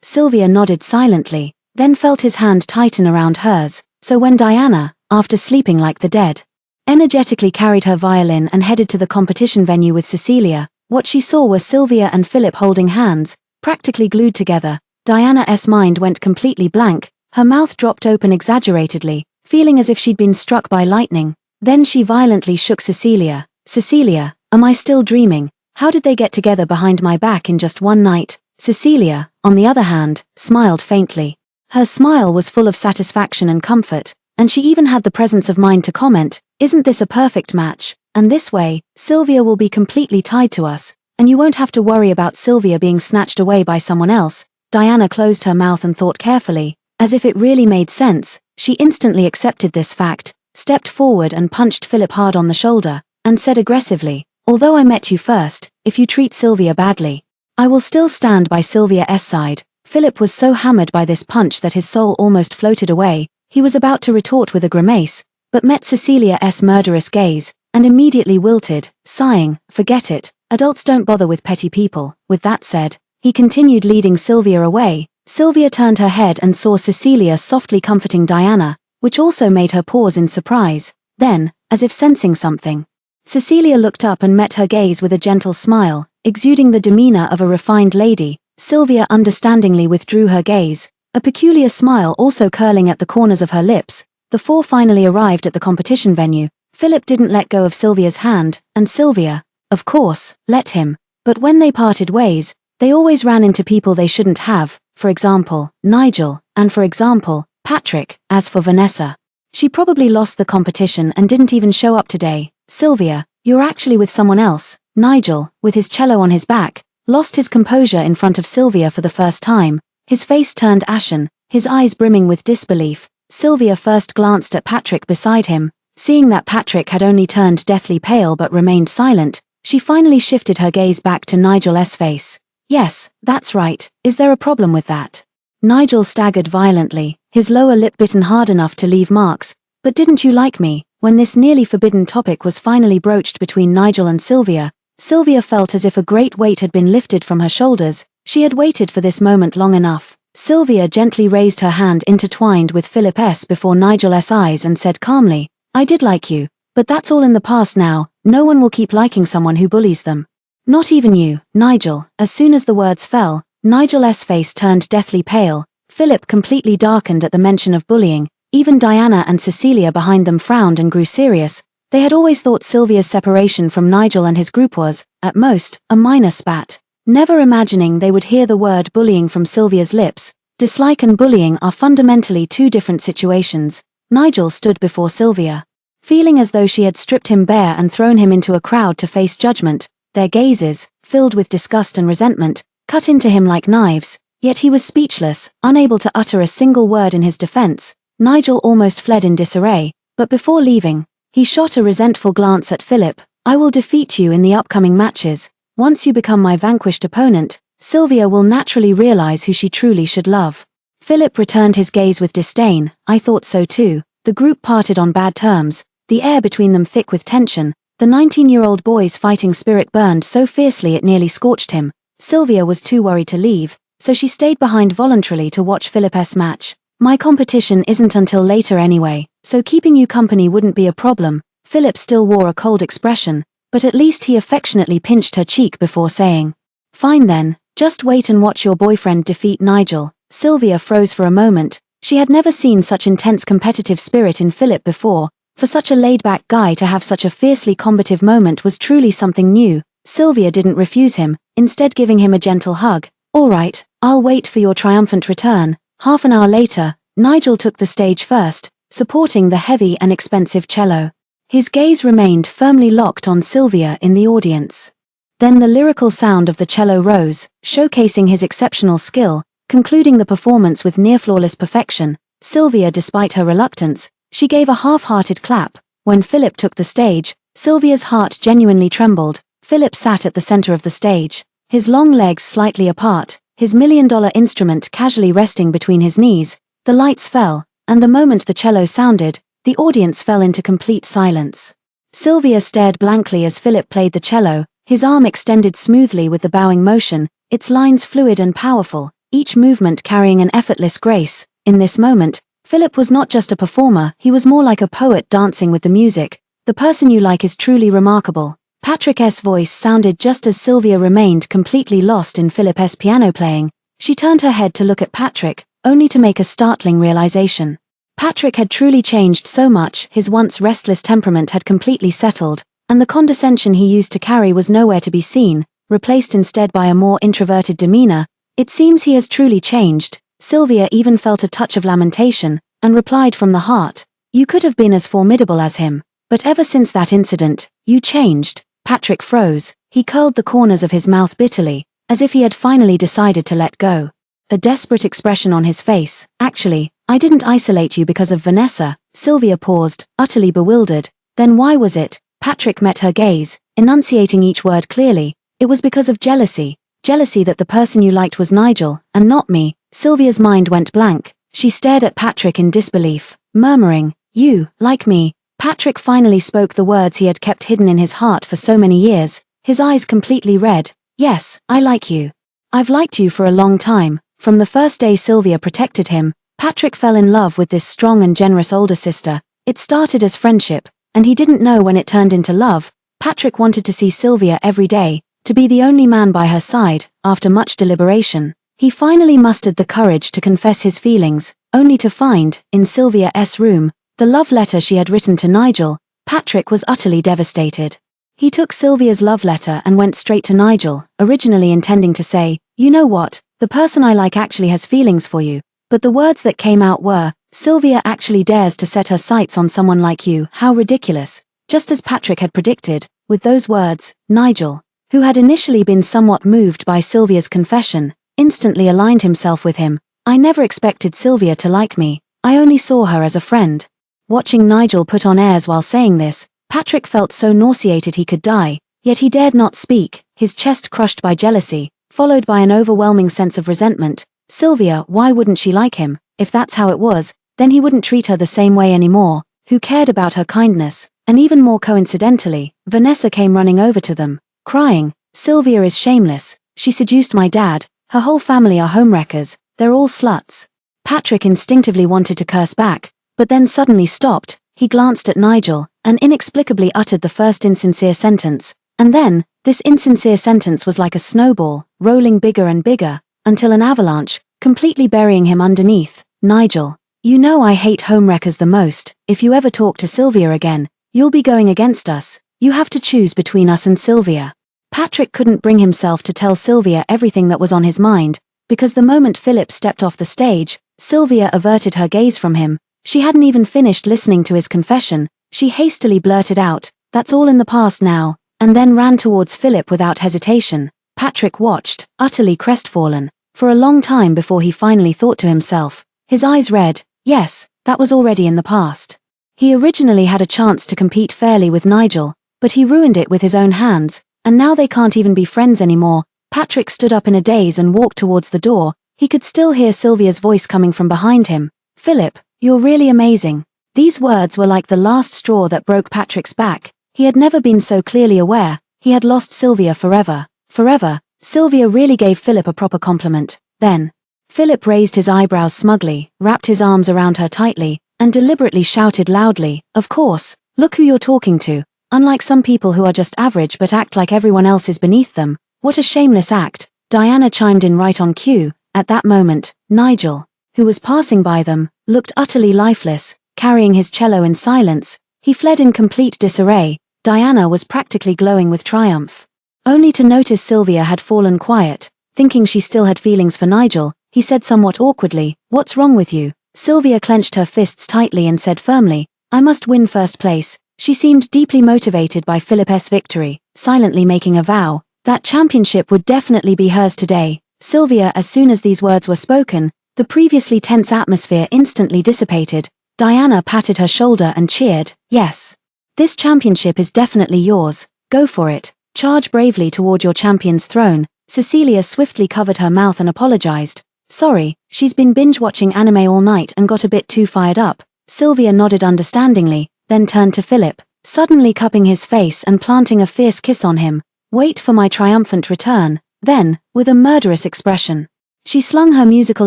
Sylvia nodded silently, then felt his hand tighten around hers. So when Diana, after sleeping like the dead, energetically carried her violin and headed to the competition venue with Cecilia, what she saw was Sylvia and Philip holding hands, practically glued together. Diana's mind went completely blank, her mouth dropped open exaggeratedly, feeling as if she'd been struck by lightning. Then she violently shook Cecilia. "Cecilia, am I still dreaming? How did they get together behind my back in just one night?" Cecilia, on the other hand, smiled faintly. Her smile was full of satisfaction and comfort, and she even had the presence of mind to comment, "Isn't this a perfect match? And this way, Sylvia will be completely tied to us, and you won't have to worry about Sylvia being snatched away by someone else." Diana closed her mouth and thought carefully. As if it really made sense, she instantly accepted this fact, stepped forward and punched Philip hard on the shoulder, and said aggressively, "Although I met you first, if you treat Sylvia badly, I will still stand by Sylvia's side." Philip was so hammered by this punch that his soul almost floated away. He was about to retort with a grimace, but met Cecilia's murderous gaze, and immediately wilted, sighing, "Forget it, adults don't bother with petty people." With that said, he continued leading Sylvia away. Sylvia turned her head and saw Cecilia softly comforting Diana, which also made her pause in surprise. Then, as if sensing something, Cecilia looked up and met her gaze with a gentle smile, exuding the demeanor of a refined lady. Sylvia understandingly withdrew her gaze, a peculiar smile also curling at the corners of her lips. The four finally arrived at the competition venue. Philip didn't let go of Sylvia's hand, and Sylvia, of course, let him. But when they parted ways, they always ran into people they shouldn't have, for example, Nigel, and for example, Patrick. As for Vanessa, she probably lost the competition and didn't even show up today. "Sylvia, you're actually with someone else." Nigel, with his cello on his back, lost his composure in front of Sylvia for the first time. His face turned ashen, his eyes brimming with disbelief. Sylvia first glanced at Patrick beside him. Seeing that Patrick had only turned deathly pale but remained silent, she finally shifted her gaze back to Nigel's face. "Yes, that's right. Is there a problem with that?" Nigel staggered violently, his lower lip bitten hard enough to leave marks. "But didn't you like me?" When this nearly forbidden topic was finally broached between Nigel and Sylvia, Sylvia felt as if a great weight had been lifted from her shoulders. She had waited for this moment long enough. Sylvia gently raised her hand intertwined with Philip's before Nigel's eyes and said calmly, "I did like you, but that's all in the past now. No one will keep liking someone who bullies them. Not even you, Nigel." As soon as the words fell, Nigel's face turned deathly pale. Philip completely darkened at the mention of bullying. Even Diana and Cecilia behind them frowned and grew serious. They had always thought Sylvia's separation from Nigel and his group was, at most, a minor spat. Never imagining they would hear the word bullying from Sylvia's lips. Dislike and bullying are fundamentally two different situations. Nigel stood before Sylvia, feeling as though she had stripped him bare and thrown him into a crowd to face judgment. Their gazes, filled with disgust and resentment, cut into him like knives. Yet he was speechless, unable to utter a single word in his defense. Nigel almost fled in disarray, but before leaving, he shot a resentful glance at Philip. "I will defeat you in the upcoming matches. Once you become my vanquished opponent, Sylvia will naturally realize who she truly should love." Philip returned his gaze with disdain. "I thought so too." The group parted on bad terms, the air between them thick with tension. The 19-year-old boy's fighting spirit burned so fiercely it nearly scorched him. Sylvia was too worried to leave, so she stayed behind voluntarily to watch Philip's match. "My competition isn't until later anyway, so keeping you company wouldn't be a problem." Philip still wore a cold expression, but at least he affectionately pinched her cheek before saying, "Fine then, just wait and watch your boyfriend defeat Nigel." Sylvia froze for a moment. She had never seen such intense competitive spirit in Philip before. For such a laid-back guy to have such a fiercely combative moment was truly something new. Sylvia didn't refuse him, instead giving him a gentle hug. "All right, I'll wait for your triumphant return." Half an hour later, Nigel took the stage first, supporting the heavy and expensive cello. His gaze remained firmly locked on Sylvia in the audience. Then the lyrical sound of the cello rose, showcasing his exceptional skill, concluding the performance with near-flawless perfection. Sylvia, despite her reluctance, she gave a half-hearted clap. When Philip took the stage, Sylvia's heart genuinely trembled. Philip sat at the center of the stage, his long legs slightly apart, his million-dollar instrument casually resting between his knees. The lights fell, and the moment the cello sounded, the audience fell into complete silence. Sylvia stared blankly as Philip played the cello, his arm extended smoothly with the bowing motion, its lines fluid and powerful, each movement carrying an effortless grace. In this moment, Philip was not just a performer, he was more like a poet dancing with the music. "The person you like is truly remarkable." Patrick's voice sounded just as Sylvia remained completely lost in Philip's piano playing. She turned her head to look at Patrick, only to make a startling realization. Patrick had truly changed so much. His once restless temperament had completely settled, and the condescension he used to carry was nowhere to be seen, replaced instead by a more introverted demeanor. "It seems he has truly changed." Sylvia even felt a touch of lamentation, and replied from the heart, "You could have been as formidable as him, but ever since that incident, you changed." Patrick froze. He curled the corners of his mouth bitterly, as if he had finally decided to let go. A desperate expression on his face. "Actually, I didn't isolate you because of Vanessa." Sylvia paused, utterly bewildered. "Then why was it?" Patrick met her gaze, enunciating each word clearly. "It was because of jealousy. Jealousy that the person you liked was Nigel, and not me." Sylvia's mind went blank. She stared at Patrick in disbelief, murmuring, "You, like me." Patrick finally spoke the words he had kept hidden in his heart for so many years, his eyes completely red. "Yes, I like you. I've liked you for a long time." From the first day Sylvia protected him, Patrick fell in love with this strong and generous older sister. It started as friendship, and he didn't know when it turned into love. Patrick wanted to see Sylvia every day, to be the only man by her side. After much deliberation, he finally mustered the courage to confess his feelings, only to find, in Sylvia's room, the love letter she had written to Nigel. Patrick was utterly devastated. He took Sylvia's love letter and went straight to Nigel, originally intending to say, "You know what, the person I like actually has feelings for you." But the words that came out were, "Sylvia actually dares to set her sights on someone like you, how ridiculous." Just as Patrick had predicted, with those words, Nigel, who had initially been somewhat moved by Sylvia's confession, instantly aligned himself with him. I never expected Sylvia to like me. I only saw her as a friend. Watching Nigel put on airs while saying this, Patrick felt so nauseated he could die, yet he dared not speak, his chest crushed by jealousy, followed by an overwhelming sense of resentment. Sylvia, why wouldn't she like him? If that's how it was, then he wouldn't treat her the same way anymore. Who cared about her kindness? And even more coincidentally, Vanessa came running over to them, crying, Sylvia is shameless. She seduced my dad. Her whole family are homewreckers. They're all sluts. Patrick instinctively wanted to curse back, but then suddenly stopped. He glanced at Nigel, and inexplicably uttered the first insincere sentence. And then, this insincere sentence was like a snowball, rolling bigger and bigger, until an avalanche, completely burying him underneath. Nigel, you know I hate homewreckers the most. If you ever talk to Sylvia again, you'll be going against us. You have to choose between us and Sylvia. Patrick couldn't bring himself to tell Sylvia everything that was on his mind, because the moment Philip stepped off the stage, Sylvia averted her gaze from him. She hadn't even finished listening to his confession. She hastily blurted out, "That's all in the past now," and then ran towards Philip without hesitation. Patrick watched, utterly crestfallen, for a long time before he finally thought to himself. His eyes read, yes, that was already in the past. He originally had a chance to compete fairly with Nigel, but he ruined it with his own hands, and now they can't even be friends anymore. Patrick stood up in a daze and walked towards the door. He could still hear Sylvia's voice coming from behind him. "Philip, you're really amazing." These words were like the last straw that broke Patrick's back. He had never been so clearly aware. He had lost Sylvia forever. Forever. Sylvia really gave Philip a proper compliment. Then, Philip raised his eyebrows smugly, wrapped his arms around her tightly, and deliberately shouted loudly, "Of course, look who you're talking to. Unlike some people who are just average but act like everyone else is beneath them. What a shameless act." Diana chimed in right on cue. At that moment, Nigel, who was passing by them, looked utterly lifeless, carrying his cello in silence. He fled in complete disarray. Diana was practically glowing with triumph. Only to notice Sylvia had fallen quiet. Thinking she still had feelings for Nigel, he said somewhat awkwardly, "What's wrong with you?" Sylvia clenched her fists tightly and said firmly, "I must win first place." She seemed deeply motivated by Philip's victory, silently making a vow. That championship would definitely be hers today. Sylvia, as soon as these words were spoken, the previously tense atmosphere instantly dissipated. Diana patted her shoulder and cheered, "Yes. This championship is definitely yours. Go for it. Charge bravely toward your champion's throne." Cecilia swiftly covered her mouth and apologized. "Sorry, she's been binge-watching anime all night and got a bit too fired up." Sylvia nodded understandingly, then turned to Philip, suddenly cupping his face and planting a fierce kiss on him. "Wait for my triumphant return." Then, with a murderous expression, she slung her musical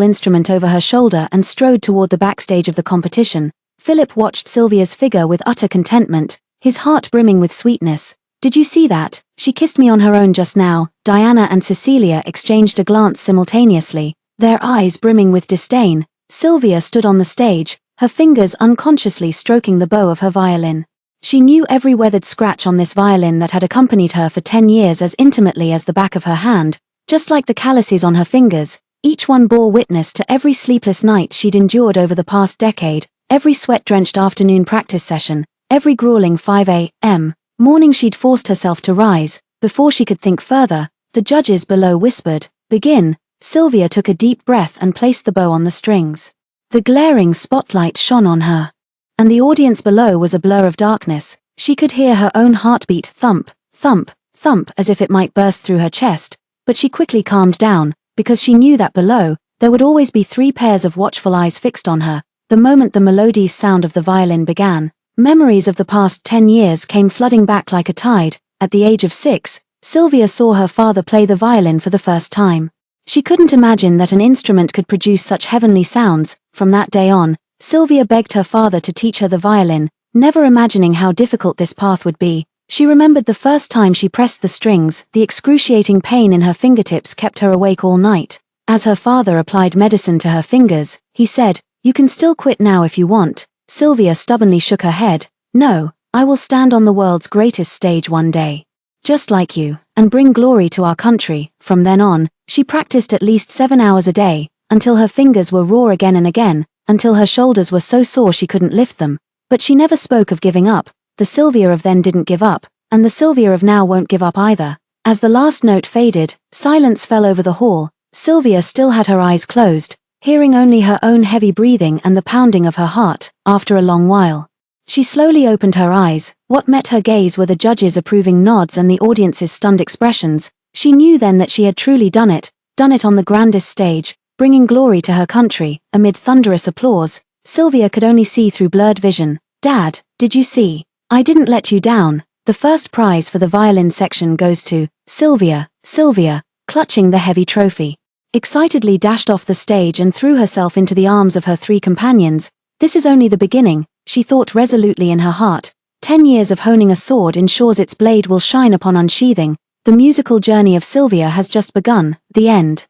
instrument over her shoulder and strode toward the backstage of the competition. Philip watched Sylvia's figure with utter contentment, his heart brimming with sweetness. "Did you see that? She kissed me on her own just now." Diana and Cecilia exchanged a glance simultaneously, their eyes brimming with disdain. Sylvia stood on the stage, her fingers unconsciously stroking the bow of her violin. She knew every weathered scratch on this violin that had accompanied her for 10 years as intimately as the back of her hand, just like the calluses on her fingers. Each one bore witness to every sleepless night she'd endured over the past decade, every sweat-drenched afternoon practice session, every grueling 5 a.m. morning she'd forced herself to rise. Before she could think further, the judges below whispered, "Begin." Sylvia took a deep breath and placed the bow on the strings. The glaring spotlight shone on her, and the audience below was a blur of darkness. She could hear her own heartbeat thump, thump, thump as if it might burst through her chest, but she quickly calmed down, because she knew that below, there would always be 3 pairs of watchful eyes fixed on her. The moment the melodious sound of the violin began, memories of the past 10 years came flooding back like a tide. At the age of 6, Sylvia saw her father play the violin for the first time. She couldn't imagine that an instrument could produce such heavenly sounds. From that day on, Sylvia begged her father to teach her the violin, never imagining how difficult this path would be. She remembered the first time she pressed the strings. The excruciating pain in her fingertips kept her awake all night. As her father applied medicine to her fingers, he said, "You can still quit now if you want." Sylvia stubbornly shook her head. "No, I will stand on the world's greatest stage one day, just like you, and bring glory to our country." From then on, she practiced at least 7 hours a day, until her fingers were raw again and again, until her shoulders were so sore she couldn't lift them. But she never spoke of giving up. The Sylvia of then didn't give up, and the Sylvia of now won't give up either. As the last note faded, silence fell over the hall. Sylvia still had her eyes closed, hearing only her own heavy breathing and the pounding of her heart. After a long while, she slowly opened her eyes. What met her gaze were the judges' approving nods and the audience's stunned expressions. She knew then that she had truly done it on the grandest stage, bringing glory to her country. Amid thunderous applause, Sylvia could only see through blurred vision. "Dad, did you see? I didn't let you down." The first prize for the violin section goes to Sylvia. Sylvia, clutching the heavy trophy, excitedly dashed off the stage and threw herself into the arms of her 3 companions. "This is only the beginning," she thought resolutely in her heart. 10 years of honing a sword ensures its blade will shine upon unsheathing. The musical journey of Sylvia has just begun. The end.